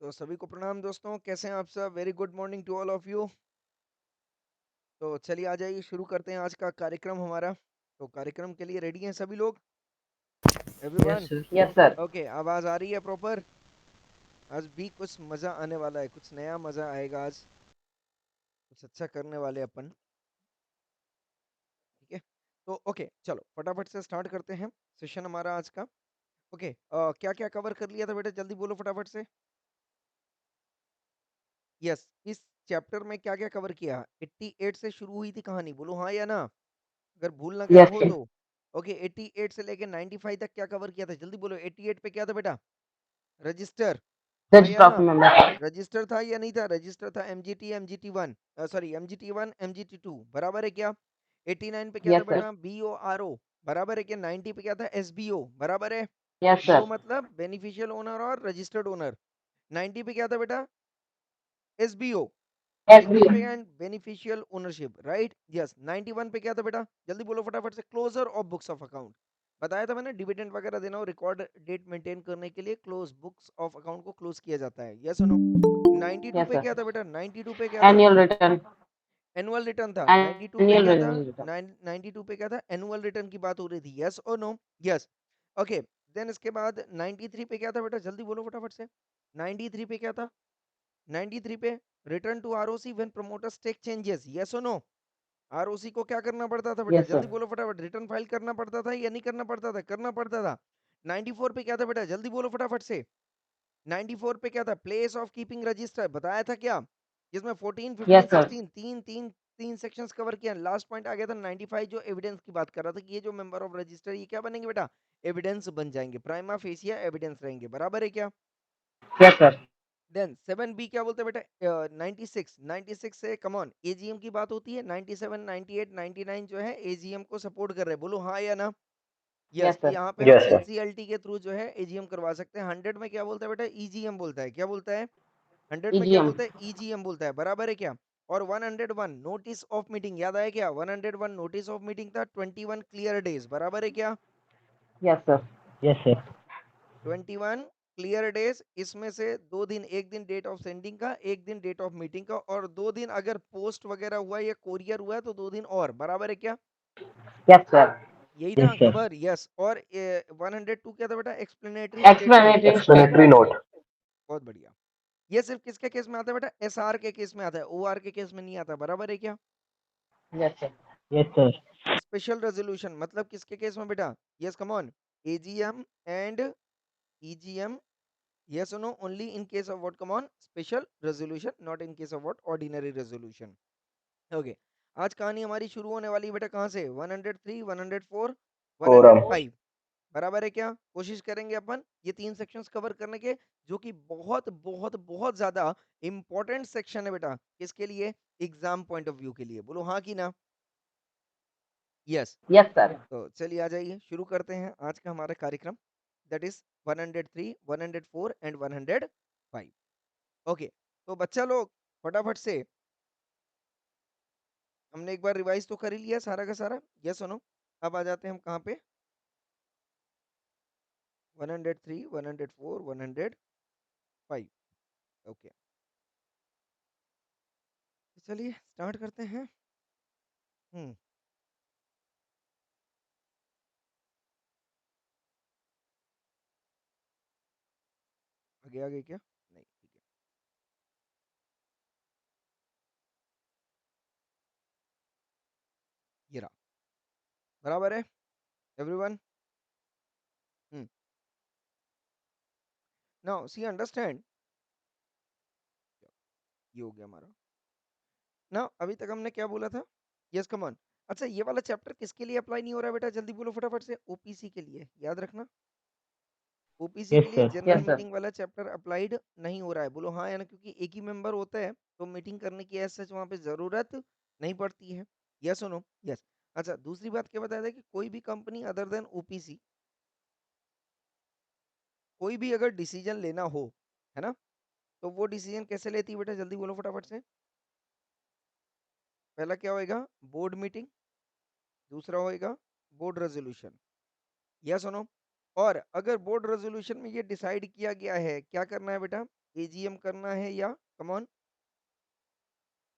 तो सभी को प्रणाम दोस्तों, कैसे हैं आप सब? Very good morning to all of you. तो चलिए आ जाइए, शुरू करते हैं आज का कार्यक्रम हमारा। तो कार्यक्रम के लिए रेडी हैं सभी लोग? Yes everyone? Sir. Yes sir. Okay, आवाज आ रही है प्रॉपर? आज भी कुछ मजा आने वाला है, कुछ नया मजा आएगा आज। कुछ अच्छा करने वाले अपन। ठीक है, तो ओके चलो फटाफट से स्टार्ट करते हैं सेशन हमारा आज का। ओके, क्या क्या कवर कर लिया था बेटा, जल्दी बोलो फटाफट से। यस, इस चैप्टर में क्या क्या कवर किया? 88 से शुरू हुई थी कहानी, बोलो हाँ या ना, अगर भूल ना गए यस हो सर। तो। ओके, 88 से लेके 95 तक क्या कवर किया था, जल्दी बोलो। 88 पे क्या था बेटा? रजिस्टर, हाँ या रजिस्टर ऑफ ना? मेंबर। रजिस्टर था या नहीं था? रजिस्टर था, MGT, MGT 1, sorry MGT 1, MGT 2, बराबर है क्या? 89 पे क्या था यस सर। बेटा? बीओआरओ, बराबर है क्या? 90 पे क्या था? एसबीओ, बराबर है। Yes BO sir. मतलब बेनिफिशियल ओनर और रजिस्टर्ड ओनर। 90 पे क्या था बेटा? SBO, S B. Significant beneficial ownership, right? Yes. 91 पे क्या था बेटा, जल्दी बोलो फटाफट से। Closure of books of account, बताया था मैंने, डिविडेंड वगैरह देना हो, रिकॉर्ड डेट मेंटेन करने के लिए क्लोज बुक्स ऑफ अकाउंट को क्लोज किया जाता है, यस और नो? 92 यस पे सर। क्या था बेटा? 92 पे क्या था? Annual return. एनुअल रिटर्न था। 92 पे एनुअल क्या था? रिटर्न। 92 पे क्या था? एनुअल रिटर्न की बात हो रही थी, यस और नो? यस। ओके, देन इसके बाद 93 पे क्या था बेटा, जल्दी बोलो फटाफट से। 93 पे क्या था? 93 पे return to ROC when promoters take changes, yes और नो? आरओसी को क्या करना पड़ता था बेटा, यस जल्दी सर। बोलो फटाफट। रिटर्न फाइल करना पड़ता था या नहीं करना पड़ता था? करना पड़ता था। 94 पे क्या था बेटा, जल्दी बोलो फटाफट से। 94 पे क्या था? प्लेस ऑफ कीपिंग रजिस्टर, बताया था क्या? जिसमें 14 15 यस सर। 16 तीन तीन तीन सेक्शंस कवर किया। लास्ट पॉइंट आ गया था 95, जो एविडेंस की बात कर रहा था कि ये जो मेंबर ऑफ रजिस्टर ये क्या बनेंगे बेटा? एविडेंस बन जाएंगे, प्राइमा फेसिया एविडेंस रहेंगे, बराबर है क्या? Yes sir. देन 7 बी क्या बोलते हैं बेटा? 96, 96 से कम ऑन एजीएम की बात होती है। 97 98 99 जो है एजीएम को सपोर्ट कर रहे हैं, बोलो हाँ या ना? यस, यस तो सर। यहाँ पे हम यस सर। एनसीएलटी के थ्रू जो है एजीएम करवा सकते हैं। 100 में क्या बोलता है बेटा? ईजीएम बोलता है, क्या बोलता है? 100 में क्या ईजीएम। बोलता है? ईजीएम बोलता है, बराबर है क्या? और 101 नोटिस ऑफ मीटिंग, याद आया क्या? 101 नोटिस ऑफ मीटिंग था। 21 क्लियर डेज, बराबर है क्या? Yes sir. Yes sir. 21 clear days, इसमें से 2 दिन, एक दिन डेट ऑफ सेंडिंग का, एक दिन डेट ऑफ मीटिंग का, और 2 दिन अगर पोस्ट वगैरह हुआ या कोरियर हुआ है तो 2 दिन और, बराबर है क्या? Yes sir. यही यस ना सर। Cover, yes. और 102 क्या था बेटा? Explanatory statement. Explanatory explanatory statement. Note. बहुत बढ़िया। ये सिर्फ किसके केस में आता है बेटा? एसआर के केस में आता है, ओआर के केस में नहीं आता, बराबर है क्या? Yes sir. Yes sir. Special resolution मतलब किसके केस में बेटा? Yes come on, AGM and EGM, yes or no, only in case of what, come on, special resolution, not in case of what, ordinary resolution. Okay, आज कहानी हमारी शुरू होने वाली है बेटा कहाँ से? 103, 104, फोरम। 105, बराबर है क्या? कोशिश करेंगे अपन ये 3 सेक्शंस कवर करने के, जो कि बहुत बहुत बहुत ज्यादा इंपॉर्टेंट सेक्शन है बेटा। किसके लिए? एग्जाम पॉइंट ऑफ व्यू के लिए, बोलो हाँ कि ना? यस। Yes sir. तो चलिए आ जाइए, शुरू करते हैं आज का हमारा कार्यक्रम, दैट इज 103, 104 एंड 105। ओके, तो बच्चा लोग फटाफट से, हमने एक बार रिवाइज तो कर ही लिया सारा का सारा, यस सुनो। अब आ जाते हैं हम कहाँ पे? 103, 104, 105। ओके, तो चलिए स्टार्ट करते हैं। हम्म, आगे आगे क्या? नहीं, ठीक है, ये रहा, बराबर है एवरीवन? हम्म, नाउ सी अंडरस्टैंड, ये हो गया हमारा ना। अभी तक हमने क्या बोला था? Yes come on. अच्छा, ये वाला चैप्टर किसके लिए अप्लाई नहीं हो रहा है बेटा, जल्दी बोलो फटाफट से। ओपीसी के लिए, याद रखना। ओपीसी के यस लिए sir. General yes sir. Meeting वाला चैप्टर अप्लाइड नहीं हो रहा है, बोलो हाँ या ना? क्योंकि एक ही मेंबर होता है तो मीटिंग करने की ऐसा वहां पे जरूरत नहीं पड़ती है, यस और नो? यस। अच्छा, दूसरी बात क्या बताया था कि कोई भी कंपनी अदर देन ओपीसी, कोई भी अगर डिसीजन लेना हो, है ना, तो वो डिसीजन कैसे लेती है बेटा, जल्दी बोलो फटाफट से। पहला क्या होएगा? बोर्ड मीटिंग, दूसरा होएगा बोर्ड रेजोल्यूशन, यस और नो? और अगर बोर्ड रेजोल्यूशन में ये डिसाइड किया गया है, क्या करना है बेटा? एजीएम करना है या कम ऑन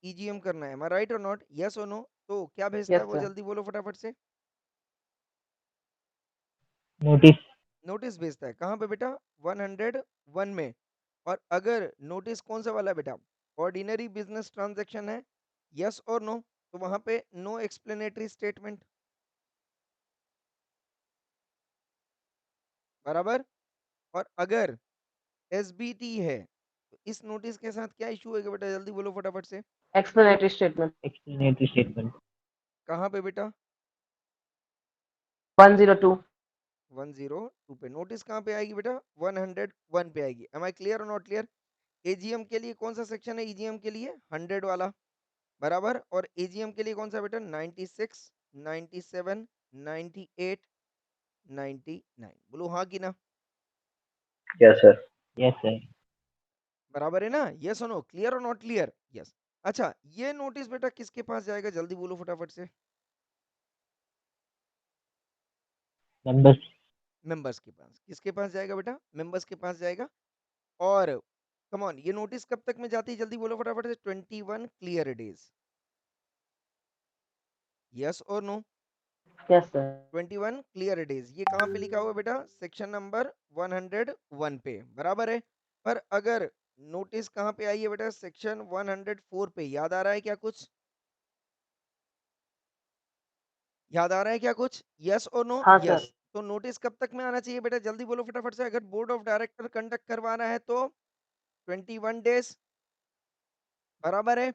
ईजीएम करना है? एम आई राइट और नॉट? यस और नो? तो क्या भेजता है Yes, वो, sir. जल्दी बोलो फटाफट से। नोटिस। नोटिस भेजता है कहाँ पे बेटा? 101 में। और अगर नोटिस कौन सा वाला है बेटा? ऑर्डिनरी बिजनेस ट्रांजैक्शन है, यस और नो? तो वहां पे नो एक्सप्लेनेटरी स्टेटमेंट, बराबर। और अगर एसबीटी है तो इस नोटिस के साथ क्या इशू होगा बेटा, जल्दी बोलो फटाफट से। Explanatory statement. Explanatory statement. कहाँ पे बेटा? 102. 102 पे। नोटिस कहाँ पे आएगी बेटा? 101 पे आएगी। एम आई क्लियर और नॉट क्लियर? एजीएम के लिए कौन सा सेक्शन है? ईजीएम के लिए 100 वाला, बराबर। और एजीएम के लिए कौन सा बेटा? 96, 97, 98, 99। बोलो हाँ कि ना? Yes sir. Yes sir. बराबर है ना? यस और नो? क्लियर और नॉट क्लियर? यस। अच्छा, ये नोटिस बेटा किसके पास जाएगा, जल्दी बोलो फटाफट से। मेंबर्स। मेंबर्स के पास। किसके पास जाएगा बेटा? मेंबर्स के पास जाएगा। और कम ऑन, ये नोटिस कब तक में जाती है, जल्दी बोलो फटाफट से। 21 क्लियर डेज, यस और no? Yes, sir. 21 clear days, ये कहाँ पे लिखा हुआ है बेटा? सेक्शन नंबर 101 पे, बराबर है। पर अगर नोटिस कहाँ पे आई है बेटा? सेक्शन 104 पे। याद आ रहा है क्या कुछ? याद आ रहा है क्या कुछ? यस और नो? हाँ यस। सर. तो नोटिस कब तक में आना चाहिए बेटा, जल्दी बोलो फटाफट से। अगर बोर्ड ऑफ डायरेक्टर कंडक्ट करवाना है तो 21 डेज, बराबर है।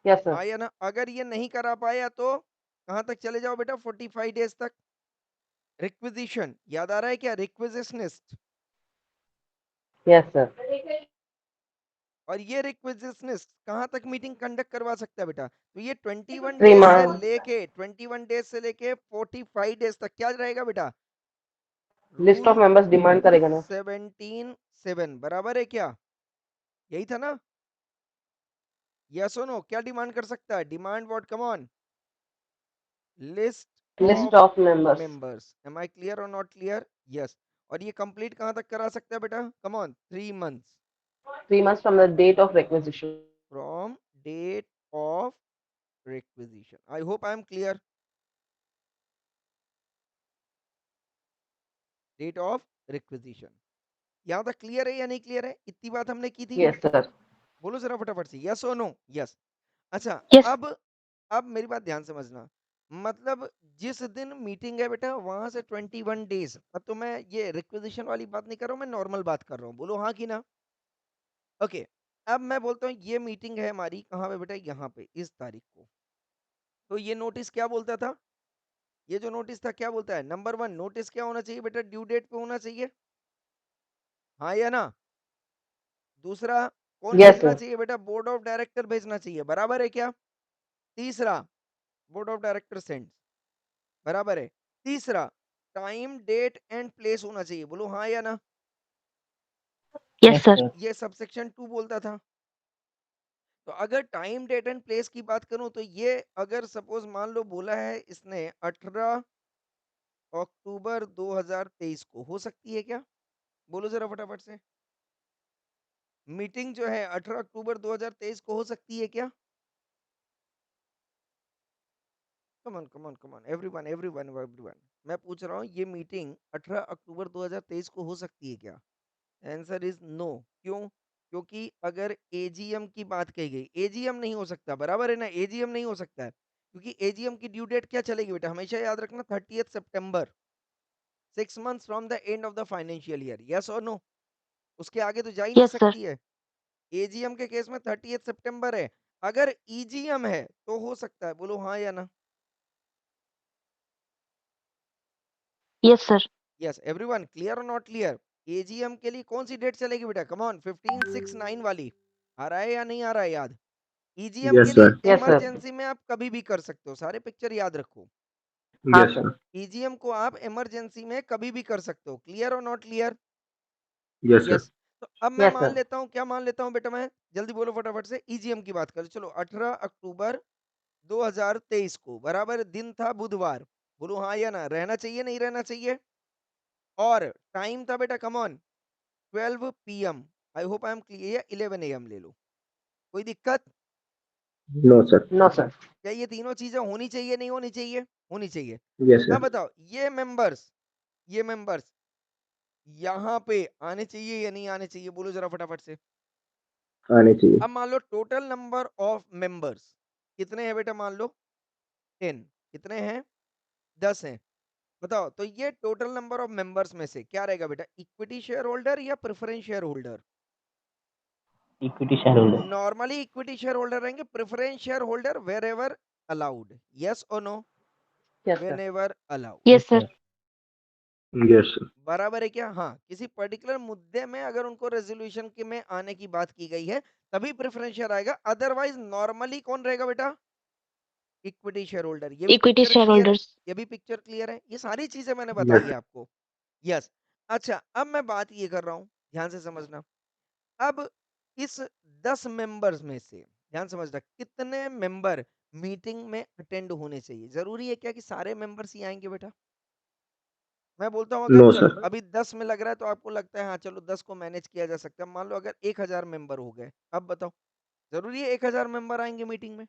Yes, sir. हाँ या ना? अगर ये नहीं करा पाया तो कहाँ तक चले जाओ बेटा? 45 डेज तक। रिक्विजिशन याद आ रहा है क्या? रिक्विजिशनिस्ट। Yes, sir. और ये रिक्विजिशनिस्ट कहाँ तक मीटिंग कंडक्ट करवा सकता है बेटा? तो ये 21 3 डेज से months. लेके 45 डेज तक क्या रहेगा बेटा? List rule of members demand करेगा ना. 17(7), बराबर है क्या? यही था ना? यस और नो? क्या डिमांड कर सकता है? Demand what? Come on. List List of of members. Members. Am I clear और नॉट क्लियर? यस। और ये कंप्लीट कहाँ तक करा सकता है बेटा? Come on, 3 months 3 months from the date of requisition. From date of requisition. I hope I am clear. Date of requisition यहाँ तक क्लियर है या नहीं क्लियर है? इतनी बात हमने की थी। Yes, sir. बोलो जरा फटाफट से, यस और नो? यस। अच्छा, Yes, अब मेरी बात ध्यान समझना। मतलब जिस दिन मीटिंग है बेटा वहां से 21 डेज, अब तो मैं ये रिक्विजिशन वाली बात नहीं कर रहा हूँ, मैं नॉर्मल बात कर रहा हूँ। बोलो हाँ कि ना? ओके। अब मैं बोलता हूँ ये मीटिंग है हमारी कहाँ पे बेटा? यहाँ पे, इस तारीख को। तो ये नोटिस क्या बोलता था? ये जो नोटिस था क्या बोलता है? नंबर 1, नोटिस क्या होना चाहिए बेटा? ड्यू डेट पे होना चाहिए, हाँ या ना? दूसरा, कौन Yes, भेजना sir. चाहिए बेटा? बोर्ड ऑफ डायरेक्टर भेजना चाहिए, बराबर है क्या? तीसरा, बोर्ड ऑफ डायरेक्टर सेंड, बराबर है। तीसरा, टाइम डेट एंड प्लेस होना चाहिए। बोलो हाँ या ना? yes, yes sir. सर। ये सबसेक्शन 2 बोलता था। तो अगर टाइम डेट एंड प्लेस की बात करूं तो ये अगर सपोज मान लो बोला है इसने 18 अक्टूबर 2023 को, हो सकती है क्या? बोलो जरा फटाफट से। मीटिंग जो है 18 अक्टूबर 2023 को हो सकती है क्या? कमन कमन कमन, एवरीवन एवरीवन एवरीवन, मैं पूछ रहा हूँ ये मीटिंग 18 अक्टूबर 2023 को हो सकती है क्या? Answer is no. क्यों? क्योंकि अगर एजीएम की बात कही गई, एजीएम नहीं हो सकता, बराबर है ना? एजीएम नहीं हो सकता है क्योंकि एजीएम की ड्यू डेट क्या चलेगी बेटा? हमेशा याद रखना, 30 सितंबर, 6 months from the end of the financial year. Yes और नो? उसके आगे तो जा ही नहीं Yes, sir. सकती है। एजीएम के केस में 30 सितंबर है। अगर ईजीएम है तो हो सकता है। बोलो हाँ या ना? Yes, sir. Yes everyone, clear और नॉट क्लियर? एजीएम के लिए कौन सी डेट चलेगी बेटा? कम ऑन, 1569 वाली। आ रहा है या नहीं आ रहा है याद? ईजीएम के यस लिए सर। Yes, sir. इमरजेंसी में आप कभी भी कर सकते हो, सारे पिक्चर याद रखो। हाँ यस सर. सर। ईजीएम को आप इमरजेंसी में कभी भी कर सकते हो। क्लियर और not clear? Yes sir. Yes. तो अब मैं Yes, मान sir. लेता हूँ, क्या मान लेता हूँ बेटा मैं? जल्दी बोलो फटाफट से। ईजीएम की बात करें, चलो 18 अक्टूबर 2023 को, बराबर दिन था बुधवार। बोलो हाँ या ना? रहना चाहिए नहीं रहना चाहिए? और टाइम था बेटा, come on, 12 PM। I hope I am clear. 11 AM ले लो, कोई दिक्कत? No sir. No sir. क्या ये तीनों चीजें होनी चाहिए, नहीं होनी चाहिए? होनी चाहिए। यस अब सर। बताओ, ये मेंबर्स यहाँ पे आने चाहिए या नहीं आने चाहिए? बोलो जरा फटाफट से। आने चाहिए। अब मान लो टोटल नंबर ऑफ मेंबर्स कितने हैं बेटा? मान लो 10। कितने हैं? 10 हैं। बताओ, तो ये टोटल नंबर ऑफ मेंबर्स में से क्या रहेगा बेटा? इक्विटी शेयर होल्डर या preference shareholder? Equity shareholder. Normally equity shareholder रहेंगे। Preference shareholder were ever allowed, yes और no? Yes when sir. Ever allowed. Yes, sir. Yes sir. बराबर है क्या? हाँ, किसी पर्टिकुलर मुद्दे में अगर उनको रेजोल्यूशन के में आने की बात की गई है तभी प्रेफरेंस शेयर आएगा, अदरवाइज नॉर्मली कौन रहेगा बेटा? Equity share holder. ये भी Equity पिक्चर क्लियर है? shareholders. ये भी पिक्चर क्लियर है? ये सारी चीजें मैंने यस बताई है आपको। यस। अच्छा, अब मैं बात ये कर रहा हूं, ध्यान से समझना। अब इस 10 मेंबर्स में से, ध्यान समझना, कितने मेंबर मीटिंग में अटेंड होने चाहिए? जरूरी है क्या कि सारे मेंबर्स ही आएंगे बेटा? मैं बोलता हूँ अगर नो चलो सर। अभी 10 में लग रहा है तो आपको लगता है हाँ चलो 10 को मैनेज किया जा सकता है। मान लो अगर 1000 मेंबर हो गए, अब बताओ जरूरी है 1000 मेंबर आएंगे मीटिंग में?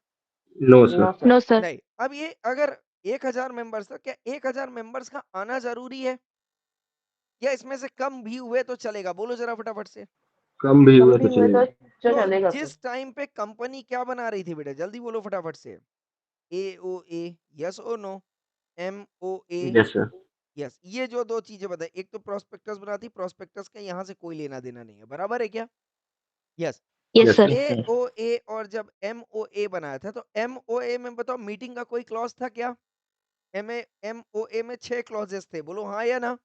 No no sir. Sir. No, sir. नहीं। अब ये अगर 1000 मेंबर्स, तो क्या 1000 मेंबर्स का आना जरूरी है या इसमें से कम भी हुए तो चलेगा? बोलो जरा फटाफट से। कम भी कम हुआ भी तो हुए तो चलेगा। तो चलेगा सर। जिस टाइम पे कंपनी क्या बना रही थी बेटा? जल्दी बोलो फटाफट से। ए ओ ए, यस और नो? एम ओ ए, यस सर। यस। ये जो दो चीजें बताई, एक तो प्रोस्पेक्टस बनाती, प्रोस्पेक्टस का यहाँ से कोई लेना देना नहीं है, बराबर है क्या? यस। अब Yes, यस sir. सर। ए ओ ए और जब एम ओ ए बनाया था तो एम ओ ए में बताओ मीटिंग का कोई क्लॉज था क्या? एम ओ ए में 6 क्लॉजेस थे, बोलो हाँ या ना?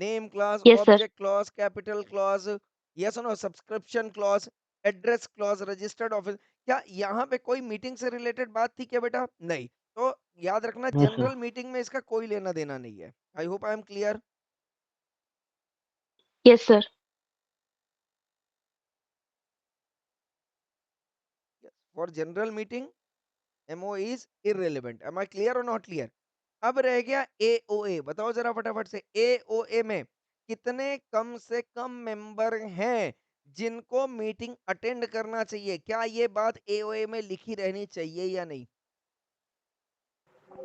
Name clause, Yes, sir. Object clause, capital clause, yes no, subscription clause, address clause, registered office. क्या यहाँ पे कोई मीटिंग से रिलेटेड बात थी क्या बेटा? नहीं। तो याद रखना, नो सर। जनरल मीटिंग में इसका कोई लेना देना नहीं है। I hope I am clear. Yes, sir. For general meeting MO is irrelevant. Am I clear और नॉट क्लियर? अब रह गया एओए। बताओ जरा फटाफट से, एओए में कितने कम से कम मेंबर हैं जिनको मीटिंग अटेंड करना चाहिए? क्या ये बात एओए में लिखी रहनी चाहिए या नहीं?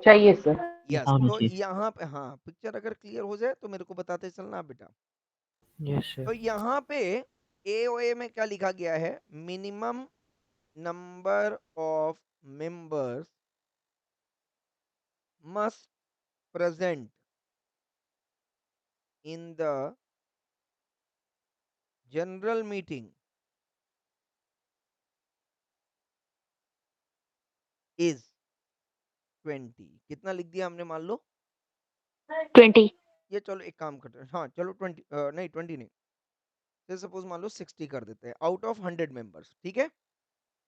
चाहिए सर। यस। होना तो चाहिए। यहाँ पे हाँ, पिक्चर अगर क्लियर हो जाए तो मेरे को बताते चलना बेटा। यस तो सर। यहाँ पे एओए में क्या लिखा गया है? Minimum number of members must present in the general meeting is 20। कितना लिख दिया हमने? मान लो 20. ये, चलो एक काम करते हैं, हाँ चलो 20 नहीं 20 नहीं, फिर सपोज मान लो 60 कर देते हैं आउट ऑफ 100 मेंबर्स। ठीक है,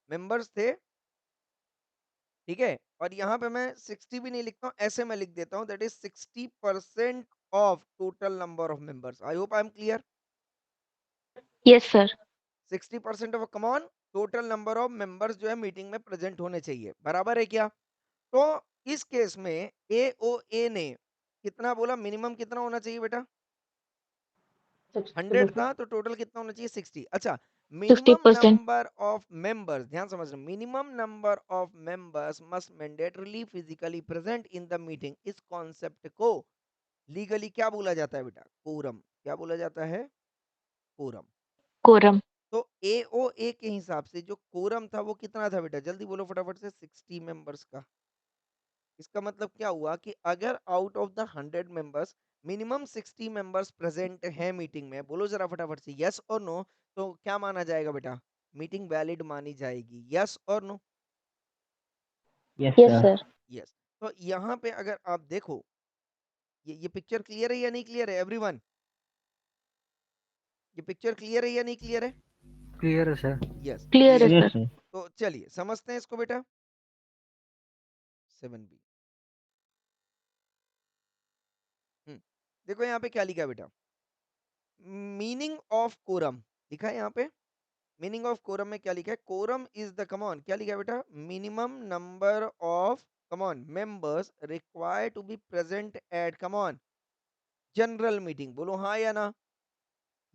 मेंबर्स थे, ठीक है। और यहाँ पे मैं 60 भी नहीं लिखता हूँ, ऐसे मैं लिख देता हूँ that is 60% of total number of members. I hope I am clear. Yes, sir. 60% of come on total number of members जो है मीटिंग में प्रेजेंट होने चाहिए, बराबर है क्या? तो इस केस में ए ओ ए ने कितना बोला? मिनिमम कितना होना चाहिए बेटा? 100 था तो टोटल कितना होना चाहिए? 60। अच्छा, मिनिमम 60%. नंबर ऑफ मेंबर्स, ध्यान समझना, minimum number of members must mandatorily physically present in the meeting. इस कॉन्सेप्ट को लीगली क्या बोला जाता है बेटा? कोरम। क्या बोला जाता है? कोरम। Quorum. तो एओए के हिसाब से जो कोरम था वो कितना था बेटा? जल्दी बोलो फटाफट से। 60 मेंबर्स का। इसका मतलब क्या हुआ कि अगर out of the 100 members minimum 60 members present हैं मीटिंग में, बोलो जरा फटाफट से यस और नो, तो क्या माना जाएगा बेटा? मीटिंग वैलिड मानी जाएगी, यस और no? Yes Yes, sir. sir. Yes. तो यहाँ पे अगर आप देखो, ये पिक्चर क्लियर है या नहीं क्लियर है एवरीवन? ये पिक्चर क्लियर है या नहीं क्लियर है? क्लियर है सर। यस, Clear, क्लियर है। sir. Yes sir. तो चलिए समझते हैं इसको बेटा। 7B। देखो यहाँ पे क्या लिखा है बेटा? मीनिंग ऑफ कोरम लिखा है यहाँ पे। मीनिंग ऑफ कोरम में क्या लिखा है? कोरम इज द, कमॉन क्या लिखा है बेटा? Minimum number of, come on, members required to be present at, come on, general meeting. बोलो हाँ या ना?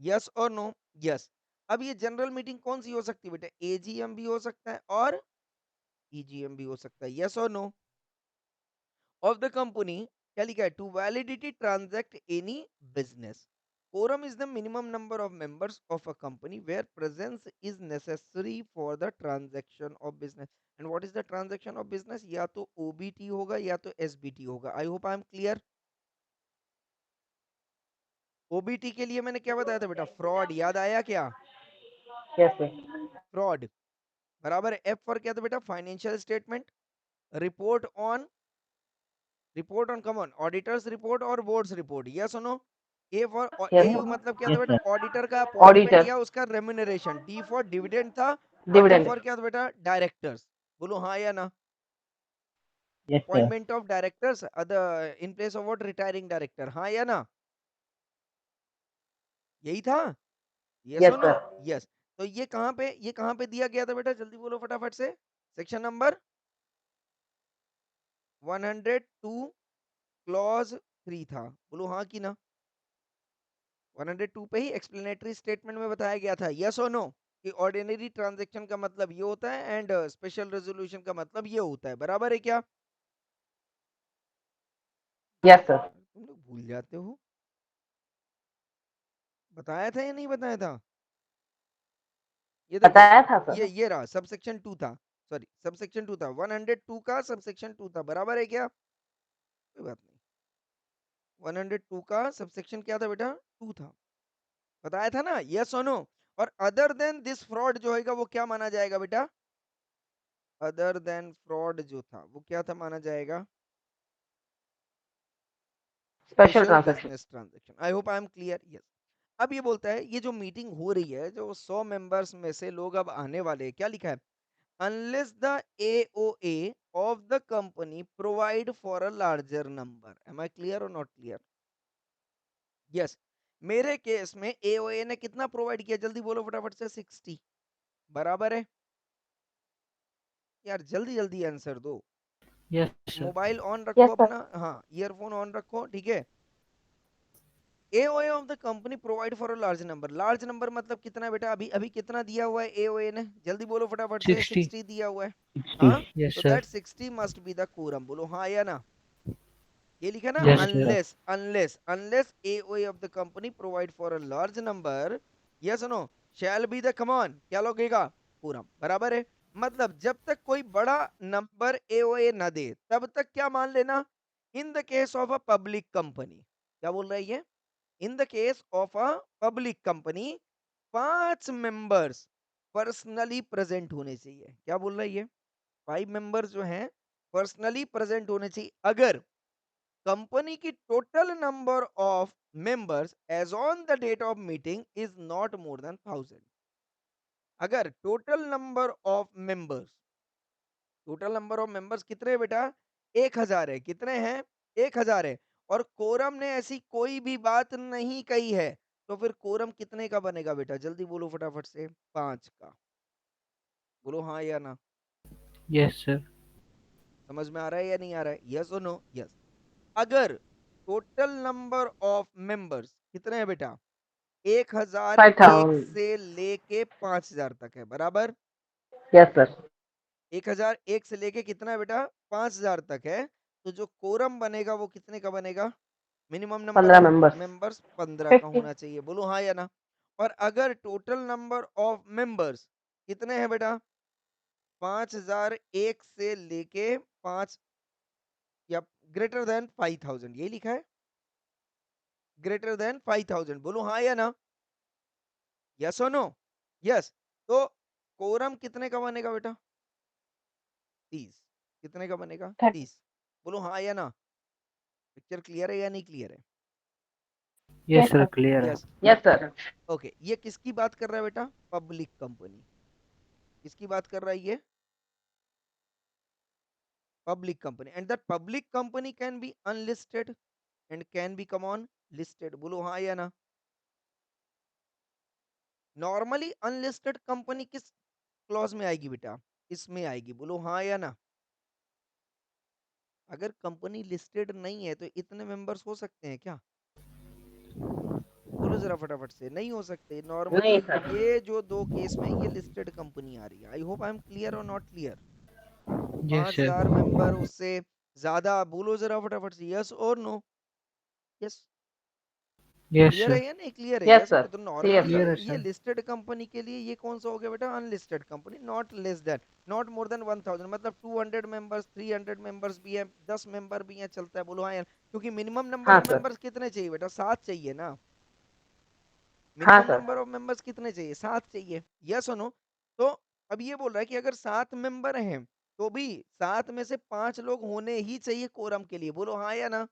यस और नो? यस। अब ये जनरल मीटिंग कौन सी हो सकती है बेटा? एजीएम भी हो सकता है और ईजीएम भी हो सकता है, यस और नो? ऑफ द कंपनी क्या लिखा है? To validity transact any business, quorum is the minimum number of members of a company where presence is necessary for the transaction of business. And what is the transaction of business? या तो OBT होगा या तो SBT होगा. I hope I am clear. OBT के लिए मैंने क्या बताया था बेटा? फ्रॉड. याद आया क्या? Yes, sir. फ्रॉड बराबर है. F फॉर क्या था बेटा? Financial statement. Report on come on auditors report और बोर्ड्स रिपोर्ट, यस और नो? ए फॉर Yes, एयू sir. मतलब क्या था Yes, बेटा? sir. ऑडिटर का अपॉइंटमेंट Auditor. या उसका रेम्युनरेशन. डी फॉर डिविडेंड था. और डी Dividend. फॉर क्या था बेटा? डायरेक्टर्स. बोलो हाँ या ना? Yes, sir. Appointment of directors other in place of what? Retiring director. हाँ या ना? यही था. यस Yes, और नो? sir. यस. तो ये कहाँ पे दिया गया था बेटा? जल्दी बोलो फटाफट से. सेक्शन नंबर 102 क्लॉज 3 था. बोलो हाँ कि ना? 102 पे ही एक्सप्लेनेटरी स्टेटमेंट में बताया गया था, यस और नो? कि ऑर्डिनरी ट्रांजैक्शन का मतलब ये होता है एंड स्पेशल रेजोल्यूशन का मतलब ये होता है. बराबर है क्या? Yes, sir. तुम लोग भूल जाते हो. बताया था या नहीं बताया था? ये देखो. बताया था सर. ये रहा सबसेक्शन 2 था. सॉरी सबसेक्शन 2 था. 102 का सबसेक्शन 2 था. बराबर है क्या? कोई बात नहीं. 102 का सबसेक्शन क्या था बेटा? 2 था. बताया था ना, यस और नो? और अदर देन दिस फ्रॉड जो होगा वो क्या माना जाएगा बेटा? अदर देन फ्रॉड जो था वो क्या था माना जाएगा? Special special transaction. Business transaction. I hope I am clear. Yes. अब ये बोलता है ये जो मीटिंग हो रही है, जो 100 मेंबर्स में से लोग अब आने वाले हैं, क्या लिखा है? Unless the AOA of the company provide for a larger number. Am I clear और नॉट क्लियर? यस. मेरे केस में AOA ने कितना प्रोवाइड किया? जल्दी बोलो फटाफट से. 60. बराबर है यार? जल्दी जल्दी आंसर दो. Yes, sir. मोबाइल ऑन रखो Yes, sir. अपना. हाँ, ईयरफोन ऑन रखो. ठीक है. AOA of the company provide for a large number. Large number मतलब कितना है बेटा? अभी अभी कितना दिया हुआ है AOA ने? जल्दी बोलो फटाफट से. 60. 60 दिया हुआ है. 60. हाँ. Yes, तो sir. That 60 must be the quorum. बोलो हाँ या ना? ये लिखा ना, Yes, sir. Unless AOA of the company provide for a large number, yes no, shall be the come on क्या लगेगा? कोरम. बराबर है. मतलब जब तक कोई बड़ा नंबर AOA ना दे तब तक क्या मान लेना? इन the case of a public company. क्या बोल रहा है ये? इन the case of a public company 5 members personally present होने चाहिए. क्या बोल रहा है ये? 5 मेंबर्स जो हैं पर्सनली प्रेजेंट होने चाहिए अगर कंपनी की total number of members as on the date of meeting is not more than 1000. अगर टोटल नंबर ऑफ मेंबर्स कितने हैं बेटा? 1000 है. कितने हैं? 1000 है. और कोरम ने ऐसी कोई भी बात नहीं कही है. तो फिर कोरम कितने का बनेगा बेटा? जल्दी बोलो फटाफट से. 5 का. बोलो हाँ या ना? Yes, sir. समझ में आ रहा है या नहीं आ रहा है? यस और नो? यस. अगर टोटल नंबर ऑफ मेंबर्स कितने हैं बेटा? 1001 5,000. से लेके 5000 तक है. बराबर. Yes, sir. 1001 से लेके कितना है बेटा? 5000 तक है. तो जो कोरम बनेगा वो कितने का बनेगा? Minimum number 15 of members. Members 15 का 50. होना चाहिए. बोलो हाँ या ना? और अगर टोटल नंबर ऑफ मेंबर्स कितने हैं बेटा? 5001 से लेके 5 या ग्रेटर देन 5000. ये लिखा है ग्रेटर देन 5000. बोलो हाँ या ना? यस और नो? यस. तो कोरम कितने का बनेगा बेटा? 30. कितने का बनेगा? 30. 30. बोलो हाँ या ना? पिक्चर क्लियर है या नहीं क्लियर है? Yes, Yes, sir. sir. Clear है. यस. Yes, sir. ओके. ये किसकी बात कर रहा है बेटा? Public company. किसकी बात कर रहा है ये? Public company. And that public company can be unlisted and can be come on listed. बोलो हाँ या ना? नॉर्मली अनलिस्टेड कंपनी किस क्लॉज में आएगी बेटा? इसमें आएगी. बोलो हाँ या ना? अगर कंपनी लिस्टेड नहीं है तो इतने मेंबर्स हो सकते हैं क्या? बोलो बोलो जरा फटाफट से, नहीं हो सकते नहीं नॉर्मली। सर। ये जो दो केस में ये लिस्टेड कंपनी आ रही है। I hope I am clear और not clear. Yes, sir. 5000 member उससे ज्यादा, बोलो जरा फटाफट से यस और नो। यस, Yes, क्लियर है sir. या नहीं क्लियर है? Yes yes sir. तो यस नॉर्मली सर। Clear, ये sir. लिस्टेड कंपनी के लिए ये कौन सा हो गया बेटा? Unlisted company. Not less than, not more than 1000, मतलब 200 मेंबर्स, 300 मेंबर्स भी है, 10 मेंबर भी है, चलता है। बोलो हाँ यार, क्योंकि मिनिमम नंबर हाँ ऑफ सर। मेंबर्स कितने चाहिए बेटा? 7 चाहिए ना। हाँ minimum sir. Number of members कितने चाहिए? 7 चाहिए। यस और नो? तो अब ये बोल रहा है कि अगर 7 मेंबर हैं तो भी 7 में से 5 लोग होने ही चाहिए कोरम के लिए। बोलो हाँ या ना?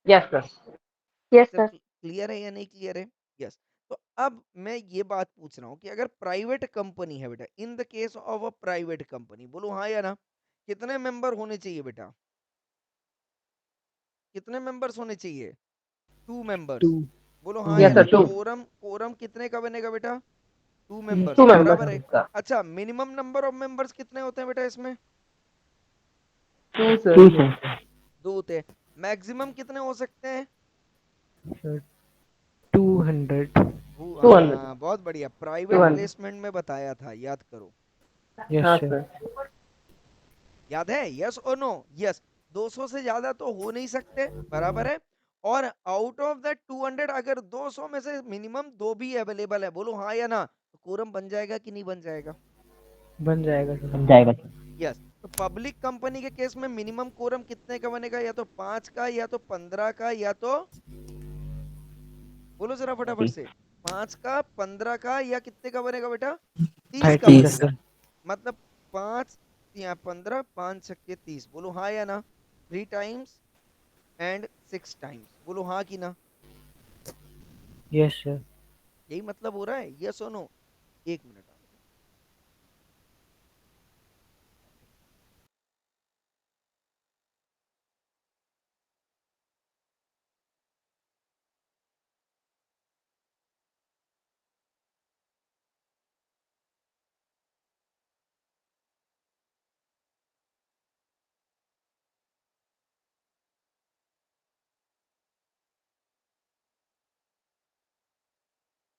Yes sir. Yes sir sir. Clear है या नहीं क्लियर है? यस। तो अब मैं ये बात पूछ रहा हूँ कि अगर प्राइवेट कंपनी है बेटा, इन the case of a private company, बोलो हाँ या ना, कितने मेंबर होने चाहिए बेटा? कितने मेंबर्स होने चाहिए? 2 मेंबर्स। 2. बोलो 2 हाँ या यस ना? सर। तो टू। members. कोरम कोरम कितने का बनेगा बेटा? 2 2 मेंबर्स, 2 बराबर मेंबर्स है। का। अच्छा, मिनिमम नंबर ऑफ मेंबर्स कितने होते हैं बेटा इसमें? 2 सर। 2, sir. 2 होते हैं। मैक्सिमम कितने हो सकते हैं? Sir, 200. $200। हाँ बहुत बढ़िया, प्राइवेट 200। प्लेसमेंट में बताया था, याद करो। Yes, हाँ sir. सर। याद है? यस और नो? यस। 200 से ज्यादा तो हो नहीं सकते, बराबर है। और आउट ऑफ दैट 200 अगर 200 में से मिनिमम 2 भी अवेलेबल है, बोलो हाँ या ना, तो कोरम बन जाएगा कि नहीं बन जाएगा? बन जाएगा, sir. बन जाएगा सर। यस। तो पब्लिक कंपनी के केस में मिनिमम कोरम कितने का बनेगा? या तो 5 का, या तो 15 का, या तो, बोलो जरा फटाफट से, 5 का, 15 का, या कितने का बनेगा बेटा? 30 का 30, 30। बनेगा। sir. मतलब 5 या 15, 5 छक्के 30। बोलो हाँ या ना? 3 टाइम्स एंड 6 टाइम्स। बोलो हाँ कि ना? Yes, sir. यही मतलब हो रहा है, यस और नो? एक मिनट आप।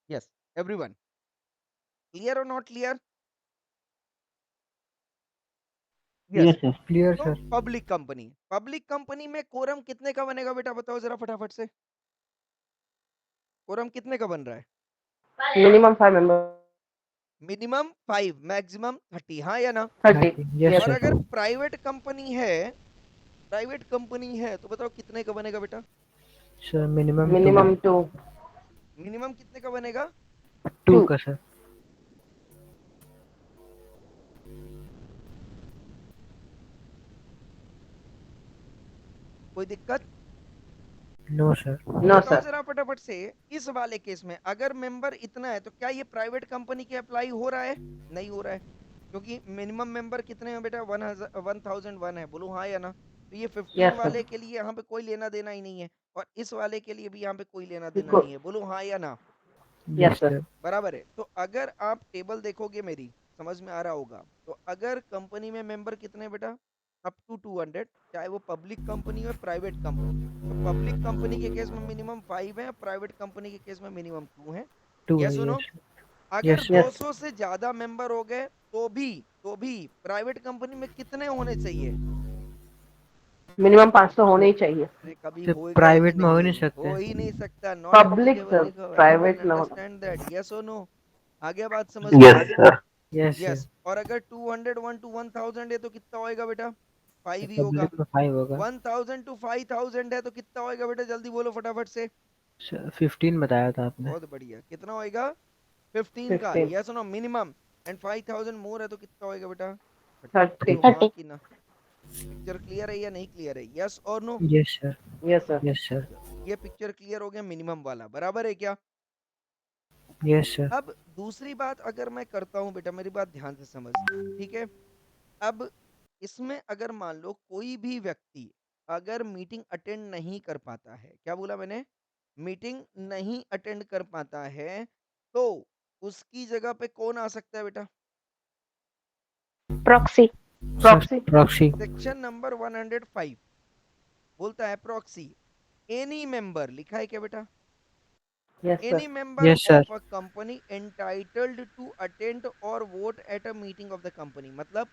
यस एवरीवन, क्लियर और not clear? Yes. Yes sir. Clear, तो sir. पब्लिक कंपनी में कोरम कितने का बनेगा बेटा? बताओ जरा फटाफट से, कोरम कितने का बन रहा है? Minimum 5 member. मिनिमम 5, मैक्सिमम 30, हाँ या ना? 30। 30. Yes, यस और sir. अगर प्राइवेट कंपनी है तो बताओ कितने का बनेगा बेटा? Sir, minimum 2. मिनिमम 2। मिनिमम कितने का बनेगा? 2 2। का, sir. कोई दिक्कत? No, sir. नो बताओ सर। जरा फटाफट से, इस वाले केस में अगर मेंबर इतना है तो क्या ये प्राइवेट कंपनी के अप्लाई हो रहा है? नहीं हो रहा है, क्योंकि मिनिमम मेंबर कितने हैं बेटा? 1001 है। बोलो हाँ या ना? तो ये 15 यस सर। वाले के लिए यहाँ पे कोई लेना देना ही नहीं है, और इस वाले के लिए भी यहाँ पे कोई लेना देना बिल्कुल। नहीं है। बोलो हाँ या ना? Yes Yes, sir. sir. बराबर है। तो अगर आप टेबल देखोगे मेरी, समझ में आ रहा होगा, तो अगर कंपनी में मेंबर कितने बेटा? अप टू 200, चाहे वो पब्लिक कंपनी हो प्राइवेट कंपनी। तो पब्लिक कंपनी के केस में मिनिमम 5 है, प्राइवेट कंपनी के केस में मिनिमम 2 है। 2 है, यस सुनो? yes. अगर Yes, sir. यस। 200 से ज्यादा मेंबर हो गए तो भी प्राइवेट कंपनी में कितने होने चाहिए? मिनिमम 500 होने ही चाहिए। अरे कभी Sir, होएगा ही private में हो ही नहीं नहीं, हो सकते. ही नहीं सकता। नॉट पब्लिक एप्लीकेबल सर, लिखा हुआ है, यू कैन प्राइवेट ना होना। Understand that. यस और नो? आगे बात समझ में? Yes sir. Yes, sir. Yes. और अगर 201 टू 1000 है तो कितना होएगा बेटा? 5 तो ही होगा। public में 5 होगा. 1000 टू 5000 है तो कितना होएगा बेटा? जल्दी बोलो फटाफट से। Sir, 15 बताया था आपने. बहुत बढ़िया, कितना होएगा? 15 का। 15। Yes no? Minimum. And 5000 more है तो कितना होएगा बेटा? 30। 30। बोलो हाँ 30. कि ना? पिक्चर क्लियर है या नहीं क्लियर है? यस और no? Yes, sir. Yes sir. Yes, sir. ये पिक्चर क्लियर हो गया मिनिमम वाला, बराबर है क्या? Yes, sir. अब दूसरी बात अगर मैं करता हूँ बेटा, मेरी बात ध्यान से समझ, ठीक है? अब इसमें अगर मान लो कोई भी व्यक्ति अगर मीटिंग अटेंड नहीं कर पाता है, क्या बोला मैंने? मीटिंग नहीं अटेंड कर पाता है, तो उसकी जगह पे कौन आ सकता है बेटा? Proxy. Sir, proxy. proxy. Section number 105 बोलता है प्रॉक्सी एनी मेंबर, लिखा है क्या बेटा? Yes, sir. Any member Yes, sir. of a company entitled to attend or vote at a meeting of the company, मतलब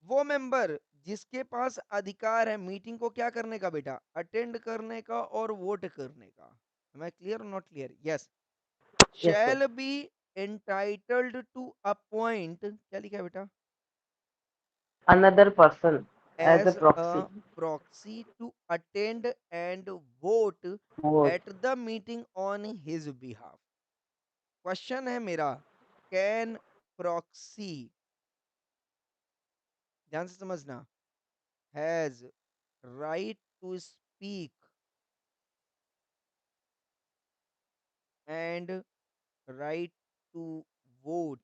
वो मेंबर जिसके पास अधिकार है मीटिंग को क्या करने का बेटा, अटेंड करने का और वोट करने का। Am I clear or not clear? Yes. Yes, sir. Shall be entitled to appoint, क्या लिखा है बेटा, Another person as a as proxy. a proxy to attend and vote Vote. at the meeting on his behalf। Question है मेरा, can proxy, ध्यान से समझना, has right to speak and right to vote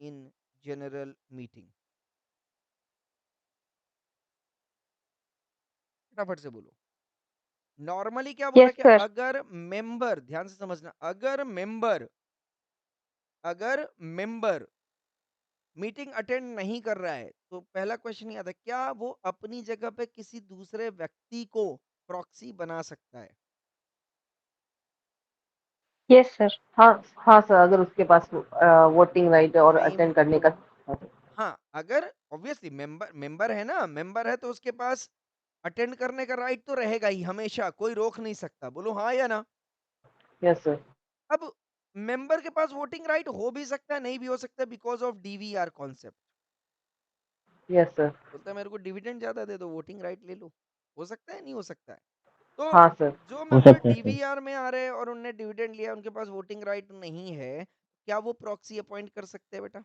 in general meeting? फटाफट से बोलो। Normally क्या बोला Yes, कि sir. अगर मेंबर, ध्यान से समझना, अगर मेंबर मीटिंग अटेंड नहीं कर रहा है तो पहला क्वेश्चन ये आता है, क्या वो अपनी जगह पे किसी दूसरे व्यक्ति को प्रॉक्सी बना सकता है? Yes, sir. हाँ हाँ सर, अगर उसके पास वोटिंग राइट और टाइम अटेंड करने का। हाँ, अगर ऑब्वियसली मेंबर है ना, मेंबर है तो उसके पास अटेंड करने का राइट तो रहेगा ही हमेशा, कोई रोक नहीं सकता। बोलो हाँ या ना। Yes sir. अब मेंबर के पास वोटिंग राइट हो भी सकता है, नहीं भी हो सकता, because of DVR concept. Yes sir. बोलता है मेरे को डिविडेंड ज्यादा दे दो, वोटिंग राइट ले लो। हो सकता है, नहीं हो सकता है? तो हाँ सर। जो हो मेंबर सकता है सर। डीवीआर में आ रहे हैं और उनने डिविडेंड लिया, उनके पास वोटिंग राइट नहीं है, क्या वो प्रॉक्सी अपॉइंट कर सकते हैं बेटा?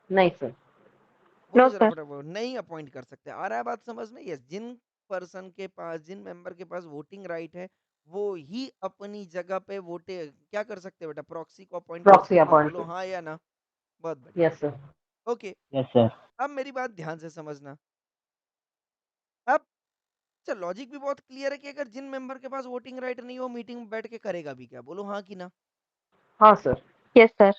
नहीं सर। बोलो No, जरा sir. फटाफट, नहीं अपॉइंट कर सकते। आ रहा है बात समझ में? यस, जिन पर्सन के पास, जिन मेंबर के पास वोटिंग राइट है, वो ही अपनी जगह पे वोटे क्या कर सकते हैं बेटा, प्रॉक्सी को अपॉइंट कर प्रॉक्सी सकते हैं। अपॉइंट। बोलो हाँ या ना। बहुत बढ़िया। Yes sir. Okay, yes sir. अब मेरी बात ध्यान से समझना। अब अच्छा, लॉजिक भी बहुत क्लियर है कि अगर जिन मेंबर के पास वोटिंग राइट नहीं हो, मीटिंग में बैठ के करेगा भी क्या? बोलो हाँ कि ना। हाँ सर। Yes, sir.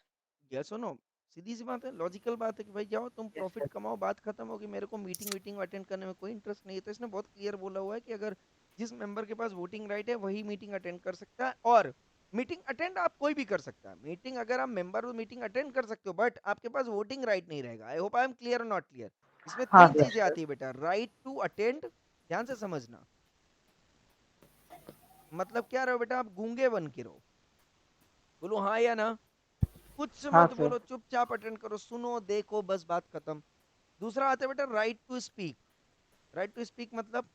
यस और नो, सीधी सी बात है, लॉजिकल बात है कि भाई जाओ तुम यस प्रॉफिट सर। कमाओ, बात खत्म होगी, मेरे को मीटिंग वीटिंग अटेंड करने में कोई इंटरेस्ट नहीं है। तो इसने बहुत क्लियर बोला हुआ है कि अगर जिस मेंबर के पास वोटिंग राइट है वही मीटिंग अटेंड कर सकता है। और मीटिंग अटेंड आप कोई भी कर सकता है, मीटिंग अगर आप मेंबर हो मीटिंग अटेंड कर सकते हो, बट आपके पास वोटिंग राइट नहीं रहेगा। आई होप आई एम क्लियर और नॉट क्लियर? इसमें हाँ तीन सर। चीजें आती है बेटा, राइट टू अटेंड, ध्यान से समझना, मतलब क्या रहो बेटा, आप गूंगे बन के रहो। बोलो हाँ या ना। कुछ हाँ मत सर। बोलो, चुपचाप अटेंड करो, सुनो देखो, बस बात खत्म। दूसरा आता है बेटा right to speak. Right to speak मतलब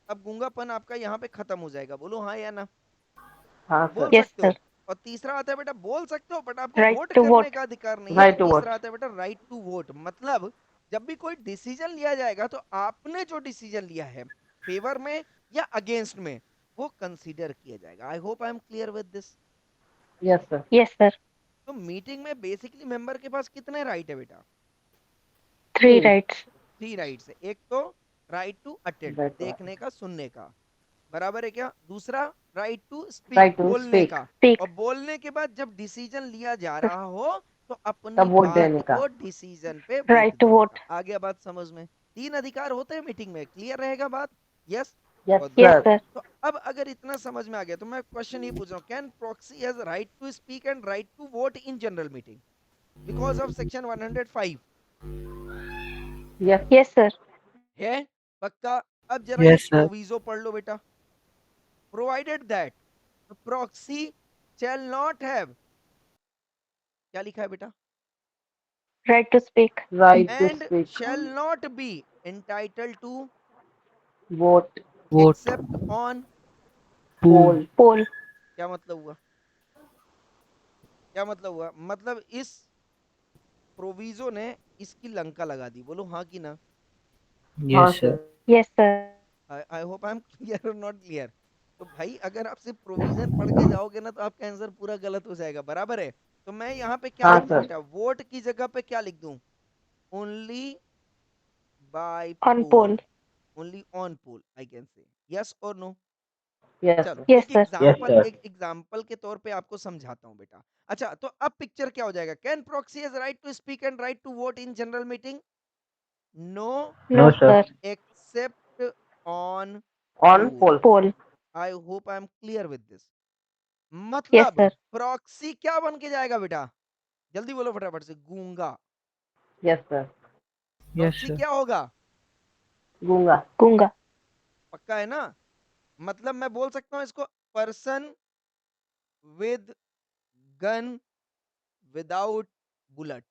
अब गूंगापन आपका यहाँ पे खत्म हो जाएगा। बोलो हाँ या ना। हाँ बोल सर। Yes, सकते sir. हो। और तीसरा आता है बेटा, बोल सकते हो बट आपको Right वोट to करने vote. का अधिकार नहीं है। Right to vote. तीसरा आता है बेटा राइट टू वोट, मतलब जब भी कोई डिसीजन लिया जाएगा तो आपने जो डिसीजन लिया है, फेवर में या अगेंस्ट में, वो कंसीडर किया जाएगा। आई hope I am clear with this. Yes sir. Yes, sir. तो मीटिंग में बेसिकली मेंबर के पास कितने राइट है बेटा? 3 3। rights. 3 राइट्स है। एक तो right to attend, right to. देखने का, सुनने का, बराबर है क्या? दूसरा right to speak, right to बोलने स्पीक। का। Speak. और बोलने के बाद जब डिसीजन लिया जा रहा हो तो अपनी तब वोट बात देने का। को डिसीजन पे वोट Right to देने vote. का। आ गया बात समझ में? 3 अधिकार होते हैं मीटिंग में, क्लियर रहेगा बात? यस। यस बहुत Yes, बढ़िया। सर। sir. तो अब अगर इतना समझ में आ गया तो मैं क्वेश्चन ये पूछ रहा हूँ, can proxy has right to speak and right to vote in general meeting because of section 105? Yes. Yes, sir. है पक्का? अब जरा ये यस सर। प्रोविजो पढ़ लो बेटा। Provided that proxy shall not have, क्या लिखा है बेटा? Right to speak. Right to and speak. Shall not be entitled to vote. Vote. Except on, pool. Poll. Poll. क्या मतलब हुआ? क्या मतलब हुआ? मतलब इस प्रोविजो ने इसकी लंका लगा दी। बोलो हाँ कि ना। हाँ yes sir. Sir. Yes, sir. I hope I am clear और नॉट क्लियर? तो भाई अगर आप सिर्फ प्रोविजन पढ़ के जाओगे ना तो आपका आंसर पूरा गलत हो जाएगा, बराबर है? तो मैं यहाँ पे क्या हाँ लिख दूं सर। बेटा, वोट की जगह पे क्या लिख दूं? Only by On poll, poll. Only on poll, I can say. Yes और नो? यस चलो सर। Yes, एक sir. Example, sir. एक एग्जाम्पल के तौर पे आपको समझाता हूँ बेटा। अच्छा, तो अब पिक्चर क्या हो जाएगा? Can proxy has right to speak and right to vote in general meeting? No, no No, sir. sir. Except on on poll. Poll. Poll. I hope I am clear with this. Yes, मतलब sir. Proxy क्या बन के जाएगा बेटा, जल्दी बोलो फटाफट से। गूंगा। Yes, sir. Yes, proxy sir. क्या होगा? Gunga. Gunga. पक्का है ना? मतलब मैं बोल सकता हूँ इसको, person with gun without bullet.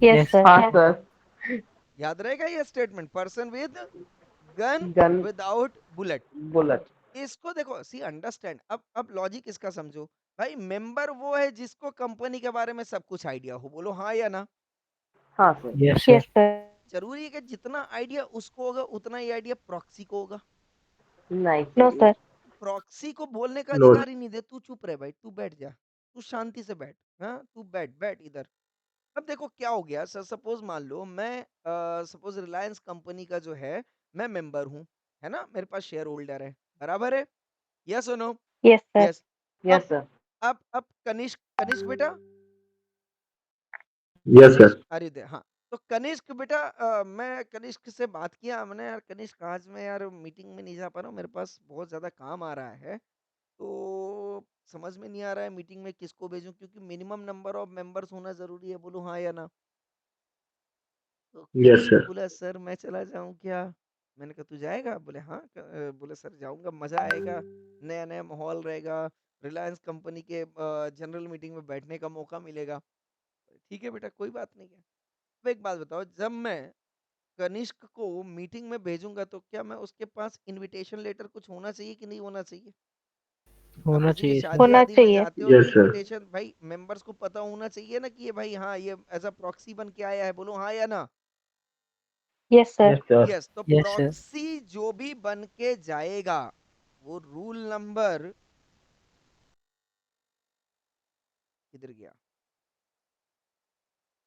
Yes, Yes, sir. हाँ sir. याद रहेगा ये statement, person with gun Gun. Without bullet. Bullet. इसको देखो, सी अंडरस्टैंड, अब लॉजिक इसका समझो। भाई मेंबर वो है जिसको कंपनी के बारे में सब कुछ आइडिया हो, बोलो हाँ या ना। हाँ sir. yes, sir. Yes, sir. जरूरी है कि जितना आइडिया उसको होगा उतना ही आइडिया प्रॉक्सी को होगा? Nice. No, sir. प्रॉक्सी को बोलने का नो अधिकार ही नहीं दे। तू चुप रहे भाई, तू बैठ जा, तू शांति से बैठ। हाँ तू बैठ बैठ इधर। अब देखो क्या हो गया सर, सपोज मान लो मैं सपोज रिलायंस कंपनी का जो है मैं मेंबर हूँ, है ना, मेरे पास शेयर होल्डर है, बराबर है, यस और no? Yes, sir. Yes. Yes अब sir. अब कनिष्क, कनिष्क बेटा, यस सर। कनिष्क अरे दे हाँ। तो कनिष्क बेटा, मैं कनिष्क से बात किया मैंने, यार कनिष्क आज मैं यार मीटिंग में नहीं जा पा रहा हूँ, मेरे पास बहुत ज्यादा काम आ रहा है, तो समझ में नहीं आ रहा है मीटिंग में किसको भेजूं, क्योंकि मिनिमम नंबर ऑफ मेंबर्स होना जरूरी है, बोलो हाँ या ना? तो यस कनिष्क सर। बोला सर मैं चला जाऊं क्या? मैंने कहा तू जाएगा? बोले हाँ। बोले सर जाऊंगा, मजा आएगा, नया नया माहौल रहेगा, रिलायंस कंपनी के जनरल मीटिंग में बैठने का मौका मिलेगा। ठीक है बेटा, कोई बात नहीं है। अब एक बात बताओ, जब मैं कनिष्क को मीटिंग में भेजूंगा तो क्या मैं उसके पास इनविटेशन लेटर कुछ होना चाहिए कि नहीं होना चाहिए? आप होना किसी की चाहिए सर। शादी होना आदि में चाहिए। जाते हो तो यस सर। इनविटेशन भाई मेंबर्स को पता होना चाहिए ना कि ये भाई हाँ ये एज अ प्रॉक्सी बन के आया है, बोलो हाँ या ना? Yes, sir. Yes sir. Yes. तो Yes, sir. प्रॉक्सी जो भी बन के जाएगा वो रूल नंबर किधर गया,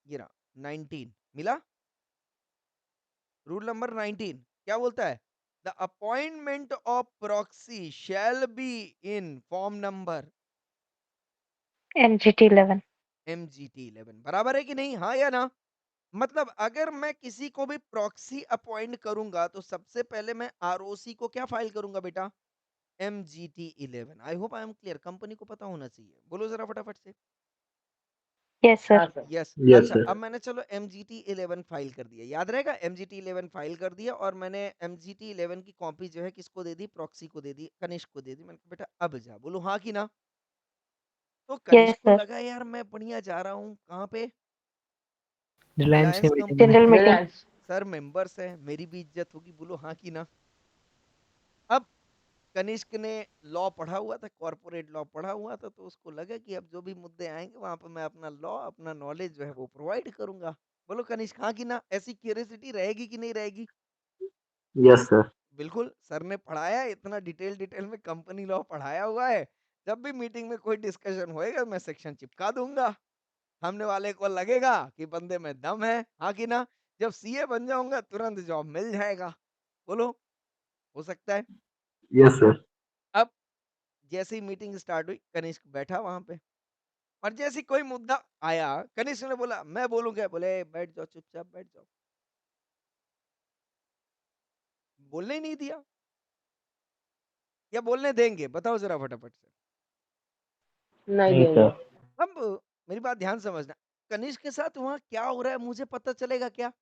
गिरा, 19 मिला। रूल नंबर 19 क्या बोलता है? The appointment of proxy shall be in form number MGT 11. MGT 11, बराबर है कि नहीं, हाँ या ना? मतलब अगर मैं किसी को भी प्रॉक्सी अपॉइंट करूंगा तो सबसे पहले मैं ROC को क्या फाइल करूंगा बेटा? MGT 11। I hope I am clear, company को पता होना चाहिए, बोलो जरा फटाफट से। Yes, sir. हाँ sir. यस। यस अच्छा सर। अब मैंने चलो MGT 11 फाइल कर दिया, याद रहेगा, MGT 11 फाइल कर दिया और मैंने MGT 11 की कॉपी जो है किसको दे दी? प्रॉक्सी को दे दी, कनिष्क को दे दी। मैंने कहा बेटा अब जा, बोलो हाँ कि ना? तो Yes, कनिष्क को sir. लगा यार मैं बढ़िया जा रहा हूँ, कहाँ पे? रिलायंस की रिलायंस मीटिंग में। कंपनी General में। meeting. Reliance. सर मेंबर्स है, मेरी भी इज्जत होगी, बोलो हाँ कि ना? अब कनिष्क ने लॉ पढ़ा हुआ था, कॉर्पोरेट लॉ पढ़ा हुआ था, तो उसको लगा कि अब जो भी मुद्दे आएंगे वहां पर मैं अपना लॉ, अपना नॉलेज जो है वो प्रोवाइड करूंगा। बोलो कनिष्क हाँ कि ना? ऐसी क्यूरियोसिटी रहेगी कि नहीं रहेगी? Yes sir. बिल्कुल, सर ने पढ़ाया, इतना डिटेल डिटेल में कंपनी लॉ पढ़ाया हुआ है, जब भी मीटिंग में कोई डिस्कशन होएगा मैं सेक्शन चिपका दूंगा, सामने वाले को लगेगा कि बंदे में दम है, हाँ कि ना? जब सीए बन जाऊंगा तुरंत जॉब मिल जाएगा, बोलो हो सकता है? Yes sir. अब जैसे ही मीटिंग स्टार्ट हुई कनिष्क बैठा वहां पे, और जैसे ही कोई मुद्दा आया कनिष्क ने बोला मैं बोलूं क्या? बोले बैठ जाओ, चुपचाप बैठ जाओ, बोलने ही नहीं दिया। या बोलने देंगे, बताओ जरा फटाफट से। नहीं नहीं देंगे. सर। अब मेरी बात ध्यान समझना, कनिष्क के साथ वहां क्या हो रहा है मुझे पता चलेगा क्या?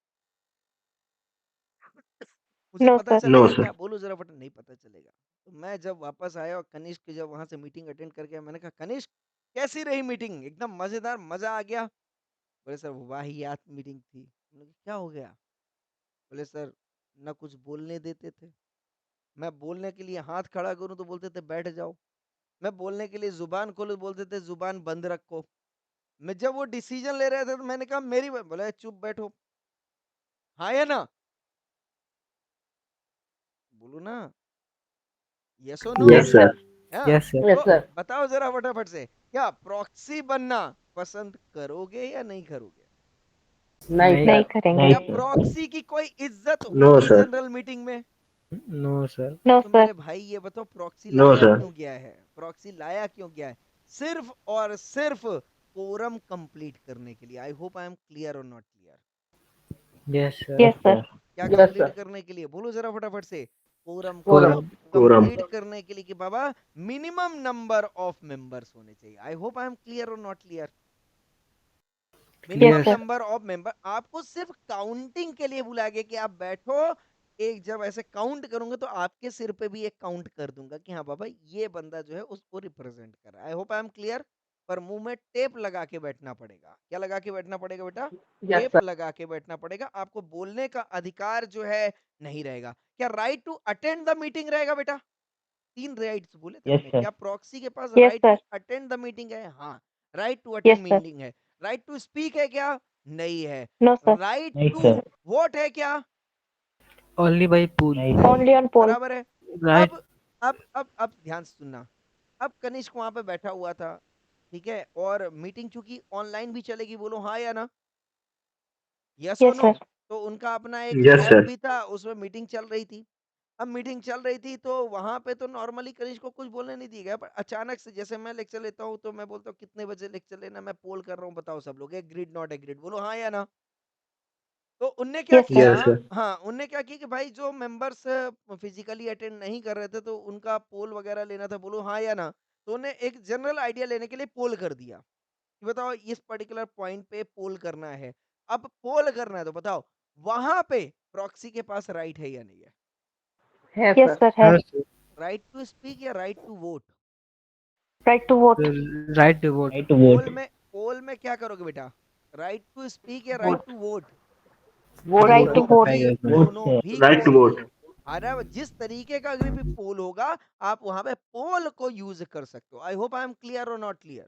मुझे No, पता sir. नो चलेगा क्या? सर। बोलो जरा फटाफट, नहीं पता चलेगा। तो मैं जब वापस आया और कनिष्क जब वहां से मीटिंग अटेंड करके, मैंने कहा कनिष्क कैसी रही मीटिंग? एकदम मजेदार, मजा आ गया? बोले सर वाहियात मीटिंग थी। मैंने कहा, क्या हो गया? बोले सर ना कुछ बोलने देते थे, मैं बोलने के लिए हाथ खड़ा करूं तो बोलते थे बैठ जाओ, मैं बोलने के लिए जुबान खोलूं तो बोलते थे जुबान बंद रखो, मैं जब वो डिसीजन ले रहे थे तो मैंने कहा मेरी बोले चुप बैठो, हाँ या ना? बोलो ना, यस और no? Yes, yes sir. Sir. हाँ। Yes, sir. Yes तो sir. बताओ जरा फटाफट से, क्या प्रॉक्सी बनना पसंद करोगे या नहीं करोगे? नहीं नहीं। sir. नहीं करेंगे। नहीं क्या सर। प्रॉक्सी की कोई इज्जत नो होगी सर। जनरल मीटिंग में? No, sir. No, तो sir. मेरे भाई ये बताओ प्रॉक्सी नो लाया सर। क्यों गया है? प्रॉक्सी लाया क्यों गया है? सिर्फ और सिर्फ कोरम कंप्लीट करने के लिए। I hope I am clear और not clear? Yes, sir. Yes, yes sir. Sir. क्या Yes कंप्लीट sir. करने के लिए? बोलो जरा फटाफट से। कोरम को Quorum. Quorum. कंप्लीट करने के लिए कि बाबा मिनिमम नंबर ऑफ मेंबर्स होने चाहिए। I hope I am clear और not clear. Minimum sir. Number of member, आपको सिर्फ काउंटिंग के लिए बुलाया गया कि आप बैठो, एक जब ऐसे काउंट करूंगा तो आपके सिर पे भी एक काउंट कर दूंगा कि हाँ बाबा ये बंदा जो है उसको रिप्रेजेंट कर रहा है। I hope I am clear. पर मुंह में टेप लगा के बैठना पड़ेगा। क्या लगा के बैठना पड़ेगा बेटा? Yes, tape sir. लगा के बैठना पड़ेगा। आपको बोलने का अधिकार जो है नहीं रहेगा। क्या right to attend the meeting रहेगा बेटा? 3 राइट्स बोले थे Yes, हमने। sir. क्या प्रॉक्सी के पास Yes, right sir. To attend the meeting है? हाँ। Right to Yes, attend sir. Meeting है। राइट टू स्पीक है क्या? नहीं है। No, sir. राइट नहीं टू सर, वोट है क्या? Only by pool. नहीं नहीं सर, Only है। on poll. बराबर है। Right. अब ध्यान से सुनना। अब कनिष्क वहां पे बैठा हुआ था, ठीक है, और मीटिंग चूंकि ऑनलाइन भी चलेगी, बोलो हाँ या ना? यस और Yes, नो? sir. तो उनका अपना एक Yes, ऐप sir. भी था, उसमें मीटिंग चल रही थी। अब मीटिंग चल रही थी तो वहां पे तो नॉर्मली कनिष्क को कुछ बोलने नहीं दिया गया, पर अचानक से जैसे मैं लेक्चर लेता हूँ तो मैं बोलता हूँ कितने बजे लेक्चर लेना, मैं पोल कर रहा हूँ, बताओ सब लोग एग्रीड नॉट एग्रीड, बोलो हाँ या ना? तो उनने क्या Yes, sir. किया? Yes, sir. हाँ, उनने क्या किया कि भाई जो मेंबर्स फिजिकली अटेंड नहीं कर रहे थे तो उनका पोल वगैरह लेना था, बोलो हाँ या ना? तो उन्हें एक जनरल आइडिया लेने के लिए पोल कर दिया कि बताओ इस पर्टिकुलर पॉइंट पे पोल करना है। अब पोल करना है तो बताओ वहां पे प्रॉक्सी के पास राइट है या नहीं है? Yes, Yes, sir. sir. Has Yes, sir. Right to speak या right to vote? right to vote. Right to vote. Right to vote, poll में क्या करोगे बेटा? राइट टू स्पीक या right Vote. To vote? Vote, Right sir. to vote. पाएगा इसमें। Vote, दोनों sir. भी Right to करोगे। vote. अरे जिस तरीके का अगर भी पोल होगा आप वहां पे पोल को यूज कर सकते हो। I hope I am clear और not clear?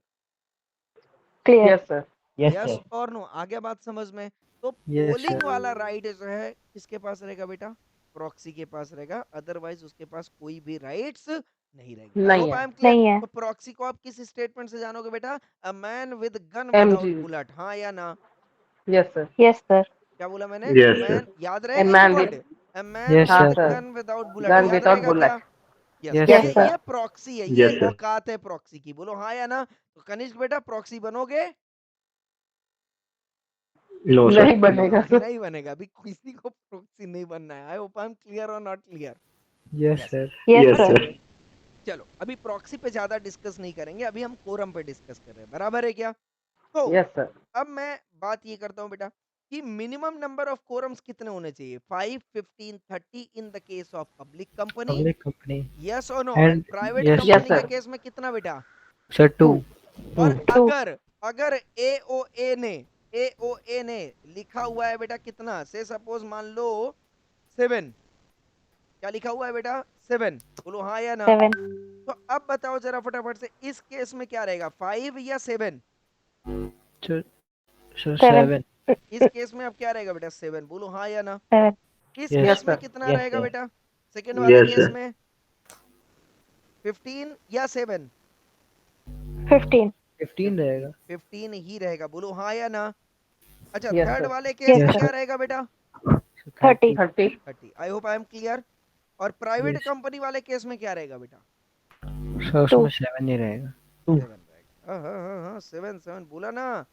Clear. Yes, sir. Yes yes sir, और नो? आ गया बात समझ में? तो Yes, पोलिंग sir. वाला राइट जो है किसके पास रहेगा बेटा? प्रॉक्सी के पास रहेगा। अदरवाइज उसके पास कोई भी राइट्स नहीं रहेंगे। आई नहीं होप है। I am clear. नहीं है। तो प्रॉक्सी को आप किस स्टेटमेंट से जानोगे बेटा? A man with gun MG. Without bullet, हाँ या ना? Yes, sir. Yes, sir. क्या बोला मैंने? Yes, sir. मैन, याद A रहेगा ये man word? with a man Yes, हाँ with sir. sir. Gun without bullet, Gun याद without रहेगा bullet. क्या? यस, Yes, Yes, ये sir. ये प्रॉक्सी है, ये Yes, sir. औकात है प्रॉक्सी की, बोलो हाँ या ना? तो कनिष्क बेटा प्रॉक्सी बनोगे? No, sir. नहीं बनेगा sir. नहीं बनेगा, अभी किसी को प्रॉक्सी नहीं बनना है। I hope I am clear और not clear? Yes, yes. sir. Yes, Yes, sir. sir. चलो अभी प्रॉक्सी पे ज्यादा डिस्कस नहीं करेंगे, अभी हम कोरम पे डिस्कस कर रहे हैं, बराबर है क्या? तो Yes, sir. अब मैं बात ये करता हूँ बेटा कि मिनिमम नंबर ऑफ कोरम्स कितने होने चाहिए? 5, 15, 30 in the case of public company, Public company. Yes और no? And and private yes, Yes, company के sir. केस में कितना बेटा? sir, two. और Two. अगर अगर एओए ने लिखा हुआ है बेटा कितना, से सपोज मान लो 7, क्या लिखा हुआ है बेटा? 7, बोलो हाँ या ना? 7. तो अब बताओ जरा फटाफट से, इस केस में क्या रहेगा, 5 या 7? Sir, sir, 7. 7. इस केस में अब क्या रहेगा बेटा? 7, बोलो हाँ या ना? 7. इस Yes. केस में sir. कितना Yes, रहेगा sir. बेटा? सेकंड वाले Yes, केस sir. में 15 या 7? 15. 15 रहेगा। 15 ही रहेगा, बोलो हाँ या ना? अच्छा, Yes, थर्ड sir. वाले केस Yes, में sir. क्या रहेगा बेटा? 30. 30. 30। आई होप आई एम क्लियर। और प्राइवेट Yes. कंपनी वाले केस में क्या रहेगा बेटा? सर उसमें 7 ही रहेगा। 7 रहेगा। हाँ हाँ हाँ हाँ, 7 बोला ना।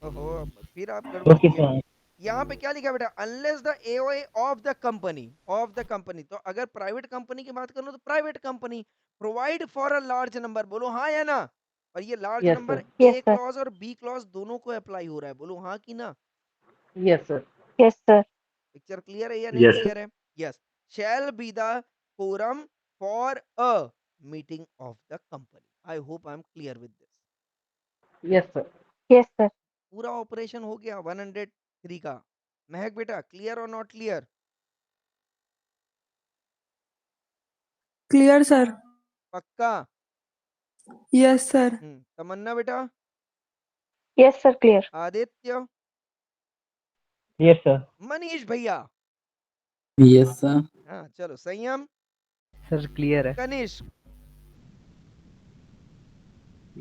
ओहो, फिर आप तो गड़बड़ किए। कितना है? यहाँ पे क्या लिखा बेटा? Unless the AOA of the company, तो अगर प्राइवेट कंपनी की बात करूँ तो private company provide for a large number, बोलो हाँ या ना? और ये large Yes, number sir. Yes, ए sir. क्लॉज और बी क्लॉज दोनों को अप्लाई हो रहा है, बोलो हाँ कि ना? Yes, sir. Yes, sir. Picture clear है या नहीं Yes, sir. क्लियर है? Yes. Shall be the forum for a meeting of the company. I hope I am clear with this. Yes, sir. Yes, sir. पूरा operation हो गया 103 का। महक बेटा clear और नॉट क्लियर? Clear sir. पक्का? Yes sir. Tamanna बेटा? Yes, sir. Clear. Aditya? Yes sir, Manish भैया? Yes sir. हाँ चलो, संयम? सर क्लियर है। कनिष्क?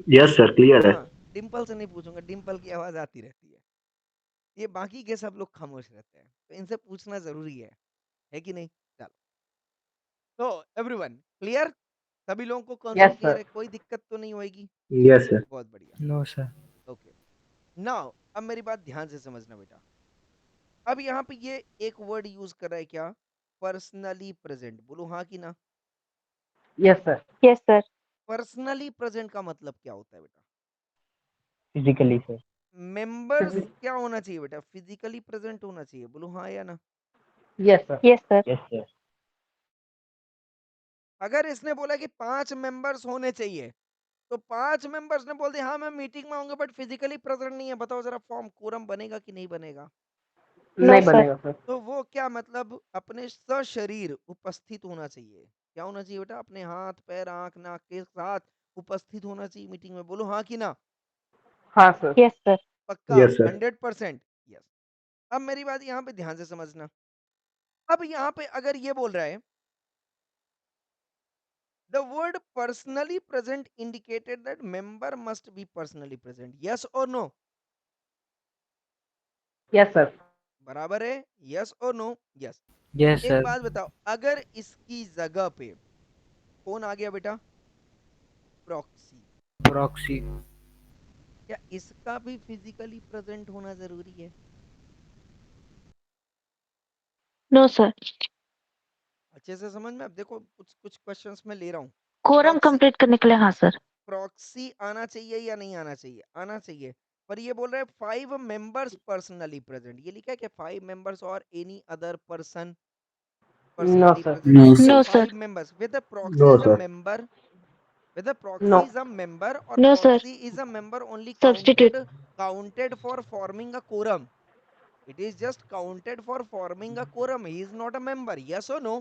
Yes, sir. Clear है। हाँ, डिम्पल से नहीं पूछूंगा, डिम्पल की आवाज आती रहती है। ये बाकी के सब लोग खामोश रहते हैं, तो इनसे पूछना जरूरी है कि नहीं? चलो, तो एवरीवन क्लियर? सभी लोगों को कॉन्सेप्ट Yes, क्लियर sir. है? कोई दिक्कत तो नहीं होगी? Yes, sir. बहुत बढ़िया। No sir. ओके, नाउ अब मेरी बात ध्यान से समझना बेटा। अब यहाँ पे ये एक वर्ड यूज कर रहा है क्या? Personally present? बोलो हाँ कि ना। Yes, sir. Yes, sir. Personally present का मतलब क्या होता है बेटा? Physically, sir. मेंबर्स क्या होना चाहिए बेटा? फिजिकली प्रेजेंट होना चाहिए। बोलो हाँ या ना। Yes, sir. Yes, sir. Yes, sir. अगर इसने बोला कि 5 मेंबर्स होने चाहिए, तो 5 मेंबर्स ने बोल दिया हाँ मैं मीटिंग में आऊंगा बट फिजिकली प्रेजेंट नहीं है, बताओ जरा फॉर्म कोरम बनेगा कि नहीं बनेगा? No, नहीं sir. बनेगा सर। तो वो क्या मतलब अपने सशरीर उपस्थित होना चाहिए। क्या होना चाहिए बेटा? अपने हाथ पैर आंख नाक के साथ उपस्थित होना चाहिए मीटिंग में। बोलो हाँ कि ना। हाँ सर। Yes, sir. पक्का? Yes, sir. 100%? यस। अब मेरी बात यहाँ पे ध्यान से समझना। अब यहाँ पे अगर ये बोल रहा है the word personally present indicated that member must be personally present, yes or no? Yes, sir. बराबर है? yes or no? yes। Yes एक सर। बात बताओ, अगर इसकी जगह पे कौन आ गया बेटा? प्रॉक्सी। प्रॉक्सी। क्या इसका भी फिजिकली प्रेजेंट होना जरूरी है? No, sir. अच्छे से समझ में। अब देखो कुछ कुछ क्वेश्चंस में ले रहा हूँ। कोरम प्रॉक्सी कंप्लीट करने के लिए हाँ सर। प्रॉक्सी आना चाहिए या नहीं आना चाहिए? आना चाहिए। पर ये बोल रहा है 5 मेंबर्स पर्सनली प्रेजेंट। ये लिखा है कि 5 मेंबर्स और any other person No, personally sir. present? No, So sir. No, sir. 5 members. Whether proxy No, is a sir. member, whether proxy No. is a member or No, sir. proxy is a member only Substitute. counted for forming a quorum. It is just counted for forming a quorum. He is not a member. Yes or no?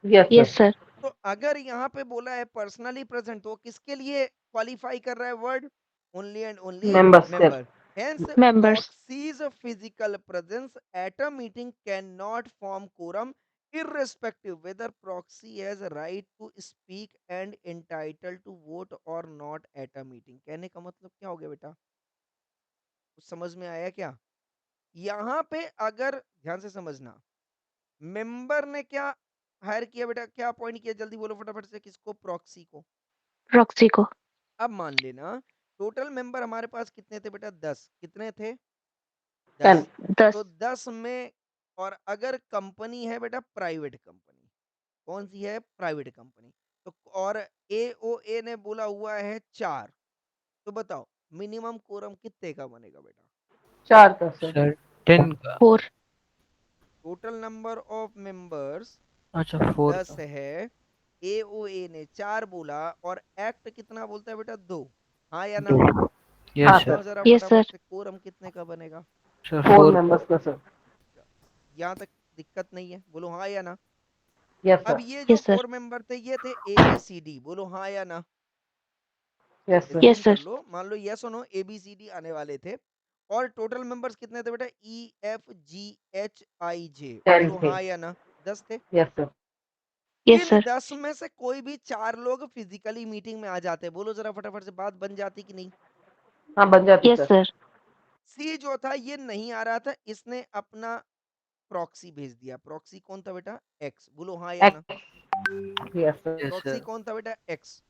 Yes, Yes, sir. sir. तो अगर यहाँ पे बोला है personally present, तो किसके लिए qualify कर रहा है word? Only and only Members, sir. Member. Hence, Members. proxy's physical presence at a meeting cannot form quorum irrespective whether proxy has a right to speak and entitled to vote or not at a meeting। कहने का मतलब क्या हो गया बेटा? कुछ समझ में आया क्या? यहाँ पे अगर ध्यान से समझना, मेंबर ने क्या हायर किया बेटा? क्या अपॉइंट किया? जल्दी बोलो फटाफट से। किसको? प्रॉक्सी को। प्रॉक्सी को। अब मान लेना टोटल मेंबर हमारे पास कितने थे बेटा? 10। कितने थे? 10. 10। 10। तो 10 में, और अगर कंपनी है बेटा प्राइवेट कंपनी, कौन सी है? Private company. तो और एओए ने बोला हुआ है 4, तो बताओ मिनिमम कोरम कितने का बनेगा बेटा? 4 का सर। सर 10 का। 4। टोटल नंबर ऑफ मेंबर्स अच्छा 4 10 का। है, एओए ने 4 बोला, और एक्ट कितना बोलता है बेटा? 2। हाँ या ना? 2. हाँ यस सर। बताओ जरा Yes, फटाफट sir. से कोरम कितने का बनेगा? सर 4 4 members का सर। यहाँ तक दिक्कत नहीं है? बोलो हाँ या ना। Yes, अब sir. ये जो Yes, sir. 4 मेंबर थे ये थे ABCD। बोलो हाँ या ना। Yes, sir. Yes, यकीन sir. कर लो, मान लो यस और नो, ABCD आने वाले थे। और टोटल मेंबर्स कितने थे बेटा? EFGHIJ। 10 बोलो थे। हाँ या ना। 10 थे। Yes, sir. Yes, इन sir. 10 में से कोई भी 4 लोग फिजिकली मीटिंग में आ जाते, बोलो जरा फटाफट से, बात बन जाती कि नहीं? हाँ बन जाती Yes, सर। sir. सी जो था ये नहीं आ रहा था, इसने अपना प्रॉक्सी भेज दिया। प्रॉक्सी कौन था बेटा? एक्स। बोलो हाँ या ना। X. Yes, sir. Yes proxy sir. कौन था बेटा? एक्स।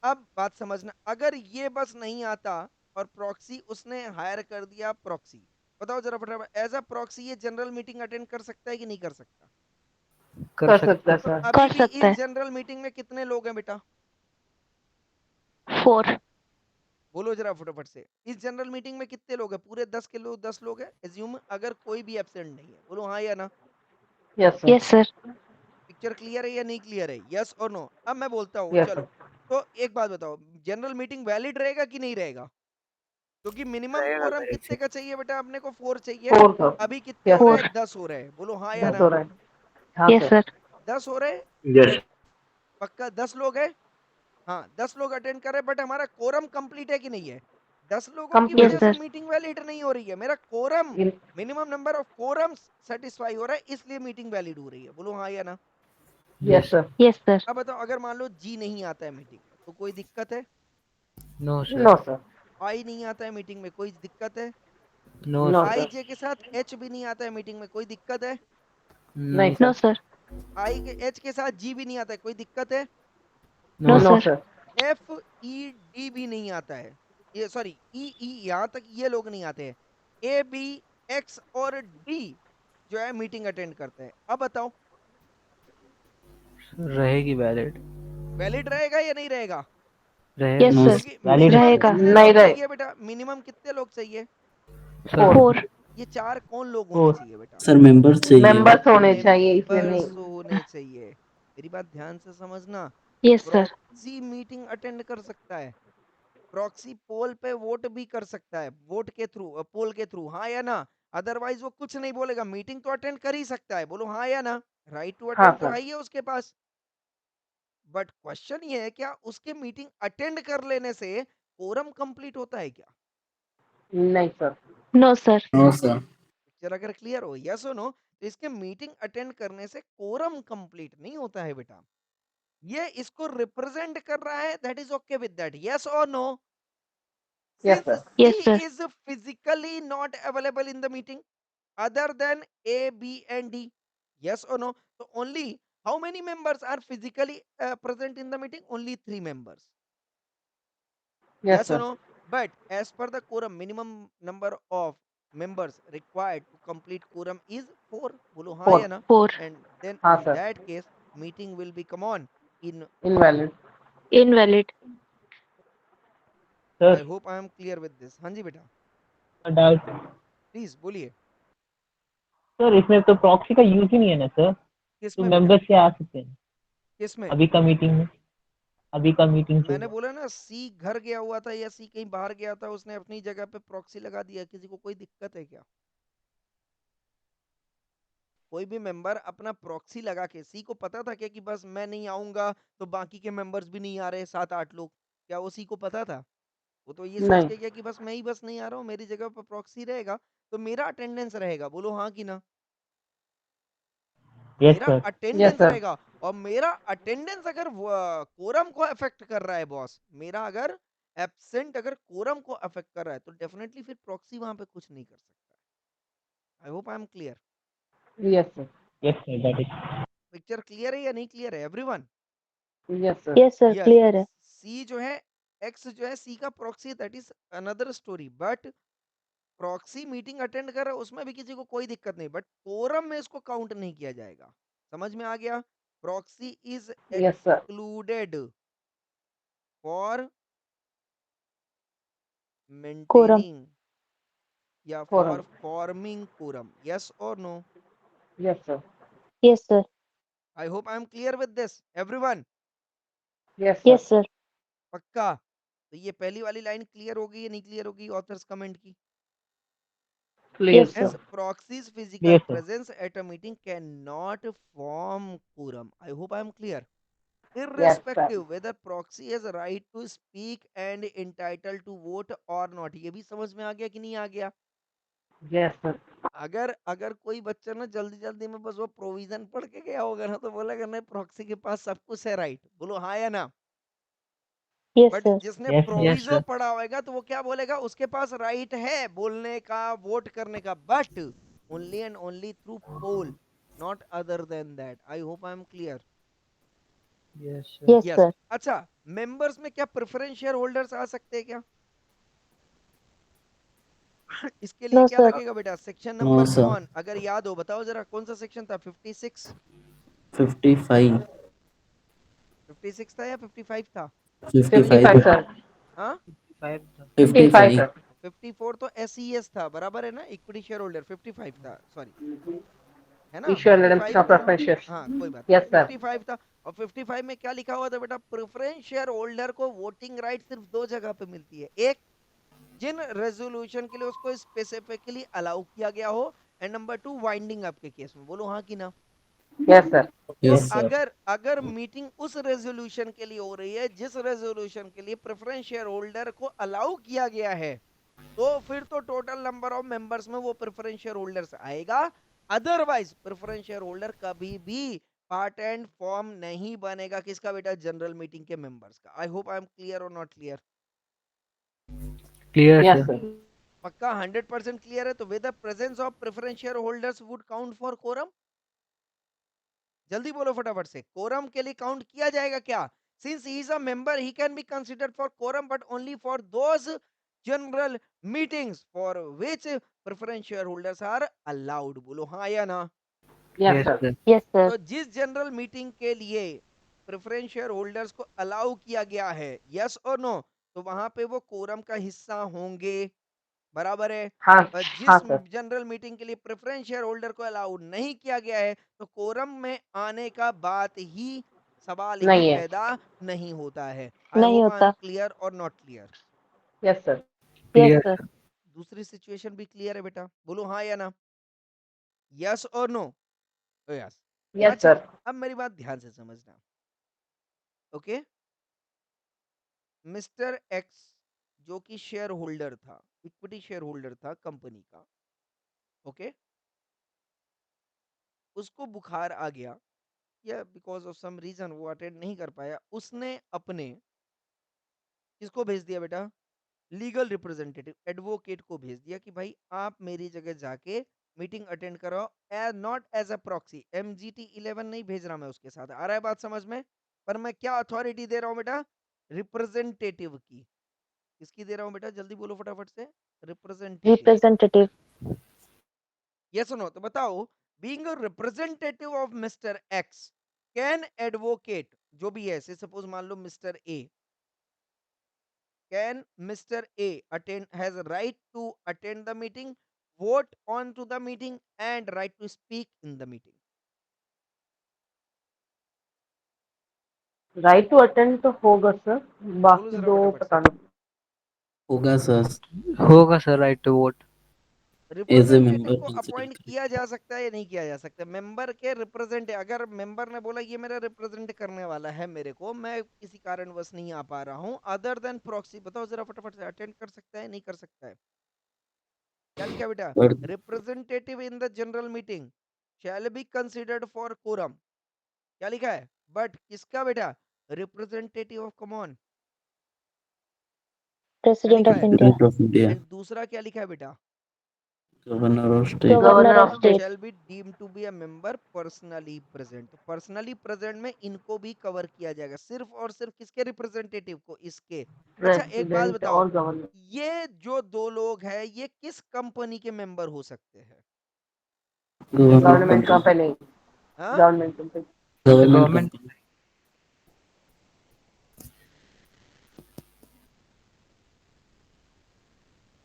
अब बात समझना, अगर ये बस नहीं आता और प्रॉक्सी उसने हायर कर दिया प्रॉक्सी, बताओ जरा फटाफट, एज अ प्रॉक्सी ये जनरल मीटिंग अटेंड कर सकता है कि नहीं कर सकता? कर कर सकते। सकता है तो सर। अभी कर भी सकता इस है। जनरल मीटिंग में कितने लोग हैं बेटा? 4। बोलो जरा फटाफट से, इस जनरल मीटिंग में कितने लोग हैं? पूरे 10 के लोग, 10 लोग हैं एज्यूम, अगर कोई भी एब्सेंट नहीं है। बोलो हाँ या ना। Yes, sir. Yes, sir. Picture clear है या नहीं क्लियर है? यस और नो। अब मैं बोलता हूँ, Yes, चलो sir. तो एक बात बताओ, जनरल मीटिंग वैलिड रहेगा कि नहीं रहेगा? क्योंकि मिनिमम रहेगा कोरम मेरे कितने से। का चाहिए बेटा? अपने को 4 चाहिए। 4 का। अभी कितने Yes, हो रहे sir. हैं? 10 हो रहे हैं। बोलो हाँ या 10 ना। हो रहा है। हाँ Yes, सर। sir. 10 हो रहे हैं? Yes. पक्का 10 लोग हैं? हाँ 10 लोग अटेंड कर रहे हैं, बट हमारा कोरम कंप्लीट है कि नहीं है? 10 लोगों की Complete Yes, वजह है। से sir. मीटिंग वैलिड नहीं हो रही है, मेरा quorum, In- minimum number of quorums satisfy हो रहा है, इसलिए मीटिंग वैलिड हो रही है। बोलो हाँ या ना। Yes, sir. Yes, sir. अब बताओ, अगर मान लो जी नहीं आता है मीटिंग में तो कोई दिक्कत है? No sir. No, sir. आई नहीं आता है मीटिंग में, कोई दिक्कत है? No No, sir. आई sir. जे के साथ एच भी नहीं आता है मीटिंग में, कोई दिक्कत है? नो नहीं No, सर। sir. आई के एच के साथ जी भी नहीं आता है, कोई दिक्कत है? No, No, sir. sir. F E D भी नहीं आता है, ये सॉरी ई ई यहाँ तक ये लोग नहीं आते हैं। ए बी एक्स और डी जो है मीटिंग अटेंड करते हैं। अब बताओ रहेगी वैलिड। वैलिड रहेगा या नहीं रहेगा? रहेगा यस No, सर, क्योंकि Valid मिनिमम रहेगा। कितने नहीं लोग रहे चाहिए बेटा? मिनिमम कितने लोग चाहिए? सर। 4। ये 4 कौन लोग होने 4 चाहिए बेटा? sir members चाहिए। मेंबर्स होने चाहिए इसमें नहीं। मेंबर्स होने चाहिए। मेरी बात ध्यान से समझना। Yes sir. Proxy meeting attend कर सकता है, प्रॉक्सी पोल पे वोट भी कर सकता है, वोट के थ्रू, पोल के थ्रू, हाँ या ना? अदरवाइज वो कुछ नहीं बोलेगा, मीटिंग तो अटेंड कर ही सकता है, बोलो हाँ या ना? राइट टू हाँ अटेंड तो सर। है ही है उसके पास। बट क्वेश्चन ये है, क्या उसके मीटिंग अटेंड कर लेने से कोरम कंप्लीट होता है क्या? नहीं सर। No sir. No sir। Picture अगर क्लियर हो, यस और नो, तो इसके मीटिंग अटेंड करने से कोरम कंप्लीट नहीं होता है बेटा। ये इसको रिप्रेजेंट कर रहा है, that is okay with that, yes और no? Yes Since sir. Yes C sir. is physically not available in the meeting other than A, B, and D. Yes or no? So only how many members are physically present in the meeting? Only 3 members. Yes Yes or sir. no? But as per the quorum, minimum number of members required to complete quorum is 4. बोलो हाँ 4। या ना? 4। And then हाँ in sir. that case, meeting will be come on in. Invalid. Invalid. Sir I hope I am clear with this. हाँ जी बेटा, doubt please बोलिए। Sir, इसमें तो प्रॉक्सी का यूज ही नहीं है ना सर, तो किसमें बेटा? मेंबर्स क्या आ सकते हैं किसमें? अभी का मीटिंग में? अभी का मीटिंग जो मैंने हुआ। बोला ना, सी घर गया हुआ था या सी कहीं बाहर गया था, उसने अपनी जगह पे प्रॉक्सी लगा दिया, किसी को कोई दिक्कत है क्या? कोई भी मेंबर अपना प्रॉक्सी लगा के, सी को पता था क्या कि बस मैं नहीं आऊंगा तो बाकी के मेंबर्स भी नहीं आ रहे, 7-8 लोग, क्या वो सी को पता था? वो तो ये सोच नहीं। के गया कि बस मैं ही बस नहीं आ रहा हूँ, मेरी जगह पर प्रॉक्सी रहेगा तो मेरा अटेंडेंस रहेगा, बोलो हाँ कि ना? यस मेरा सर। Yes attendance sir. रहेगा। और मेरा अटेंडेंस अगर कोरम को अफेक्ट कर रहा है बॉस, मेरा अगर एब्सेंट अगर कोरम को अफेक्ट कर रहा है, तो डेफिनेटली फिर प्रॉक्सी वहां पे कुछ नहीं कर सकता। आई hope I am clear. Yes sir. Yes sir, that is. Picture clear है या नहीं क्लियर है everyone? Yes sir. Yes sir, yes. Clear है। सी जो है, एक्स जो है सी का proxy, that is another story, but proxy meeting attend कर रहा है उसमें भी किसी को कोई दिक्कत नहीं, बट कोरम में इसको काउंट नहीं किया जाएगा। समझ में आ गया? Proxy is yes sir. Excluded for quorum. Maintaining या forum. For forming quorum, yes और no? Yes sir. Yes sir. I hope I am clear with this everyone. Yes sir. Yes sir. पक्का? तो ये पहली वाली लाइन क्लियर होगी या नहीं क्लियर होगी ऑथर्स कमेंट की? Clear yes sir. Hence, sir. proxy's physical yes sir. presence at a meeting cannot form quorum. I hope I am clear. Yes sir. Irrespective whether proxy has a right to speak and entitled to vote or not. ये भी समझ में आ गया कि नहीं आ गया? Yes sir. अगर अगर कोई बच्चा ना जल्दी जल्दी में बस वो प्रोविजन पढ़ के गया होगा ना, तो बोलेगा नहीं प्रॉक्सी के पास सब कुछ है राइट, बोलो हाँ या ना? Yes but sir. जिसने yes sir. Yes proviso sir. पढ़ा होगा तो वो क्या बोलेगा, उसके पास राइट है बोलने का, वोट करने का, but only and only through poll, not other than that. I hope I am clear. Yes sir. Yes yes. Sir. अच्छा, मेंबर्स में क्या प्रेफरेंस शेयर होल्डर्स आ सकते हैं क्या? इसके लिए नो क्या सर। लगेगा बेटा? Section No number sir। कौन, अगर याद हो बताओ जरा, कौन सा सेक्शन था? 56? 55। 56 था या 55 था? 55 55। सर। हाँ, 5 था। 55 55। सर। 54 तो एस था, बराबर है ना? इक्विटी शेयर होल्डर 55 था, सॉरी, है ना? Issue and 55। प्रेफरेंस। हाँ कोई बात नहीं, यस सर। 55 था। और 55 में क्या लिखा हुआ था बेटा? प्रेफरेंस शेयर होल्डर को वोटिंग राइट सिर्फ 2 जगह पे मिलती है, एक जिन रेजोल्यूशन के लिए उसको स्पेसिफिकली अलाउ किया गया हो, एंड नंबर 2 वाइंडिंग अप के केस में, बोलो हाँ कि ना? Yes sir. तो Yes sir। अगर अगर मीटिंग उस रेजोल्यूशन के लिए हो रही है जिस रेजोल्यूशन के लिए प्रेफरेंस शेयर होल्डर को अलाउ किया गया है, तो फिर तो टोटल नंबर ऑफ मेंबर्स में वो प्रेफरेंस शेयर होल्डर्स आएगा। अदरवाइज प्रेफरेंस शेयर होल्डर कभी भी पार्ट एंड फॉर्म नहीं बनेगा, किसका बेटा? जनरल मीटिंग के मेंबर्स का। I hope I am clear और not clear? Clear yes sir. Sir. पक्का 100% क्लियर है? तो with the presence of preference share holders would count for quorum. जल्दी बोलो फटाफट से, कोरम के लिए काउंट किया जाएगा क्या? Since he is a member he can be considered for quorum, but only for those general meetings for which preference share holders are allowed, बोलो हाँ या ना? Yes, Yes, sir. sir. Yes, sir. तो जिस general meeting के लिए preference share holders को allow किया गया है, यस और नो, तो वहां पे वो कोरम का हिस्सा होंगे, बराबर है। हाँ और हाँ जिस सर। जनरल मीटिंग के लिए प्रेफरेंस शेयर होल्डर को अलाउ नहीं किया गया है, तो कोरम में आने का बात ही सवाल ही नहीं है। पैदा नहीं होता है। आई नहीं होप आई एम होता। क्लियर और not clear. Yes sir. Yes, Clear, sir. sir. दूसरी सिचुएशन भी क्लियर है बेटा, बोलो हाँ या ना, यस और नो। यस। यस अच्छा, सर। अब मेरी बात ध्यान से समझना, ओके। मिस्टर एक्स जो कि शेयर होल्डर था, इक्विटी शेयर होल्डर था कंपनी का, ओके, उसको बुखार आ गया या बिकॉज ऑफ सम रीजन वो अटेंड नहीं कर पाया, उसने अपने किसको भेज दिया बेटा, लीगल रिप्रेजेंटेटिव एडवोकेट को भेज दिया कि भाई आप मेरी जगह जाके मीटिंग अटेंड कराओ, not as a proxy. MGT11 नहीं भेज रहा मैं उसके साथ, आ रहा है बात समझ में, पर मैं क्या अथॉरिटी दे रहा हूँ बेटा, रिप्रेजेंटेटिव की। किसकी दे रहा हूँ बेटा, जल्दी बोलो फटाफट से, रिप्रेजेंटेटिव। Representative. यस नो, तो बताओ, being a representative of Mister X, can advocate जो भी है, से सपोज मान लो Mister A, can Mr. A attend, has a right to attend the meeting, vote on to the meeting and right to speak in the meeting? Right to attend तो होगा sir, बोलो बाकी जरा दो फटाफट पता से। नहीं। होगा सर। होगा sir right to vote. As a representative member को कंसिडर अपॉइंट किया जा सकता है या नहीं किया जा सकता, मेंबर के रिप्रेजेंट, अगर मेंबर ने बोला ये मेरा रिप्रेजेंट करने वाला है मेरे को, मैं किसी कारणवश नहीं आ पा रहा हूँ अदर देन प्रॉक्सी, बताओ जरा फटाफट से, अटेंड कर सकता है नहीं कर सकता है? क्या लिखा है बेटा, कर representative in the general meeting shall be considered for quorum, क्या लिखा है, बट किसका बेटा, रिप्रेजेंटेटिव ऑफ, कम ऑन, क्या President लिखा of है, India. President of India, and दूसरा क्या लिखा है बेटा, governor of state, Governor governor of of state. shall be deemed to be a member personally present, तो पर्सनली प्रेजेंट में इनको भी कवर किया जाएगा, सिर्फ और सिर्फ किसके रिप्रेजेंटेटिव को, इसके। अच्छा एक बात प्रेसिडेंट बताओ, और गवर्नर। ये जो दो लोग हैं ये किस कंपनी के मेंबर हो सकते हैं? Government company. हाँ, government company. Government Government. Company,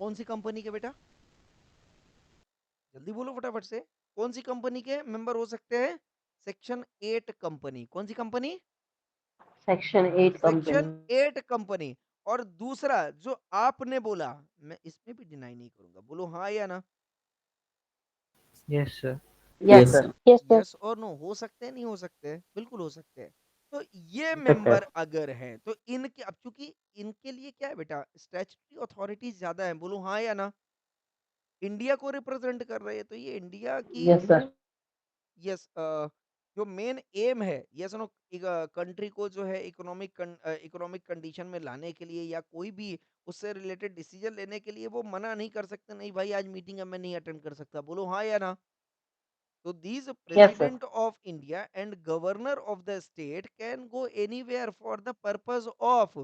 कौन सी कंपनी के बेटा, जल्दी बोलो फटाफट से, कौन सी कंपनी के मेंबर हो सकते हैं? सेक्शन 8 कंपनी, कौन सी company, section 8 section company. 8 company. और दूसरा जो आपने बोला, मैं इसमें भी डिनाई नहीं करूंगा, बोलो हाँ या ना, Yes, sir. Yes yes sir. Sir, Yes, sir. Yes और नो, हो सकते हैं नहीं हो सकते हैं, बिल्कुल हो सकते हैं। तो ये सकते मेंबर हैं। अगर हैं तो इनके, अब चूंकि इनके लिए क्या है बेटा, स्टैट्यूटरी अथॉरिटीज ज्यादा है, बोलो हाँ या ना, इंडिया को रिप्रेजेंट कर रहे हैं, तो ये इंडिया की, यस सर। यस, जो मेन एम है, यस नो, कंट्री को जो है इकोनॉमिक कंडीशन में लाने के लिए या कोई भी उससे रिलेटेड डिसीजन लेने के लिए वो मना नहीं कर सकते, नहीं भाई आज मीटिंग है मैं नहीं अटेंड कर सकता, बोलो हाँ या ना। So these yes sir. president of India and governor of the state can go anywhere for the purpose of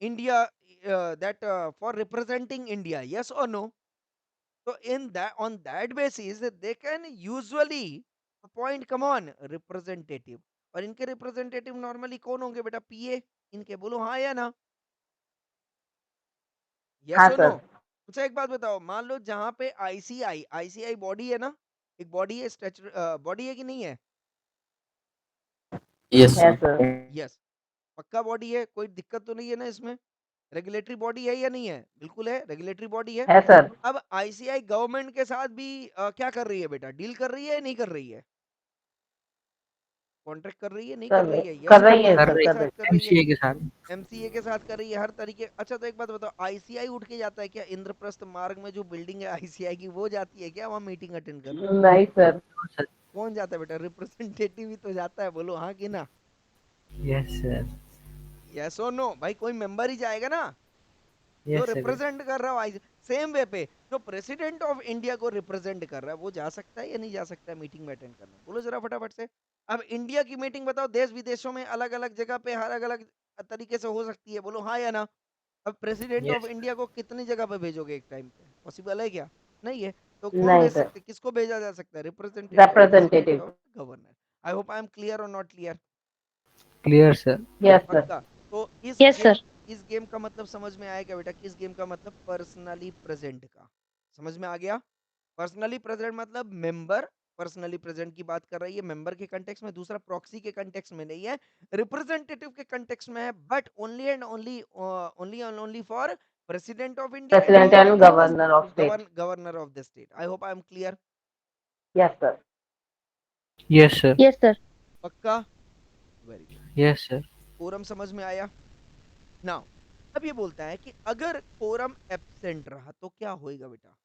India, that for representing India. Yes or no? So in that, on that basis, they can usually appoint, come on, representative. और इनके representative normally कौन होंगे बेटा, पीए इनके, बोलो हाँ या ना, यस हाँ और नो। सर। अच्छा एक बात बताओ, मान लो जहां पे आईसीआई बॉडी है ना, एक बॉडी है, स्टैचू बॉडी है कि नहीं है, यस है सर, सर। यस, पक्का बॉडी है, कोई दिक्कत तो नहीं है ना इसमें, रेगुलेटरी बॉडी है या नहीं है, बिल्कुल है, रेगुलेटरी बॉडी है। है सर। अब आईसीआई गवर्नमेंट के साथ भी क्या कर रही है बेटा, डील कर रही है या नहीं कर रही है, कॉन्ट्रैक्ट कर रही है नहीं कर रही है, कर यस नो, रही है कर सर, गवर्नमेंट के रही कर साथ रही कर रही है, MCA के साथ. एमसीए के साथ कर रही है, हर तरीके। अच्छा तो एक बात बताओ, आईसीआई उठ के जाता है क्या, इंद्रप्रस्थ मार्ग में जो बिल्डिंग है आईसीआई की, वो जाती है क्या वहाँ मीटिंग अटेंड करने? नहीं सर। Sir. कौन जाता है बेटा, रिप्रेजेंटेटिव ही तो जाता है, बोलो हाँ कि ना, Yes, sir. यस और नो, भाई कोई मेंबर ही जाएगा ना जो Yes, sir. रिप्रेजेंट कर रहा है। सेम वे पे जो प्रेसिडेंट ऑफ इंडिया को रिप्रेजेंट कर रहा है वो जा सकता है या नहीं जा सकता है मीटिंग में अटेंड करने, बोलो जरा फटाफट से। अब इंडिया की मीटिंग बताओ, देश विदेशों में अलग अलग जगह पे अलग अलग तरीके से हो सकती है, बोलो हाँ या ना। अब प्रेसिडेंट ऑफ Yes. इंडिया को कितनी जगह पे भेजोगे एक टाइम पे, पॉसिबल है क्या, नहीं है। तो कौन नहीं भेज सर, सकते, किसको भेजा जा सकता है? Representative of the state representative. और governor. I hope I am clear और not clear? Clear, sir. Yes sir. पक्का? तो Yes, sir. इस गेम का मतलब समझ में आया क्या बेटा? किस गेम का मतलब? पर्सनली प्रेजेंट का। समझ में आ गया? पर्सनली प्रेजेंट मतलब मेंबर पर्सनली प्रेजेंट की बात कर रही है, मेंबर के कंटेक्स्ट में। दूसरा प्रॉक्सी के कंटेक्स्ट में नहीं है, रिप्रेजेंटेटिव के कंटेक्स्ट में है, but only and only for president of India President and governor of state. Governor of the state. I hope I am clear? Yes sir. Yes, sir. Yes, sir. पक्का? Very good. Yes, sir. Quorum समझ में आया? Now अब ये बोलता है कि अगर कोरम एब्सेंट रहा तो क्या होएगा बेटा?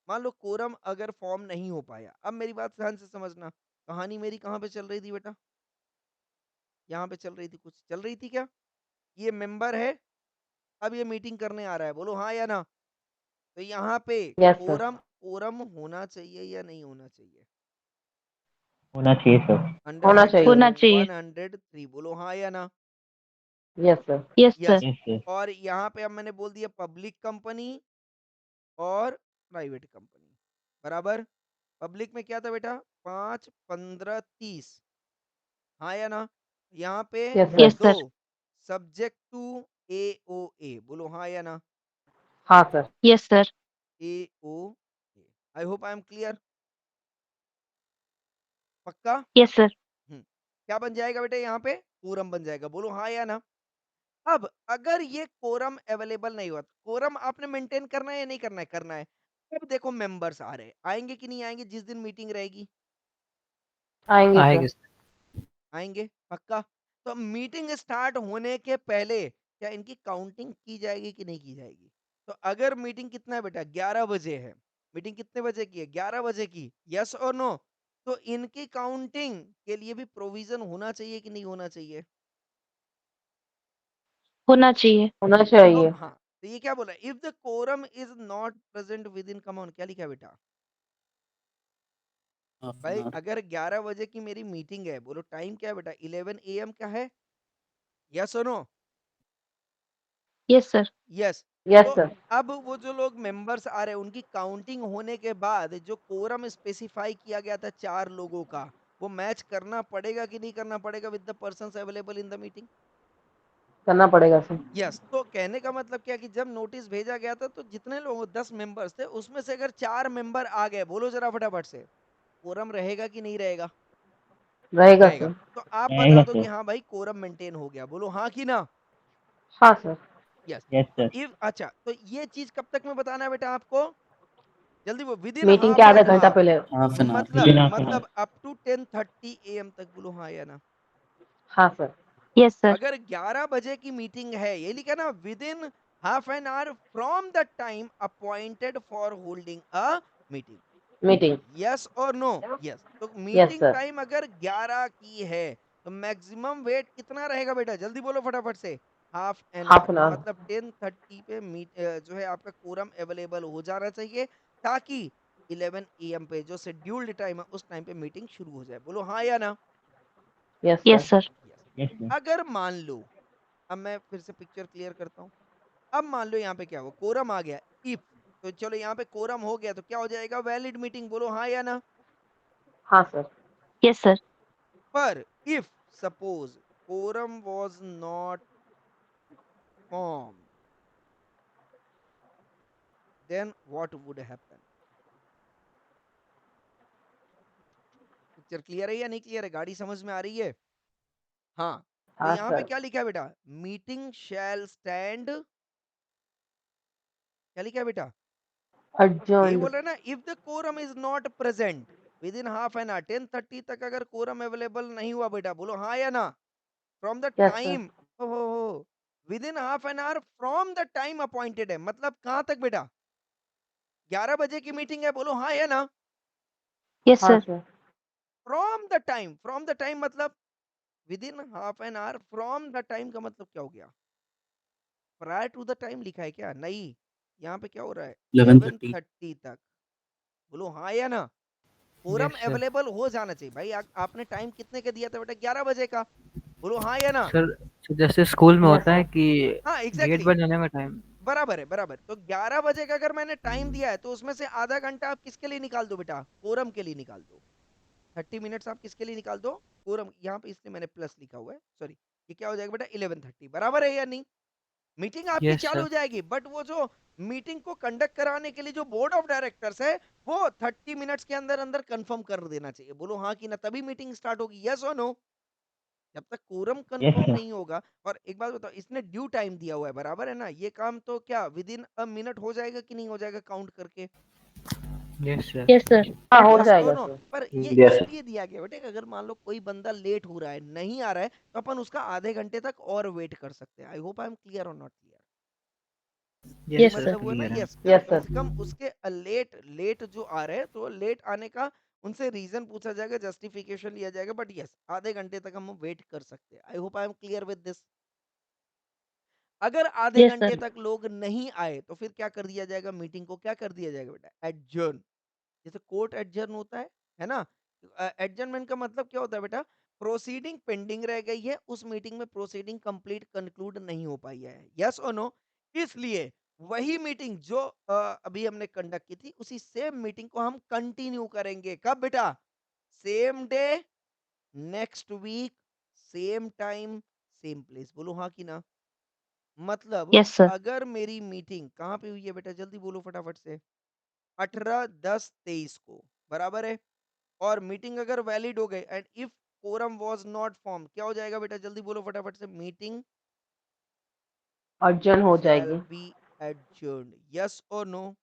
मान लो कोरम अगर फॉर्म नहीं हो पाया। अब मेरी बात ध्यान से समझना, कहानी मेरी कहाँ पे चल रही थी बेटा? यहाँ पे चल रही थी, कुछ चल रही थी क्या? ये मेंबर है, अब ये मीटिंग करने आ रहा है, बोलो हाँ या ना? तो यहाँ पे Yes sir. कोरम कोरम होना चाहिए या नहीं होना चाहिए? होना चाहिए सर। होना चाहिए। होना चाहिए। 103 बोलो हाँ या ना? Yes sir. Yes, Yes. sir. Yes sir. और यहाँ पे अब मैंने बोल दिया पब्लिक कंपनी और प्राइवेट कंपनी, बराबर। पब्लिक में क्या था बेटा? 5, 15, 30, हाँ या ना? यहाँ पे Yes sir. Yes, sir. दो, सब्जेक्ट टू AOA, बोलो हाँ या ना? हाँ sir. Yes, sir. AOA। I hope I am clear? पक्का? Yes, sir. क्या बन जाएगा बेटा? यहाँ पे कोरम बन जाएगा, बोलो हाँ या ना? अब अगर ये कोरम अवेलेबल नहीं हुआ, कोरम आपने मेंटेन करना है या नहीं करना है? करना है। अब देखो मेंबर्स आ रहे हैं, आएंगे कि नहीं आएंगे जिस दिन मीटिंग रहेगी? आएंगे आएंगे, sir. sir. आएंगे पक्का। तो मीटिंग स्टार्ट होने के पहले क्या इनकी काउंटिंग की जाएगी कि नहीं की जाएगी? तो अगर मीटिंग कितना है बेटा? 11 बजे है। मीटिंग कितने बजे की है? 11 बजे की। यस और नो? तो इनकी काउंटिंग के लिए भी प्रोविजन होना चाहिए कि नहीं होना चाहिए? होना चाहिए। होना तो चाहिए। हाँ, तो ये क्या बोला? If the quorum is not present within, come on, क्या लिखा है बेटा? half an भाई hour, अगर 11 बजे की मेरी मीटिंग है, बोलो टाइम क्या है बेटा? 11 AM क्या है? यस और no? Yes, sir. Yes. Yes तो sir. अब वो जो लोग मेंबर्स आ रहे हैं उनकी काउंटिंग होने के बाद जो कोरम स्पेसिफाई किया गया था 4 लोगों का, वो मैच करना पड़ेगा कि नहीं करना पड़ेगा with the persons available in the meeting? करना पड़ेगा sir. यस। तो कहने का मतलब क्या कि जब नोटिस भेजा गया था तो जितने लोग 10 मेंबर्स थे उसमें से अगर 4 मेंबर आ गए, बोलो जरा फटाफट से, कोरम रहेगा कि नहीं रहेगा? रहेगा रहेगा। sir. तो आप बता रहेगा दो सर। कि हाँ भाई कोरम मेंटेन हो गया, बोलो हाँ कि ना? हाँ sir. यस। यस तो सर। इफ अच्छा, तो ये चीज कब तक में बताना है बेटा आपको? जल्दी वो विद इन मीटिंग के हाफ आधा एन घंटा आवर, पहले। half an hour, Within half an मतलब hour. अप टू 10:30 AM तक, बोलो हाँ या ना? हाँ sir. Yes, sir. अगर 11 बजे की मीटिंग है, ये लिखा ना, within half an hour from the time appointed for holding a meeting. Meeting. Yes और नो? यस। तो Yes मीटिंग sir. टाइम अगर 11 की है तो मैक्सिमम वेट कितना रहेगा बेटा? जल्दी बोलो फटाफट से। Half an half hour, an hour. मतलब 10:30 पे जो है आपका कोरम अवेलेबल हो जाना चाहिए, ताकि 11 AM पे जो शेड्यूल्ड टाइम है उस टाइम पे मीटिंग शुरू हो जाए, बोलो हाँ या ना? Yes Yes, sir. sir. Yes. Yes sir. अगर मान लो, अब मैं फिर से पिक्चर क्लियर करता हूँ। अब मान लो यहाँ पे क्या हुआ, कोरम आ गया। इफ, तो चलो यहाँ पे कोरम हो गया तो क्या हो जाएगा? वैलिड मीटिंग, बोलो हाँ या ना? हाँ सर। Yes, sir. पर if suppose quorum was not formed, then what would happen? Picture clear है या नहीं क्लियर है? गाड़ी समझ में आ रही है? हाँ। तो हाँ यहाँ पे सर। क्या लिखा है बेटा? मीटिंग शैल स्टैंड, क्या लिखा है बेटा? यही adjourned। बोल रहे हैं ना, if the quorum is not present within half an hour, 10:30 तक अगर कोरम अवेलेबल नहीं हुआ बेटा, बोलो हाँ या ना? From the yes sir. Time, हो within half an hour from the time appointed है, मतलब कहाँ तक बेटा? 11 बजे की मीटिंग है, बोलो हाँ या ना? Yes, हाँ sir. Sir. From the time मतलब within half an hour, from the time का मतलब क्या हो गया? प्रायर टू द टाइम लिखा है क्या? नहीं, यहाँ पे क्या हो रहा है? 11:30, 11:30 तक, बोलो हाँ या ना? Forum Yes, sir. अवेलेबल हो जाना चाहिए भाई। आपने टाइम कितने का दिया था बेटा? 11 बजे का, बोलो हाँ या ना? सर, जैसे स्कूल में Yes, होता है sir. कि हाँ गेट एग्जैक्टली। बंद होने का टाइम। बराबर है, बराबर। तो 11 बजे का अगर मैंने टाइम दिया है तो उसमें से आधा घंटा आप किसके लिए निकाल दो बेटा? कोरम के लिए निकाल दो। 30 मिनट्स आप किसके लिए निकाल दो? कोरम। यहाँ पे इसलिए मैंने प्लस लिखा हुआ है, सॉरी। ये क्या हो जाएगा बेटा? 11:30। बराबर है या नहीं? मीटिंग आपकी Yes, चालू sir. हो जाएगी, बट वो जो मीटिंग को कंडक्ट कराने के लिए जो बोर्ड ऑफ डायरेक्टर्स है वो 30 मिनट्स के अंदर अंदर कंफर्म कर देना चाहिए। बोलो हाँ कि ना, तभी मीटिंग स्टार्ट होगी। यस और नो? जब तक कोरम Yes, कंफर्म sir. नहीं होगा। और एक बात बताओ, इसने ड्यू टाइम दिया हुआ है, बराबर है ना? ये काम तो क्या विद इन अ मिनट हो जाएगा कि नहीं हो जाएगा काउंट करके? Yes, sir. Yes, sir. हाँ हो यस जाएगा और नो? सर। पर ये Yes, sir. इसलिए दिया गया बेटे कि अगर मान लो कोई बंदा लेट हो रहा है, नहीं आ रहा है, तो अपन उसका आधे घंटे तक और वेट कर सकते हैं। I hope I am clear और not clear? Yes, Yes, sir. sir. मतलब वो है ना, Clear है. Yes, yes come sir. से कम उसके लेट लेट जो आ रहे हैं तो लेट आने का उनसे रीजन पूछा जाएगा, जस्टिफिकेशन लिया जाएगा, बट यस आधे घंटे तक हम वेट कर सकते हैं। I hope I am clear with this. अगर आधे Yes, घंटे sir. तक लोग नहीं आए तो फिर क्या कर दिया जाएगा? मीटिंग को क्या कर दिया जाएगा बेटा? एडजर्न। जैसे कोर्ट एडजर्न होता है ना? एडजर्नमेंट का मतलब क्या होता है बेटा? प्रोसीडिंग पेंडिंग रह गई है, उस मीटिंग में प्रोसीडिंग कंप्लीट कंक्लूड नहीं हो पाई है। यस और नो? इसलिए वही मीटिंग जो अभी हमने कंडक्ट की थी, उसी सेम मीटिंग को हम कंटिन्यू करेंगे। कब बेटा? Same day, next week, same time, same place. बोलो हाँ कि ना? मतलब Yes, sir. अगर मेरी मीटिंग कहाँ पे हुई है बेटा? जल्दी बोलो फटाफट से। 18/10/23 को, बराबर है? और मीटिंग अगर वैलिड हो गई and if quorum was not form, क्या हो जाएगा बेटा? जल्दी बोलो फटाफट से। मीटिंग अर्जन हो शैल जाएगी। Be adjourned. यस और नो?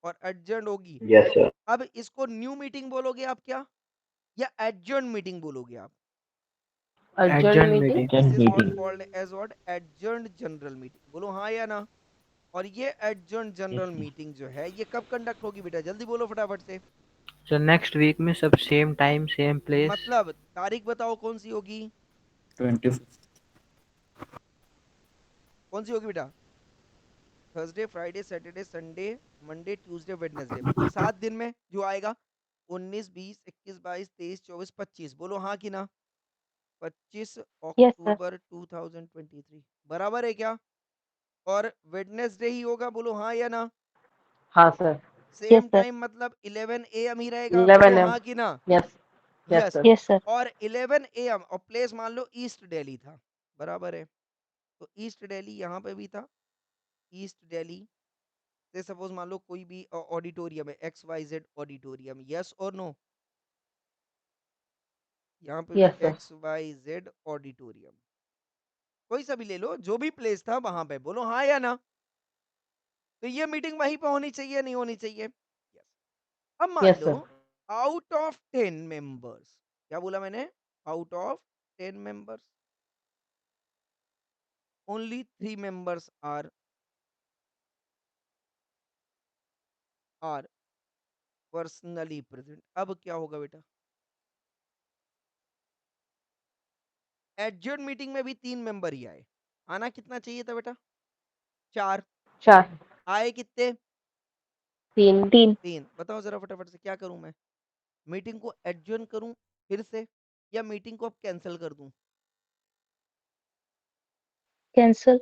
और एडजर्न होगी। Yes, sir. अब इसको न्यू मीटिंग बोलोगे आप क्या, या एडजर्न मीटिंग बोलोगे आप? अर्जन Adjourn meeting. meeting. This Urgent is what meeting. Called as what? Adjourned general meeting. बोलो हाँ या ना? और ये adjourn Yes, general sir. Meeting जो है ये कब कंडक्ट होगी बेटा? जल्दी बोलो फटाफट से। So next week में सब same time, same place. मतलब तारीख बताओ कौन सी होगी? 20. कौन सी होगी बेटा? Thursday, Friday, Saturday, Sunday, Monday, Tuesday, Wednesday. मतलब 7 दिन में जो आएगा। 19, 20, 21, 22, 23, 24, 25। बोलो हाँ कि ना? 25 Yes, sir. अक्टूबर 2023। बराबर है क्या? और वेडनेसडे ही होगा। बोलो हाँ या ना? हाँ sir. Same Yes, sir. Time मतलब 11 AM ही रहेगा। 11 बोलो एम। हाँ कि ना? Yes yes yes. Sir. Yes, sir. और 11 AM और प्लेस मान लो ईस्ट दिल्ली था, बराबर है? तो ईस्ट दिल्ली यहाँ पे भी था। ईस्ट दिल्ली से सपोज मान लो कोई भी ऑडिटोरियम है, XYZ ऑडिटोरियम। यस और नो? यहाँ पे भी यस सर। XYZ ऑडिटोरियम, कोई सा भी ले लो, जो भी प्लेस था वहां पे। बोलो हाँ या ना? तो ये मीटिंग वहीं पे होनी चाहिए, नहीं होनी चाहिए? यस। अब मान यस लो सर। आउट ऑफ 10 मेंबर्स, क्या बोला मैंने? Out of 10 members only 3 members are personally present. अब क्या होगा बेटा? एडजर्न मीटिंग में भी 3 मेंबर ही आए, आना कितना चाहिए था बेटा? 4। 4। आए कितने? 3। 3. 3। बताओ जरा फटाफट से, क्या करूं मैं? मीटिंग को एडजर्न करूं फिर से, या मीटिंग को अब कैंसिल कर दूं? Cancel.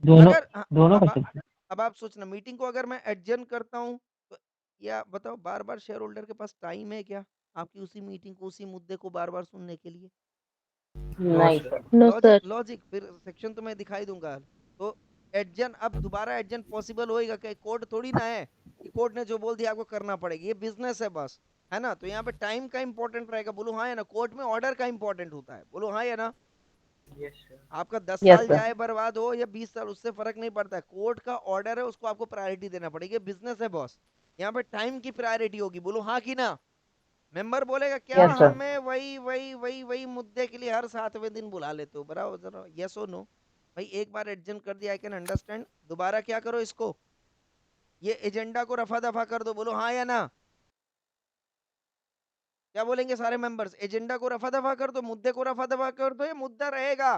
दोनों अगर हाँ, दोनों कर अब सकते हैं. अब आप सोचना, मीटिंग को अगर मैं एडजर्न करता हूं तो, या बताओ बार बार शेयर होल्डर के पास टाइम है क्या आपकी उसी मीटिंग को, उसी मुद्दे को बार बार सुनने के लिए? No, नहीं sir. Sir. No, logic sir. Logic फिर सेक्शन तो मैं दिखाई दूंगा। तो एडजन, अब दोबारा एडजन पॉसिबल होएगा क्या? कोर्ट थोड़ी ना है कि कोर्ट ने जो बोल दिया आपको करना पड़ेगा, ये बिजनेस है बस, है ना? तो यहाँ पे टाइम का इंपॉर्टेंट रहेगा। बोलो हाँ या ना? कोर्ट में ऑर्डर का इंपॉर्टेंट होता है। बोलो हाँ या ना? Yes, sir. आपका 10 यस साल सर। जाए बर्बाद हो या 20 साल, उससे फर्क नहीं पड़ता है। कोर्ट का ऑर्डर है, उसको आपको प्रायोरिटी देना पड़ेगी। बिजनेस है बॉस, यहाँ पे टाइम की प्रायोरिटी होगी। बोलो हाँ कि ना? मेंबर बोलेगा क्या यस सर। हमें वही वही वही वही मुद्दे के लिए हर 7वें दिन बुला लेते हो? बराबर जरा यस और नो? भाई एक बार एडजन कर दिया, आई कैन अंडरस्टैंड। दोबारा क्या करो इसको, ये एजेंडा को रफा दफा कर दो। बोलो हाँ या ना? क्या बोलेंगे सारे मेंबर्स? एजेंडा को रफा दफा कर दो, मुद्दे को रफा दफा कर दो, ये मुद्दा रहेगा?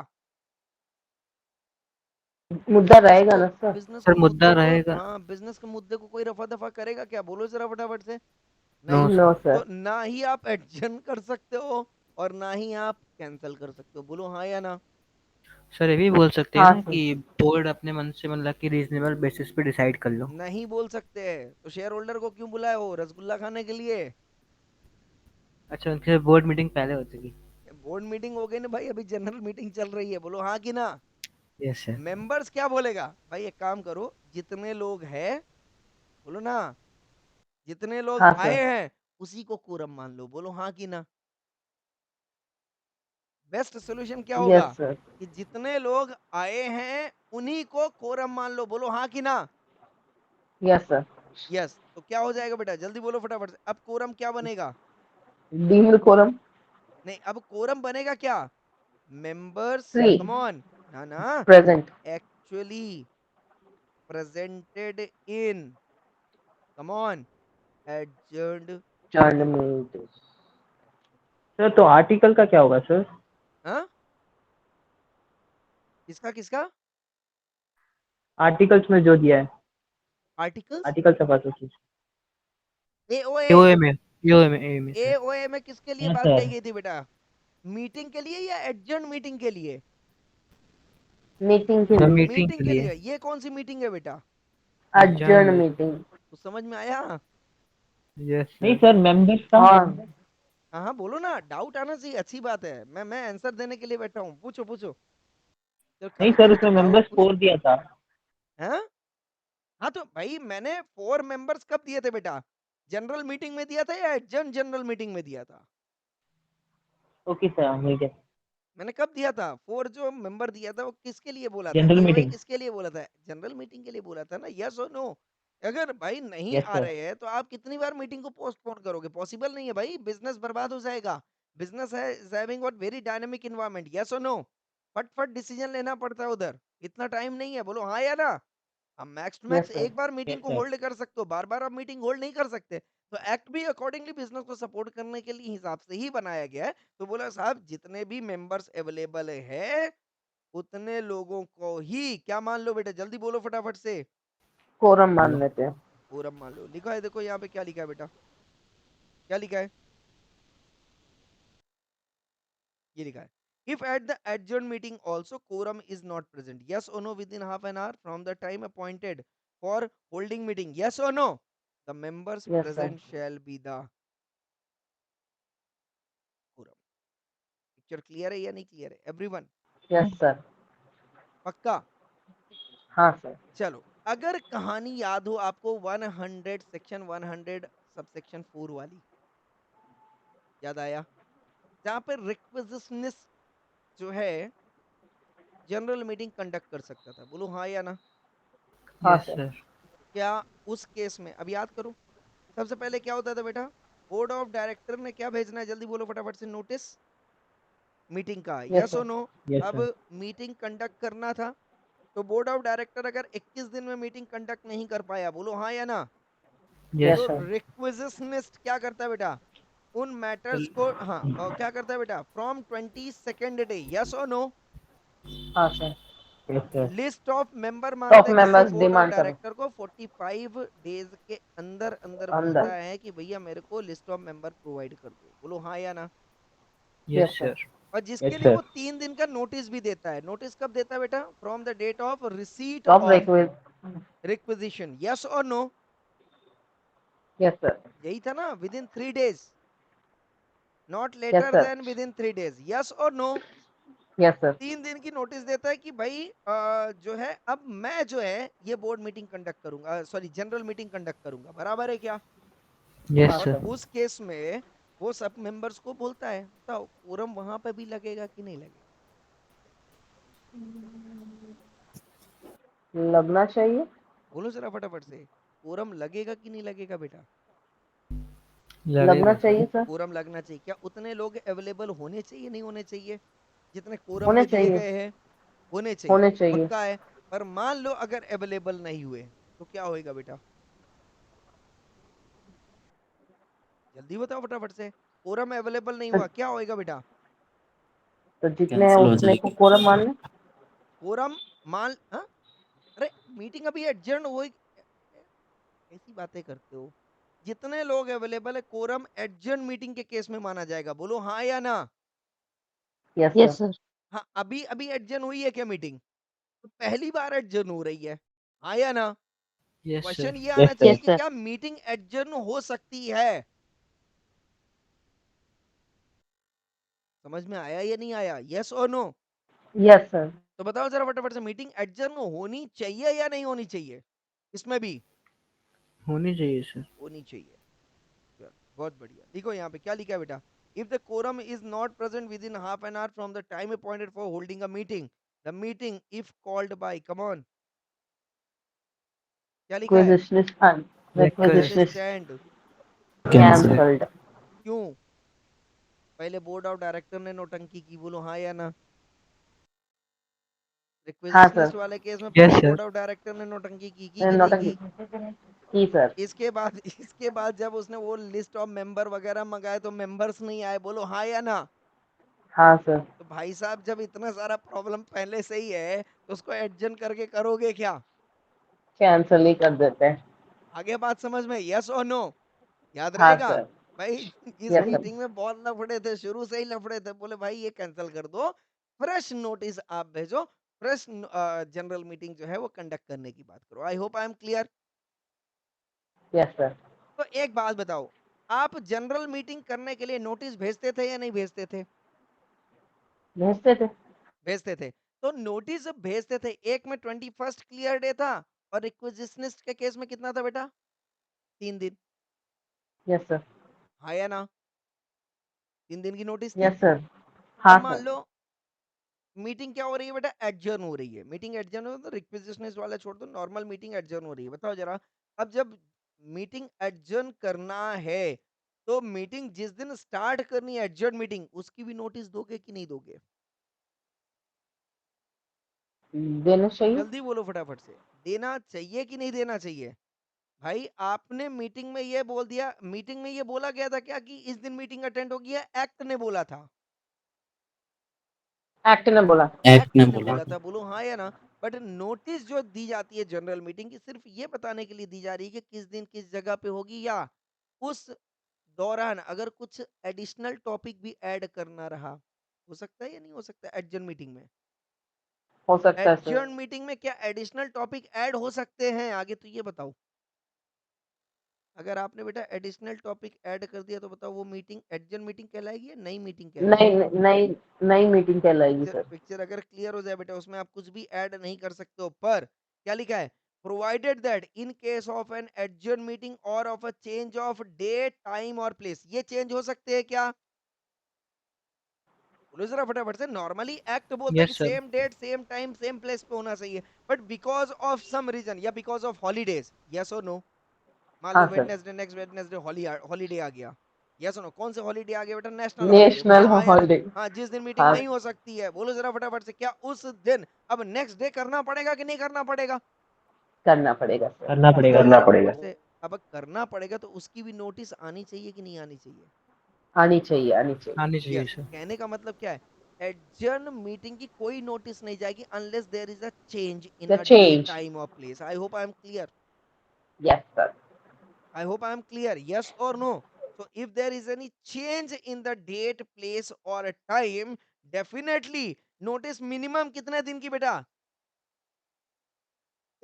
मुद्दा बिजनेस रहेगा को, ना सर। बिजनेस सर के मुद्दा मुद्दे को, रहेगा. हाँ बिजनेस के मुद्दे को कोई रफा दफा करेगा क्या? बोलो जरा फटाफट से। No, नहीं। sir. नो तो सर। ना ही आप एडजन कर सकते हो और ना ही आप कैंसिल कर सकते हो। बोलो हाँ या ना? सर ये भी बोल सकते हैं हाँ ना सर। कि बोर्ड अपने मन से मतलब कि रीजनेबल बेसिस पे डिसाइड कर लो। नहीं बोल सकते हैं तो शेयर होल्डर को क्यों बुलाए हो रसगुल्ला खाने के लिए? अच्छा, उनके बोर्ड मीटिंग पहले हो चुकी। बोर्ड मीटिंग हो गई ना भाई, अभी जनरल मीटिंग चल रही है, बोलो हाँ कि ना? Yes sir. मेंबर्स क्या बोलेगा भाई, एक काम करो, जितने लोग हैं, बोलो ना, जितने लोग हाँ आए सर। हैं उसी को कोरम मान लो, बोलो हाँ कि ना? बेस्ट सोल्यूशन क्या होगा? Yes sir. कि जितने लोग आए हैं उन्हीं को कोरम मान लो, बोलो हाँ कि ना? Yes sir. यस, तो क्या हो जाएगा बेटा, जल्दी बोलो फटाफट से, अब कोरम क्या बनेगा? डीम्ड कोरम नहीं, अब कोरम बनेगा क्या? मेंबर्स, 3 कम ऑन, ना ना, present. Actually presented in, come on, adjourned, chart meeting. Sir तो आर्टिकल का क्या होगा सर? हाँ, किसका किसका? आर्टिकल्स में जो दिया है, आर्टिकल्स, आर्टिकल से बात होती एओए, एओए में, एओए में सर। एओए में किसके लिए है। हाँ बात कही सर। गई थी बेटा? मीटिंग के लिए या एडजर्न मीटिंग के लिए? मीटिंग के सर लिए। मीटिंग मीटिंग के के लिए। लिए। ये कौन सी मीटिंग है बेटा? adjourn adjourn. मीटिंग। तो समझ में आया? यस नहीं सर। सर, मेंबर्स का। हाँ हाँ हाँ बोलो ना, डाउट आना चाहिए, अच्छी बात है, मैं आंसर देने के लिए बैठा हूँ, पूछो पूछो, तो नहीं कभी सर, कभी तो उसमें डाउट मेंबर्स पूछ। 4 दिया था। हाँ हाँ, तो भाई मैंने 4 मेंबर्स कब दिए थे बेटा? जनरल मीटिंग में दिया था या एडजर्न जनरल मीटिंग में दिया था? ओके सर, मिल गया। मैंने कब दिया था 4 जो मेंबर दिया था, वो किसके लिए बोला था? General AOA meeting. किसके लिए बोला था? जनरल मीटिंग के लिए बोला था ना, यस और नो? अगर भाई नहीं यस आ सर। रहे हैं तो आप कितनी बार मीटिंग को पोस्टपोन करोगे? पॉसिबल नहीं है भाई, बिजनेस बर्बाद हो जाएगा। बिजनेस है having what very dynamic environment, yes और नो? फट डिसीजन लेना पड़ता है उधर, इतना टाइम नहीं है, बोलो हाँ या ना? हम max to max yes sir. एक बार मीटिंग यस को सर। होल्ड कर सकते हो, बार बार आप मीटिंग होल्ड नहीं कर सकते। तो एक्ट भी अकॉर्डिंगली बिजनेस को सपोर्ट करने के लिए हिसाब से ही बनाया गया है। तो बोला साहब जितने भी मेंबर्स अवेलेबल है उतने लोगों को ही क्या मान लो बेटा, जल्दी बोलो फटाफट से, कोरम मान लेते हैं। कोरम मान लो। लिखा है, देखो यहाँ पे क्या लिखा है बेटा, क्या लिखा है, ये लिखा है, if at the adjourned meeting also quorum is not present, yes or no, within half an hour from the time appointed for holding meeting, yes or no, the members yes sir. present shall be the quorum। Picture clear है या नहीं क्लियर है everyone? Yes sir. पक्का? हाँ sir. चलो, अगर कहानी याद हो आपको 100 सेक्शन 100 सबसेक्शन 4 वाली, याद आया? जहां पर रिक्विजिशनिस्ट जो है जनरल मीटिंग कंडक्ट कर सकता था, बोलो हाँ या ना? हाँ यस सर। सर। क्या उस केस में, अब याद करो, सबसे पहले क्या होता था बेटा? बोर्ड ऑफ डायरेक्टर ने क्या भेजना है, जल्दी बोलो फटाफट से, नोटिस मीटिंग का, यस यस सर। और नो? यस अब सर। मीटिंग कंडक्ट करना था, तो बोर्ड ऑफ डायरेक्टर अगर 21 दिन में मीटिंग कंडक्ट नहीं कर पाया, बोलो हाँ या ना? यस यस तो सर। रिक्विजिशनिस्ट क्या करता है बेटा? उन मैटर्स को, हाँ, और क्या करता है बेटा, फ्रॉम 22nd डे, यस और नो? हाँ sir. Yes sir. List of member top मांगता है किससे? मेंबर्स बोर्ड ऑफ डिमांड करो डायरेक्टर को। 45 डेज के अंदर अंदर अंदर। बोलता है कि भैया मेरे को लिस्ट ऑफ मेंबर प्रोवाइड कर दो, बोलो हाँ या ना? Yes yes sir. सर। और जिसके यस लिए सर। वो 3 दिन का नोटिस भी देता है। नोटिस कब देता है बेटा? From the date of receipt top of request. Requisition, yes और नो? Yes sir. यही था ना, within 3 days, not yes later sir. Then within 3 days, yes और नो? Yes sir. 3 दिन की नोटिस देता है कि भाई जो है अब मैं जो है ये बोर्ड मीटिंग कंडक्ट करूंगा, सॉरी जनरल मीटिंग कंडक्ट करूंगा, बराबर है क्या? यस हाँ और सर। सर। उस केस में वो सब मेंबर्स को बोलता है, बताओ कोरम वहां पे भी लगेगा कि नहीं लगेगा? लगना चाहिए। बोलो जरा फटाफट से, कोरम लगेगा कि नहीं लगेगा बेटा? लगना लगेगा सर। चाहिए सर। कोरम लगना चाहिए। क्या उतने लोग अवेलेबल होने चाहिए, नहीं होने चाहिए जितने कोरम होने में दिए चाहिए। गए हैं? होने चाहिए, होने चाहिए। पक्का है। पर मान लो अगर अवेलेबल नहीं हुए तो क्या होएगा बेटा? जल्दी बताओ फटाफट से, कोरम अवेलेबल नहीं तो, हुआ क्या होएगा बेटा? तो जितने हैं कैंसिल हो उतने को जाएगी। कोरम मान लें। कोरम मान, हाँ? अरे मीटिंग अभी एडजर्न हो, ऐसी बातें करते हो। जितने लोग अवेलेबल है कोरम एडजर्न मीटिंग के केस में माना जाएगा, बोलो हाँ या ना? Yes yes sir. सर। हाँ, अभी अभी एडजर्न हुई है क्या मीटिंग? तो पहली बार एडजर्न हो रही है, हाँ या ना? Yes question sir. ये आना Yes, चाहिए sir. कि क्या मीटिंग एडजर्न हो सकती है? समझ में आया या नहीं आया? यस और नो? Yes, sir. तो बताओ जरा फटाफट से, मीटिंग एडजर्न होनी चाहिए या नहीं होनी चाहिए? इसमें भी होनी चाहिए सर। होनी चाहिए। चलो, बहुत बढ़िया। देखो यहाँ पे क्या लिखा है बेटा, if the quorum is not present within half an hour from the time appointed for holding a meeting, the meeting if called by, come on, क्या लिखा है? Requisitionist Request. requisitionist stand. Cancel. cancelled. क्यों? पहले board of director ने नोटंकी की, बोलो हाँ या ना? हाँ सर। रिक्वेजिशनिस्ट वाले केस में Yes, पहले sir. बोर्ड ऑफ डायरेक्टर ने नोटंकी की कि नहीं नोटंकी की? की सर। इसके बाद जब उसने वो लिस्ट ऑफ मेंबर वगैरह मंगाए तो मेंबर्स नहीं आए, बोलो हाँ या ना? हाँ सर। तो भाई साहब जब इतना सारा प्रॉब्लम पहले से ही है तो उसको एडजन करके करोगे क्या? कैंसिल ही कर देते हैं। आगे बात समझ में? यस और नो? याद हाँ रहेगा? सर। भाई इस यस सर। मीटिंग में बहुत लफड़े थे, शुरू से ही लफड़े थे, बोले भाई ये कैंसिल कर दो, फ्रेश नोटिस आप भेजो, फ्रेश जनरल मीटिंग जो है वो कंडक्ट करने की बात करो। आई hope I am clear. Yes sir. तो एक बात बताओ, आप जनरल मीटिंग करने के लिए नोटिस भेजते थे या नहीं भेजते थे? भेजते थे। भेजते थे। तो नोटिस जब भेजते थे, एक में 21st क्लियर डे था और रिक्वेजिशनिस्ट के केस में कितना था बेटा? 3 दिन। Yes sir. हाँ या ना? 3 दिन की नोटिस थी। Yes sir. अब हाँ मान सर। लो मीटिंग क्या हो रही है बेटा? एडजर्न हो रही है। मीटिंग एडजर्न हो तो रिक्वेजिशनिस्ट वाला छोड़ दो, नॉर्मल मीटिंग एडजर्न हो रही है। बताओ जरा, अब जब मीटिंग एडजर्न करना है तो मीटिंग जिस दिन स्टार्ट करनी है एडजर्न मीटिंग, उसकी भी नोटिस दोगे कि नहीं दोगे? देना चाहिए। जल्दी बोलो फटाफट से, देना चाहिए कि नहीं देना चाहिए? भाई आपने मीटिंग में ये बोल दिया, मीटिंग में ये बोला गया था क्या कि इस दिन मीटिंग अटेंड होगी? है एक्ट ने बोला था? एक्ट ने बोला। Act एक्ट ने ने बोला बोला था। था, बोलो हाँ या ना? बट नोटिस जो दी जाती है जनरल मीटिंग की, सिर्फ ये बताने के लिए दी जा रही है कि किस दिन किस जगह पे होगी, या उस दौरान अगर कुछ एडिशनल टॉपिक भी ऐड करना रहा, हो सकता है या नहीं हो सकता एडजर्न मीटिंग में? हो सकता है सर। एडजर्न मीटिंग में क्या एडिशनल टॉपिक ऐड हो सकते हैं? आगे तो ये बताओ, अगर आपने बेटा एडिशनल टॉपिक ऐड कर दिया तो बताओ वो मीटिंग एडजर्न मीटिंग कहलाएगी या नई मीटिंग कहलाएगी? नई नई नई मीटिंग कहलाएगी पिक्चर सर। पिक्चर अगर क्लियर हो जाए बेटा, उसमें आप कुछ भी ऐड नहीं कर सकते हो, पर क्या लिखा है? Provided that in case of an adjourn meeting और of a change of day time और प्लेस, ये चेंज हो सकते हैं क्या? बोलो जरा फटाफट से। नॉर्मली एक्ट बोलता है कि Yes sir. Same date same time same place पे होना चाहिए, but because of some reason या बिकॉज ऑफ हॉलीडेज, यस और नो? मान लो हाँ sir. Wednesday, next Wednesday holiday आ गया, यस और नो? कौन से हॉलीडे आ गया बेटा? नेशनल हॉलीडे, बोलो नेशनल हाँ या ना? हॉलीडे। हाँ, जिस दिन मीटिंग हाँ नहीं हो सकती है, बोलो जरा फटाफट से, क्या उस दिन अब नेक्स्ट डे करना पड़ेगा कि नहीं करना पड़ेगा? करना पड़ेगा सर। करना अब पड़ेगा बोलो करना जरा पड़ेगा। फटाफट से, अब करना पड़ेगा तो उसकी भी नोटिस आनी चाहिए कि नहीं आनी चाहिए? आनी चाहिए आनी चाहिए। आनी चाहिए यस। सर। कहने का मतलब क्या है? एडजर्न मीटिंग की कोई नोटिस नहीं जाएगी unless there is a change in the a day change. Time और place. I hope I am clear. Yes sir. I hope I am clear. Yes or no? So if there is any change in the date, place or a time, definitely notice minimum कितने दिन की बेटा?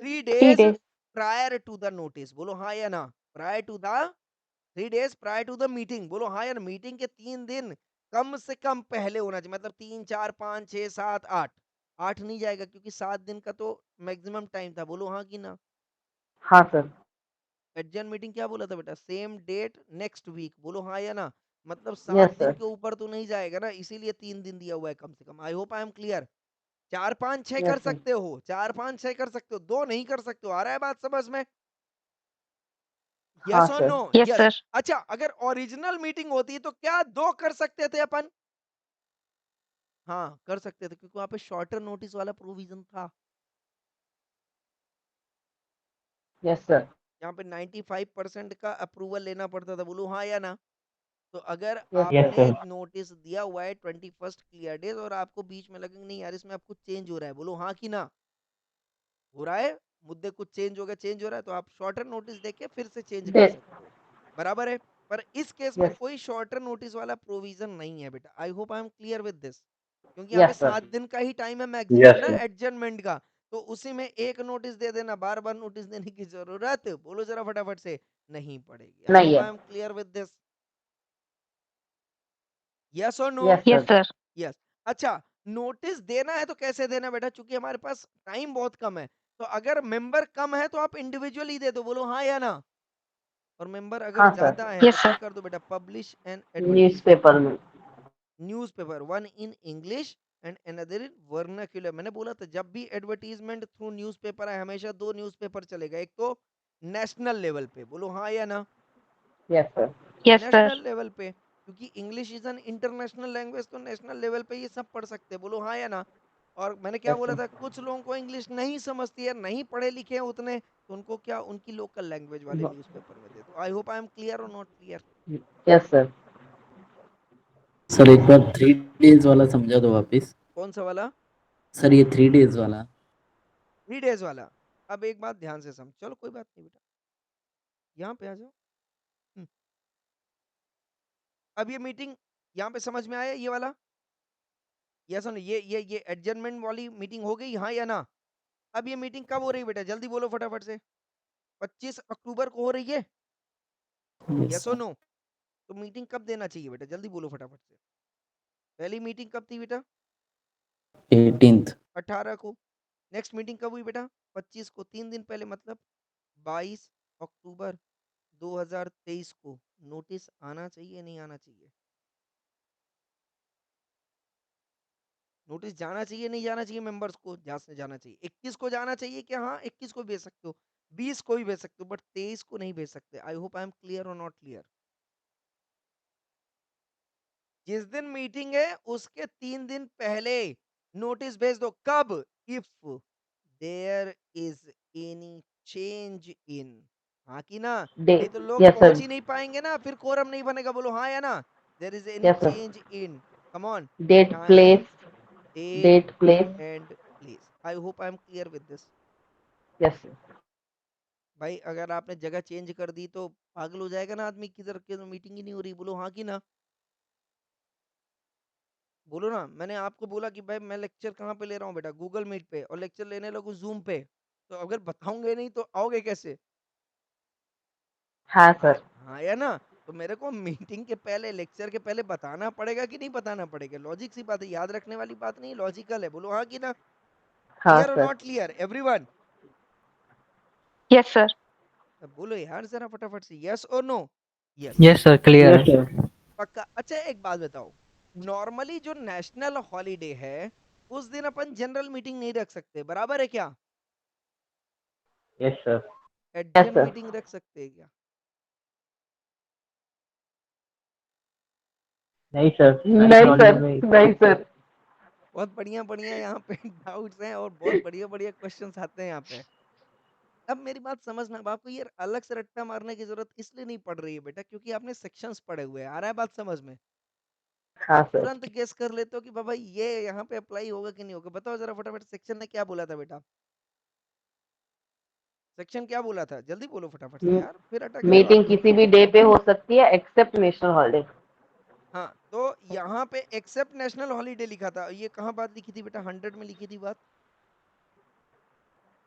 3 3 days days. prior to the notice. बोलो हाँ या ना? Prior to the 3 days prior to the meeting. बोलो हाँ या ना? मीटिंग के 3 दिन कम से कम पहले होना चाहिए, मतलब 3, 4, 5, 6, 7, 8। 8 नहीं जाएगा क्योंकि 7 दिन का तो मैक्सिमम टाइम था, बोलो हाँ कि ना? हाँ सर। एडजर्न मीटिंग क्या बोला था बेटा? सेम डेट नेक्स्ट वीक, बोलो हाँ या ना? मतलब यस 7 दिन सर। के ऊपर तो नहीं जाएगा ना, इसीलिए 3 दिन दिया हुआ है कम से कम। I hope I am clear. 4, 5, 6 कर यस सर। सकते हो, 4, 5, 6 कर सकते हो, 2 नहीं कर सकते हो। आ रहा है बात समझ में? हाँ यस और sir. No? Yes, yes. sir. अच्छा, अगर ओरिजिनल मीटिंग होती तो क्या 2 कर सकते थे अपन? हाँ कर सकते थे, क्योंकि वहां पे शॉर्टर नोटिस वाला प्रोविजन था। Yes sir. यहाँ पे 95% का अप्रूवल लेना पड़ता था, बोलो हाँ या ना? तो अगर यस Yes, सर। आपने sir. नोटिस दिया हुआ है 21st क्लियर डेज और आपको बीच में लगे नहीं यार इसमें अब कुछ चेंज हो रहा है, बोलो हाँ कि ना? हो रहा है, मुद्दे कुछ चेंज हो गया, चेंज हो रहा है, तो आप शॉर्टर नोटिस देके फिर से चेंज कर दे। सकते हो। बराबर है? पर इस केस में यस। कोई शॉर्टर नोटिस वाला प्रोविजन नहीं है बेटा। आई hope I am clear with this. क्योंकि यहाँ पे Yes, sir. 7 दिन का ही टाइम है Yes, मैक्सिमम ना sir. एडजर्नमेंट का, तो उसी में एक नोटिस दे देना, बार बार नोटिस देने की जरूरत, बोलो जरा फटाफट से, नहीं पड़ेगी। आई नहीं होप है। I am clear with this. Yes और no? Yes, Yes, sir. sir. Yes. अच्छा, नोटिस देना है तो कैसे देना बेटा, चूंकि हमारे पास टाइम बहुत कम है, तो अगर मेंबर कम है तो आप इंडिविजुअली दे दो, बोलो हाँ या ना। और मेंबर अगर हाँ सर, ज्यादा है तो Yes, क्या sir. कर दो बेटा, पब्लिश एन एडवर्टीजमेंट, न्यूज़पेपर में। Newspaper, one in English and another in vernacular. मैंने बोला था जब भी एडवर्टीजमेंट थ्रू न्यूज़पेपर है, हमेशा 2 न्यूज़पेपर चलेगा, एक तो नेशनल लेवल पे, बोलो हाँ या ना, Yes, sir. Yes, sir. National level पे, क्योंकि English is an international language, तो नेशनल लेवल पे ये सब पढ़ सकते हैं, बोलो हाँ या ना। और मैंने क्या Yes, बोला sir. था, कुछ लोगों को इंग्लिश नहीं समझती है, नहीं पढ़े लिखे हैं उतने, तो उनको क्या, उनकी लोकल लैंग्वेज वाले न्यूज़पेपर में दे दो। I hope I am clear और not clear? Yes, sir. Sir एक बार 3 days वाला समझा दो वापिस। कौन सा वाला? सर ये 3 days वाला। 3 days वाला। अब एक बात ध्यान से समझ, चलो कोई बात नहीं बेटा, यहाँ पे आ जाओ। हम्म, अब ये मीटिंग यहाँ पे समझ में आया, ये वाला? यस और नो? ये एडजर्नमेंट वाली मीटिंग हो गई, हाँ या ना? अब ये मीटिंग कब हो रही है बेटा, जल्दी बोलो फटाफट से। 25 अक्टूबर को हो रही है, यस यस और सर। नो? तो मीटिंग कब देना चाहिए बेटा, जल्दी बोलो फटाफट से। पहली मीटिंग कब थी बेटा? 18th। 18 को। नेक्स्ट मीटिंग कब हुई बेटा? 25 को, 3 दिन पहले, मतलब 22 अक्टूबर 2023 को नोटिस आना चाहिए, नहीं आना चाहिए? नोटिस जाना चाहिए, नहीं जाना चाहिए? मेंबर्स को जाना चाहिए। 21 को जाना चाहिए क्या? हाँ, 21 को भेज सकते हो, 20 को भी भेज सकते हो, बट 23 को नहीं भेज सकते। आई होप आई एम क्लियर और नॉट क्लियर? जिस दिन मीटिंग है उसके 3 दिन पहले नोटिस भेज दो। कब? If there is any change in, हाँ कि ना? नहीं Day. तो लोग Yes, पहुंच sir. ही नहीं पाएंगे ना, फिर कोरम नहीं बनेगा, बोलो हाँ या ना? There is any Yes, sir. Change in, come on, Date, time, place, date date, place. And place. I hope I am clear with this. Yes, sir. भाई अगर आपने जगह चेंज कर दी तो पागल हो जाएगा ना आदमी, किधर किधर मीटिंग ही नहीं हो रही, बोलो हाँ कि ना? बोलो ना। मैंने आपको बोला कि भाई मैं लेक्चर कहाँ पे ले रहा हूँ बेटा, गूगल मीट पे, और लेक्चर लेने लगूँ जूम पे, तो अगर बताऊंगे नहीं तो आओगे कैसे? हाँ हाँ, सर। हाँ या ना? तो मेरे को मीटिंग के पहले, लेक्चर के पहले बताना पड़ेगा कि नहीं बताना पड़ेगा? लॉजिक सी बात है, याद रखने वाली बात नहीं, लॉजिकल है, बोलो हाँ कि ना? हाँ क्लियर और sir. Not clear everyone? Yes, sir. बोलो यार जरा फटाफट से, यस और no? Yes. Yes sir, clear Yes, है। sir. पक्का? अच्छा एक बात बताओ, नॉर्मली जो नेशनल हॉलीडे है उस दिन अपन जनरल मीटिंग नहीं रख सकते, बराबर है क्या? Yes, sir. Yes, adjourn sir. Meeting रख सकते हैं क्या? नहीं सर, नहीं नेशनल सर, हॉलीडे में नहीं सर। बहुत बढ़िया बढ़िया यहाँ पे डाउट्स हैं और बहुत बढ़िया बढ़िया क्वेश्चंस आते हैं यहाँ पे। अब मेरी बात समझना, अब आपको ये अलग से रट्टा मारने की जरूरत इसलिए नहीं पड़ रही है बेटा, क्योंकि आपने सेक्शंस पढ़े हुए हैं, आ रहा है बात समझ में? हाँ आप सर। तुरंत गेस कर लेते हो कि बाबा ये यहाँ पे अप्लाई होगा कि नहीं होगा। बताओ जरा फटाफट, सेक्शन ने क्या बोला था बेटा? सेक्शन क्या बोला था, जल्दी बोलो फटाफट से यार, फिर अटक गए हो आप मीटिंग तो। किसी भी डे पे हो सकती है एक्सेप्ट नेशनल हॉलीडे। हाँ, तो यहाँ पे एक्सेप्ट नेशनल हॉलीडे लिखा था, ये कहाँ बात लिखी थी बेटा? 100 में लिखी थी बात,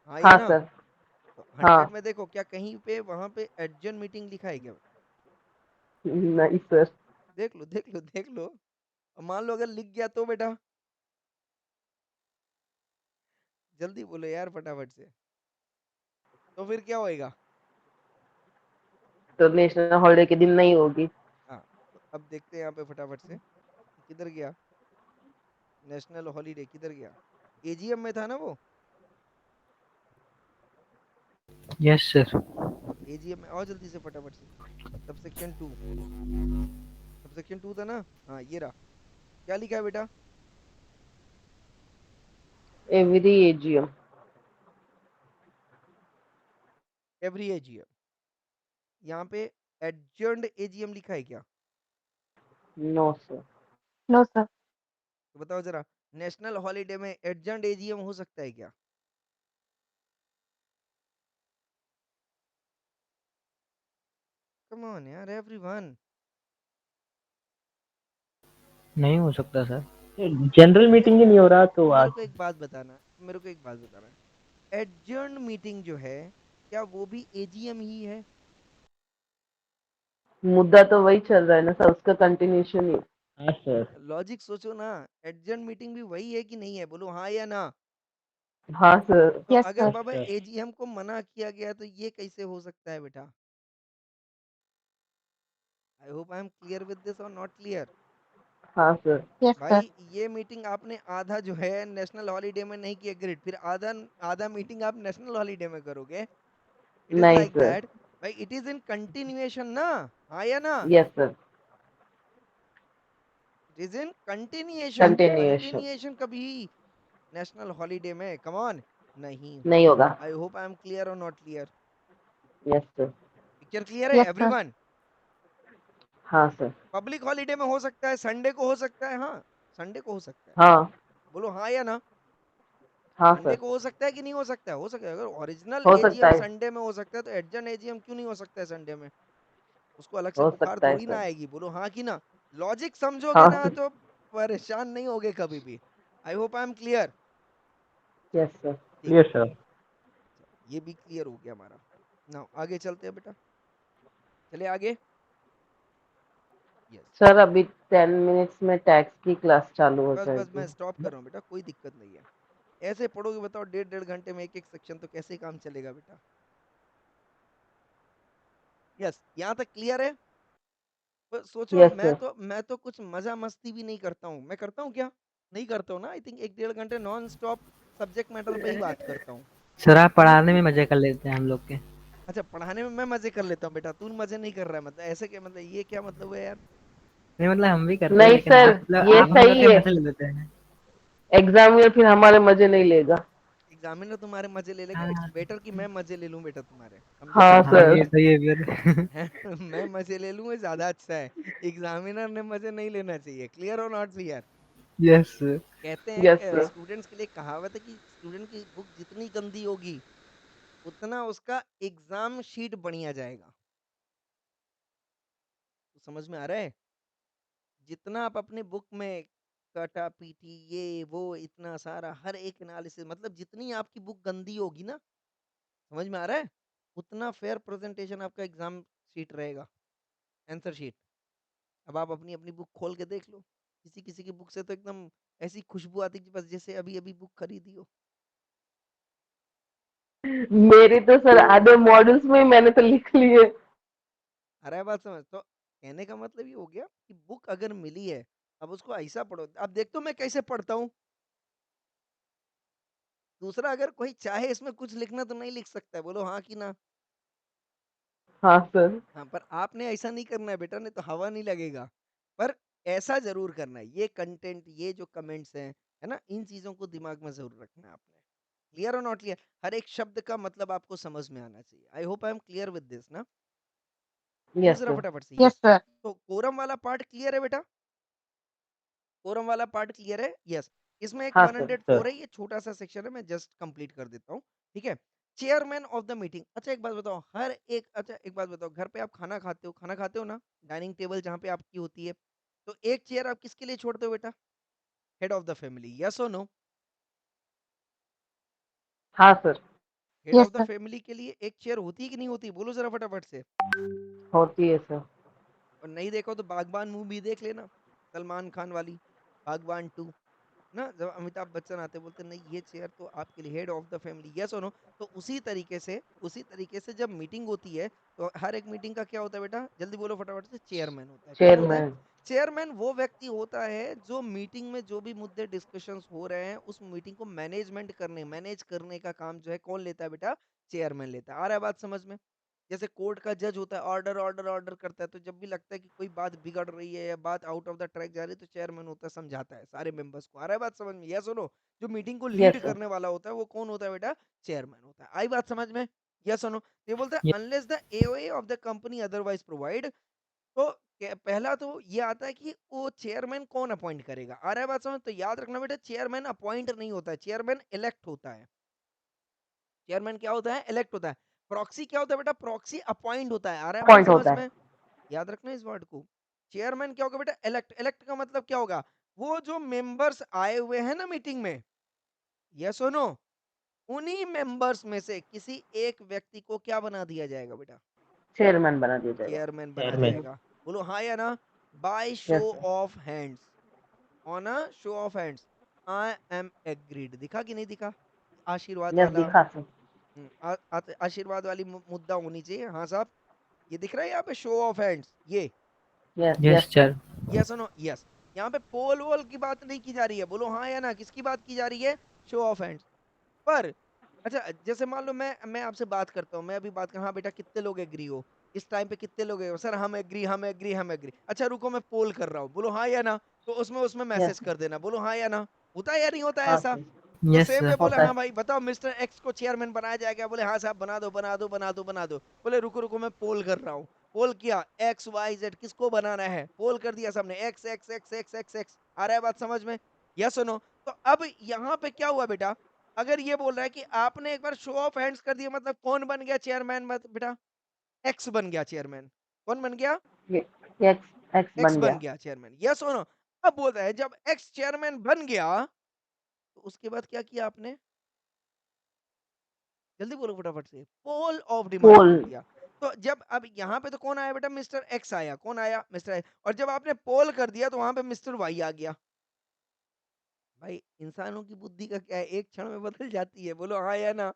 हाँ या हाँ ना? सर। तो हाँ। 100 में देखो क्या कहीं पे वहां पे एडजर्न मीटिंग लिखा है क्या? नहीं सर। देख लो देख लो देख लो। अब मान लो अगर लिख गया तो बेटा, जल्दी बोलो यार फटाफट से, तो फिर क्या होएगा? तो नेशनल हॉलीडे के दिन नहीं होगी। हाँ, तो अब देखते हैं यहाँ पे फटाफट से कि किधर गया नेशनल हॉलीडे, किधर गया? एजीएम में था ना वो? Yes sir. अब एजीएम में आओ जल्दी से फटाफट से। सबसेक्शन 2, सबसेक्शन 2 था ना? हाँ ये रहा। क्या लिखा है बेटा? Every AGM. Every AGM. यहाँ पे एडजर्न्ड एजीएम लिखा है क्या? No sir. No, sir. तो बताओ जरा, नेशनल हॉलीडे में एडजर्न्ड एजीएम हो सकता है क्या? कम ऑन यार एवरीवन। नहीं हो सकता सर। जनरल मीटिंग ही नहीं हो रहा तो मेरे आज को एक बात बताना, मेरे को एक बात बताना, एडजर्न मीटिंग जो है क्या वो भी एजीएम ही है? मुद्दा तो वही चल रहा है ना सर, उसका कंटिन्यूशन ही। हाँ सर। लॉजिक सोचो ना, एडजर्न मीटिंग भी वही है कि नहीं है, बोलो हाँ या ना। हाँ सर। तो Yes, अगर sir. बाबा सर एजीएम को मना किया गया तो ये कैसे हो सकता है बेटा? आई hope I am clear with this और नॉट क्लियर? हाँ सर। Yes, sir. भाई ये मीटिंग आपने आधा जो है नेशनल हॉलीडे में नहीं किया ग्रेड, फिर आधा आधा मीटिंग आप नेशनल हॉलीडे में करोगे? इट इज नहीं लाइक सर। दैट। भाई इट इज इन कंटिन्यूएशन ना, हाँ या ना? Yes sir. It is in continuation, तो कंटिन्यूएशन कंटिन्यूएशन कभी नेशनल हॉलीडे में कम ऑन नहीं नहीं होगा। होगा। I hope I am clear और not clear? Yes sir. Picture clear है Yes, sir. एवरीवन? हाँ सर। पब्लिक हॉलीडे में हो सकता है, संडे को हो सकता है, हाँ संडे को हो सकता है, हाँ। बोलो हाँ या ना? हाँ संडे सर। को हो सकता है कि नहीं हो सकता है? हो सकता है। अगर ओरिजिनल हो सकता एजीएम है। संडे में हो सकता है तो एडजर्न एजीएम क्यों नहीं हो सकता है संडे में? उसको अलग से हो बुखार सकता है थोड़ी ना सर। आएगी, बोलो हाँ कि ना? लॉजिक समझोगे हाँ ना सर। तो परेशान नहीं होगे कभी भी। आई hope I am clear. Yes sir. ठीक है, क्लियर सर। ये भी क्लियर हो गया हमारा। नाउ आगे चलते हैं बेटा, चलिए आगे। यस, सर अभी 10 मिनट्स में टैक्स की क्लास चालू हो बस बस जाएगी। मैं स्टॉप कर रहा हूँ बेटा, कोई दिक्कत नहीं है। ऐसे पढ़ोगे बताओ, डेढ़ डेढ़ घंटे में एक एक सेक्शन, तो कैसे काम चलेगा बेटा? यस, यहाँ तक क्लियर है? सोचो, यस मैं सर। तो मैं तो कुछ मजा मस्ती भी नहीं करता हूँ, मैं करता हूँ क्या? नहीं करता हूँ ना। आई थिंक एक डेढ़ घंटे नॉन स्टॉप सब्जेक्ट मैटर पे ही बात करता हूँ। सर आप तुम, पढ़ाने में मजे कर लेते हैं हम लोग के। अच्छा पढ़ाने में मैं मजे कर लेता हूँ बेटा, तू मजे नहीं कर रहा है मतलब? ऐसे क्या मतलब, ये क्या मतलब है यार? नहीं मतलब हम भी करते हैं नहीं लेकिन सर, आप मतलब ये आप हम लोग सही के है। मजे ले लेते हैं। एग्जाम में फिर हमारे मजे नहीं लेगा। एग्जामिनर तुम्हारे मजे ले लेगा, इट्स हाँ बेटर कि मैं मजे ले लूं बेटा तुम्हारे, समझे हाँ बात? हाँ सर। ये सही है फिर। हैं? मैं मजे ले लूं, ये ज्यादा अच्छा है। एग्जामिनर ने मजे नहीं लेना चाहिए। क्लियर और नॉट क्लियर? यस। कहते यस हैं सर। स्टूडेंट्स के लिए कहावत है कि स्टूडेंट की बुक जितनी गंदी होगी उतना उसका एग्जाम शीट बढ़िया जाएगा। तो समझ में आ रहा है? जितना आप अपने बुक में कटा पीटी ये वो इतना सारा हर एक एनालिसिस, मतलब जितनी आपकी बुक गंदी होगी ना, समझ में आ रहा है, उतना फेयर प्रेजेंटेशन आपका एग्जाम शीट रहेगा, आंसर शीट। अब आप अपनी अपनी बुक खोल के देख लो, किसी किसी की बुक से तो एकदम ऐसी खुशबू आती कि बस जैसे अभी अभी बुक खरीदी हो। मेरे तो सर आधे मॉडल्स में ही मैंने तो लिख लिए। अरे बात समझ, तो कहने का मतलब ये हो गया कि बुक अगर मिली है, अब उसको ऐसा पढ़ो। अब देखते हो मैं कैसे पढ़ता हूँ। दूसरा, अगर कोई चाहे इसमें कुछ लिखना तो नहीं लिख सकता है, बोलो हाँ कि ना? हाँ सर। हाँ, पर आपने ऐसा नहीं करना है बेटा, नहीं तो हवा नहीं लगेगा। पर ऐसा जरूर करना है, ये कंटेंट, ये जो कमेंट्स हैं, है ना, इन चीजों को दिमाग में जरूर रखना है आपने। क्लियर और नॉट क्लियर? हर एक शब्द का मतलब आपको समझ में आना चाहिए। I hope I am clear with this ना? बोलो यस जरा सर। फटाफट से Yes, यस। sir. तो कोरम वाला पार्ट क्लियर है बेटा? कोरम वाला पार्ट क्लियर है? यस। इसमें एक हाँ सर। 104 है, ये छोटा सा सेक्शन है, मैं जस्ट कंप्लीट कर देता हूँ। ठीक है, चेयरमैन ऑफ द मीटिंग। अच्छा एक बात बताओ, हर एक, अच्छा एक बात बताओ, घर पे आप खाना खाते हो, खाना खाते हो ना, डाइनिंग टेबल जहाँ पे आपकी होती है, तो एक चेयर आप किसके लिए छोड़ते हो बेटा? Head of the family, yes और नो? हाँ sir. Head Yes, of the sir. Family के लिए एक चेयर होती है कि नहीं होती? बोलो जरा फटाफट से। होती है सर। और नहीं देखो तो बागबान मूवी देख लेना, सलमान खान वाली, बागबान 2 ना, जब अमिताभ बच्चन आते बोलते नहीं ये चेयर तो आपके लिए, head of the family, yes और नो? तो उसी तरीके से जब मीटिंग होती है, तो हर एक मीटिंग का क्या होता है बेटा, जल्दी बोलो फटाफट से? चेयरमैन होता है। कौन होता है? चेयरमैन। चेयरमैन वो व्यक्ति होता है जो मीटिंग में जो भी मुद्दे डिस्कशंस हो रहे हैं उस मीटिंग को मैनेज करने का काम जो है कौन लेता है बेटा? चेयरमैन लेता है। आ रहा है बात समझ में? जैसे कोर्ट का जज होता है, ऑर्डर ऑर्डर ऑर्डर करता है, तो जब भी लगता है कि कोई बात बिगड़ रही है या बात आउट ऑफ द ट्रैक जा रही है, तो चेयरमैन होता है, समझाता है सारे मेंबर्स को। आ रहा है बात समझ में? यस सुनो, जो मीटिंग को लीड यस सर। करने वाला होता है वो कौन होता है बेटा? चेयरमैन होता है। आई बात समझ में? यस सुनो, ये बोलते हैं unless the AOA of the company otherwise provide. तो पहला तो ये आता है कि वो चेयरमैन कौन अपॉइंट करेगा। आ रहा है बात समझ? तो याद रखना बेटा, चेयरमैन अपॉइंट नहीं होता है, चेयरमैन इलेक्ट होता है। चेयरमैन क्या होता है? इलेक्ट होता है। प्रॉक्सी क्या होता है बेटा? प्रॉक्सी अपॉइंट होता है। आ रहा है बात पॉइंट समझ होता है। में? याद रखना इस वर्ड को। चेयरमैन क्या होगा बेटा? इलेक्ट। इलेक्ट का मतलब क्या होगा? वो जो मेंबर्स आए हुए हैं ना मीटिंग में, यस और नो, उन्हीं मेंबर्स में से किसी एक व्यक्ति को क्या बना दिया जाएगा बेटा? चेयरमैन बना दिया जाएगा। चेयरमैन बना Chairman. जाएगा। बोलो हाँ या ना? By show yes sir. Of hands, on a show of hands, I am agreed. दिखा कि नहीं दिखा? आशीर्वाद यस वाला दिखा सर। आशीर्वाद वाली मुद्दा होनी चाहिए। हाँ साहब, ये दिख रहा है यहाँ पे शो ऑफ हैंड्स, ये yes yes yes sir. Yes no yes. यहाँ पे पोल वोल की बात नहीं की जा रही है। बोलो हाँ या ना? किसकी बात की जा रही है? शो ऑफ हैंड्स पर। अच्छा, जैसे मान लो मैं आपसे बात करता हूँ, मैं अभी बात कर, हाँ बेटा कितने लोग एग्री हो इस टाइम पे? कितने लोग है सर? हम एग्री, हम एग्री, हम एग्री। अच्छा रुको, मैं पोल कर रहा हूँ, बोलो हाँ या ना? तो उसमें उसमें मैसेज यस कर देना, बोलो हाँ या ना? होता है या नहीं होता है हाँ ऐसा? सर। तो यस सेम वे सर। बोला, होता हाँ है। भाई बताओ मिस्टर एक्स को चेयरमैन बनाया जाएगा? बोले हाँ साहब बना दो बना दो बना दो बना दो। बोले रुको रुको, मैं पोल कर रहा हूँ। पोल किया, एक्स वाई जेड किसको बनाना है? पोल कर दिया सबने, X X X X X X. आ रहा है बात समझ में? यस सुनो। तो अब यहाँ पे क्या हुआ बेटा? अगर ये बोल रहा है कि आपने एक बार शो ऑफ हैंड्स कर दिया, मतलब कौन बन गया चेयरमैन? मत बेटा, एक्स बन गया चेयरमैन। कौन बन गया? एक्स एक्स एक्स बन बन गया। गया चेयरमैन। यस और नो? अब बोलता है जब एक्स चेयरमैन बन गया तो उसके बाद क्या किया आपने? जल्दी बोलो फटाफट से। पोल ऑफ डिमांड पोल। कर दिया। तो जब अब यहाँ पे तो कौन आया बेटा? मिस्टर एक्स आया। कौन आया? Mister x. और जब आपने पोल कर दिया तो वहां पे मिस्टर वाई आ गया। भाई इंसानों की बुद्धि का क्या है, एक क्षण में बदल जाती है। बोलो हाँ या ना?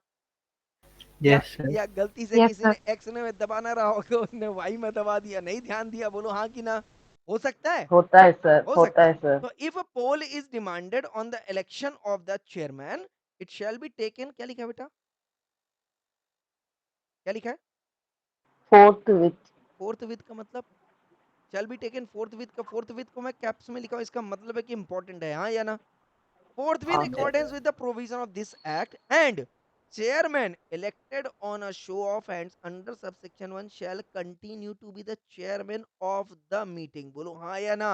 या यस सर। या गलती से Yes, किसी sir. ने एक्स ने दबाना रहा होगा, उसने वाई में दबा दिया, नहीं ध्यान दिया। बोलो हाँ कि ना? हो सकता है, होता है सर, हो होता सकता है है। सर। तो if a poll is demanded on the election of the chairman, it shall be taken, क्या लिखा है बेटा? क्या लिखा है? Fourth with. फोर्थ विद का मतलब शैल बी टेकन फोर्थ विद का, फोर्थ विद को मैं कैप्स में लिखा हूं, इसका मतलब है कि इंपॉर्टेंट है, हाँ या ना? फोर्थ विद हाँ sir. Accordance with the provision of this act and chairman elected on a show of hands under subsection 1 shall continue to be the chairman of the meeting। बोलो हाँ या ना?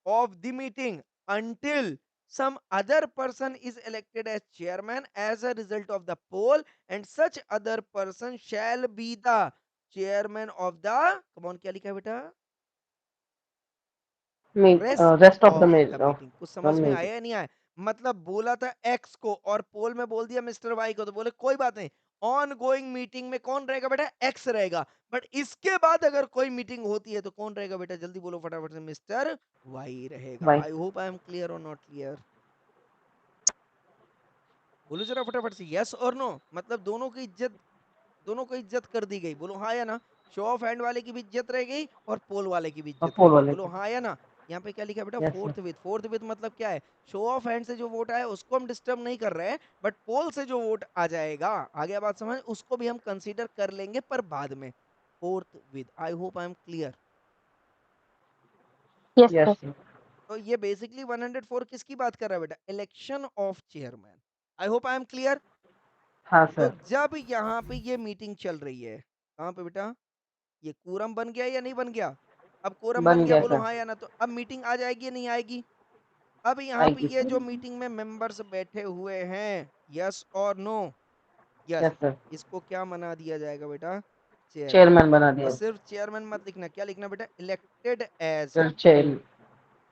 of the meeting until some other person is elected as chairman as a result of the poll, and such other person shall be the chairman of the, come on क्या लिखा है बेटा? Rest rest of the of the meeting. कुछ समझ में meeting. आया या नहीं आया? मतलब बोला था एक्स को और पोल में बोल दिया मिस्टर वाई को, तो बोले कोई बात नहीं, ऑन गोइंग मीटिंग में कौन रहेगा बेटा? एक्स रहेगा। बट इसके बाद अगर कोई मीटिंग होती है तो कौन रहेगा बेटा? जल्दी बोलो फटाफट से। मिस्टर वाई रहेगा। Y. I hope I am clear और नॉट क्लियर? बोलो जरा फटाफट से, यस और नो? मतलब दोनों की इज्जत, दोनों को इज्जत कर दी गई। बोलो हाँ या ना? शो ऑफ हैंड वाले की भी इज्जत रह गई और पोल वाले की भी और इज्जत रह पोल गई। वाले बोलो की। हाँ या ना? यहाँ पे क्या लिखा है बेटा? Yes sir. Fourth with. Fourth with मतलब क्या है? शो ऑफ हैंड से जो वोट आया उसको हम डिस्टर्ब नहीं कर रहे हैं, बट पोल से जो वोट आ जाएगा, आगे बात समझ, उसको भी हम कंसीडर कर लेंगे पर बाद में। Fourth with. I hope I am clear? Yes, yes sir. Sir. तो ये बेसिकली 104 किसकी बात कर रहा है बेटा? Election of chairman. I hope I am clear? हाँ तो सर। जब यहाँ पे ये मीटिंग चल रही है, कहाँ पे बेटा? ये कोरम बन गया या नहीं बन गया? अब कोरम बन बन गया, गया बोलो सर। हाँ या ना? तो अब मीटिंग आ जाएगी या नहीं आएगी? अब यहाँ पे आएगी ये सर। जो मीटिंग में मेंबर्स बैठे हुए हैं, यस और नो? यस। Yes sir. इसको क्या बना दिया जाएगा बेटा? चेयरमैन। चेयरमैन बना और दिया। सिर्फ चेयरमैन मत लिखना, क्या लिखना बेटा? Elected as. Sir chair.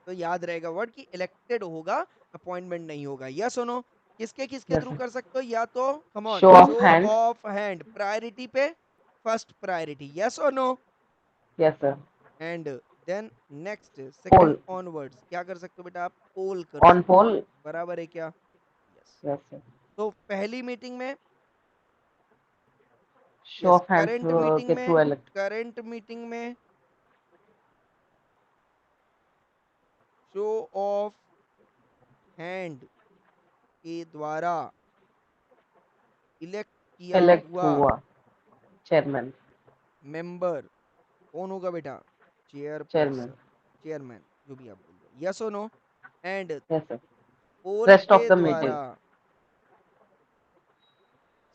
तो याद रहेगा वर्ड कि इलेक्टेड होगा, अपॉइंटमेंट नहीं होगा। यस और नो? किसके किसके यस थ्रू सर। कर सकते हो? या तो come on, show of show hand. Of hand, priority पे, फर्स्ट प्रायोरिटी। यस और no? Yes sir. And then next second poll. Onwards क्या कर सकते हो बेटा? आप पोल कर ऑन सकते हो। पोल। बराबर है क्या? यस। Yes sir. तो पहली मीटिंग में, show yes of hands current meeting के थ्रू में, इलेक्ट। करंट मीटिंग में शो ऑफ हैंड के द्वारा इलेक्ट किया इलेक्ट हुआ हुआ चेयरमैन। मेंबर कौन होगा बेटा? चेयरमैन। चेयरपर्सन, चेयरमैन, जो भी आप बोल दो। यस और no? And yes sir. Poll rest of के द द्वारा, मीटिंग।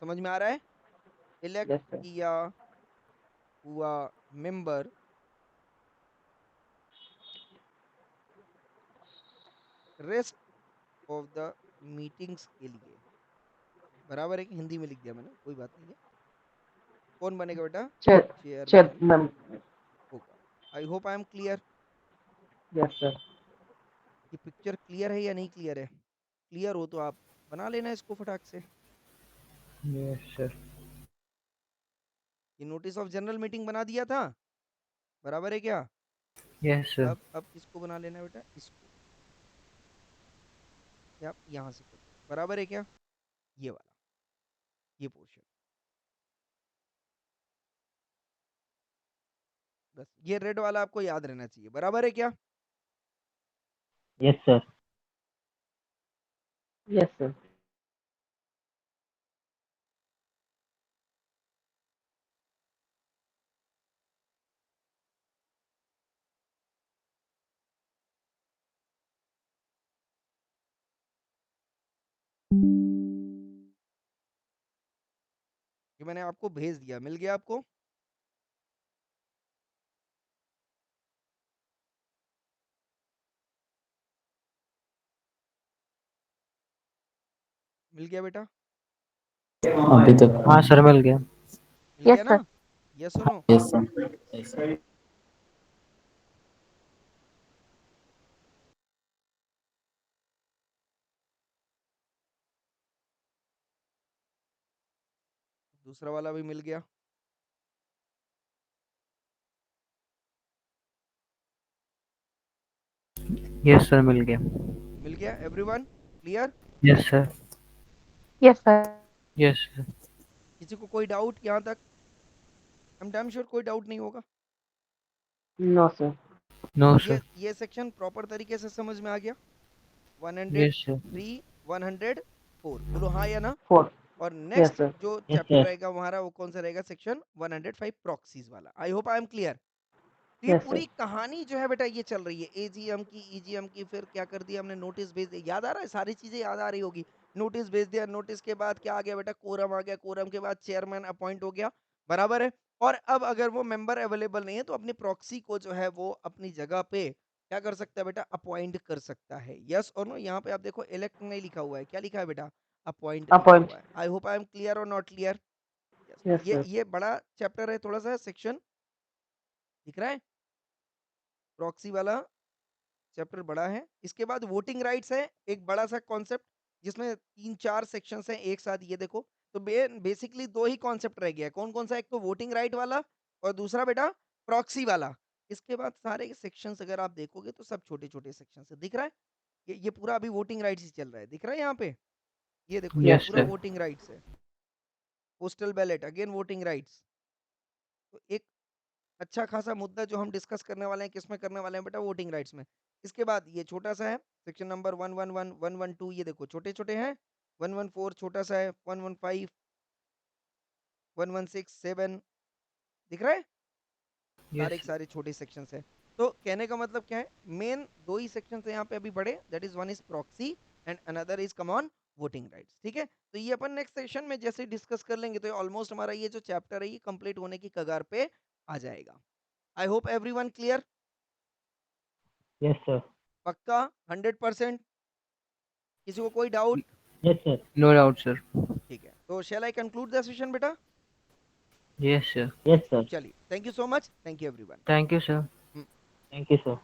समझ में आ रहा है? Elect yes sir. किया हुआ member rest of the meetings के लिए, बराबर है कि हिंदी में लिख दिया मैंने, कोई बात नहीं है। कौन बनेगा बेटा? Chairman chairman. होगा। I hope I am clear? Yes, sir. ये पिक्चर क्लियर है या नहीं क्लियर है? क्लियर हो तो आप बना लेना इसको फटाक से। Yes, sir. ये नोटिस ऑफ जनरल मीटिंग बना दिया था, बराबर है क्या? Yes, sir. अब किसको बना लेना है बेटा? इसको, या यहाँ से करो, बराबर है क्या? ये वाला, ये पोर्शन, बस ये रेड वाला आपको याद रहना चाहिए, बराबर है क्या? Yes, sir. Yes, sir. ये मैंने आपको भेज दिया, मिल गया आपको? मिल गया बेटा? अभी तक हाँ सर मिल गया। मिल Yes, गया ना? sir. यस और नो? Yes sir. दूसरा वाला भी मिल गया? Yes sir मिल गया। मिल गया everyone? Clear? Yes sir. Yes, sir. Yes sir. किसी को कोई डाउट यहाँ तक? आई एम डैम श्योर कोई डाउट नहीं होगा। No, sir. No sir. ये सेक्शन प्रॉपर तरीके से समझ में आ गया? 103 Yes sir. 104 बोलो हाँ या ना? 4. और Yes, नेक्स्ट sir. जो Yes, चैप्टर sir. रहेगा हमारा वो कौन सा रहेगा? सेक्शन 105 प्रॉक्सीज वाला। आई होप आई एम क्लियर। तो ये Yes, पूरी sir. कहानी जो है बेटा ये चल रही है एजीएम की, ईजीएम की, फिर क्या कर दिया हमने? नोटिस भेज दिया, याद आ रहा है? सारी चीजें याद आ रही होगी। नोटिस भेज दिया, नोटिस के बाद क्या आ गया बेटा? कोरम आ गया, कोरम के बाद चेयरमैन अपॉइंट हो गया, बराबर है। और अब अगर वो मेंबर अवेलेबल नहीं है तो अपनी प्रॉक्सी को जो है वो अपनी जगह पे क्या कर सकता है बेटा? अपॉइंट कर सकता है। यस और नो? यहाँ पे आप देखो इलेक्ट नहीं लिखा हुआ है, क्या लिखा है बेटा? अपॉइंट लिखा Appoint. हुआ है। I hope I am clear और नॉट क्लियर? Yes, sir. ये बड़ा चैप्टर है, थोड़ा सा सेक्शन दिख रहा है? प्रॉक्सी वाला चैप्टर बड़ा है। इसके बाद वोटिंग राइट्स है, एक बड़ा सा कॉन्सेप्ट जिसमें 3-4 सेक्शंस हैं एक साथ। ये देखो, तो बेसिकली दो ही कॉन्सेप्ट रह गया है। कौन कौन सा? एक तो वोटिंग राइट वाला और दूसरा बेटा प्रॉक्सी वाला। इसके बाद सारे सेक्शंस अगर आप देखोगे तो सब छोटे छोटे सेक्शन है, दिख रहा है? ये पूरा अभी वोटिंग राइट्स ही चल रहा है, दिख रहा है यहाँ पे? ये देखो, ये Yes पूरा sir. वोटिंग राइट्स है। Postal ballot again voting rights. तो एक अच्छा खासा मुद्दा जो हम डिस्कस करने वाले हैं, किसमें करने वाले हैं बेटा? वोटिंग राइट्स में। इसके बाद ये छोटा सा है सेक्शन नंबर 111 112, ये देखो छोटे छोटे हैं। 114 छोटा सा है, 115 116 7, दिख रहा है? सारे Yes के सारे छोटे सेक्शंस हैं। तो कहने का मतलब क्या है? मेन दो ही सेक्शंस हैं यहाँ पे अभी बड़े, that is one is proxy and another is come on voting rights. ठीक है, तो ये अपन नेक्स्ट सेशन में जैसे डिस्कस कर लेंगे तो ऑलमोस्ट हमारा ये जो चैप्टर है ये कंप्लीट होने की कगार पे आ जाएगा। I hope everyone clear? Yes, sir. पक्का 100%? किसी को कोई doubt? Yes, sir. no doubt sir. ठीक है, तो शैल आई कंक्लूड द सेशन बेटा? Yes sir. Yes, sir. चलिए, thank you so much, thank you everyone. Thank you sir. Thank you, sir.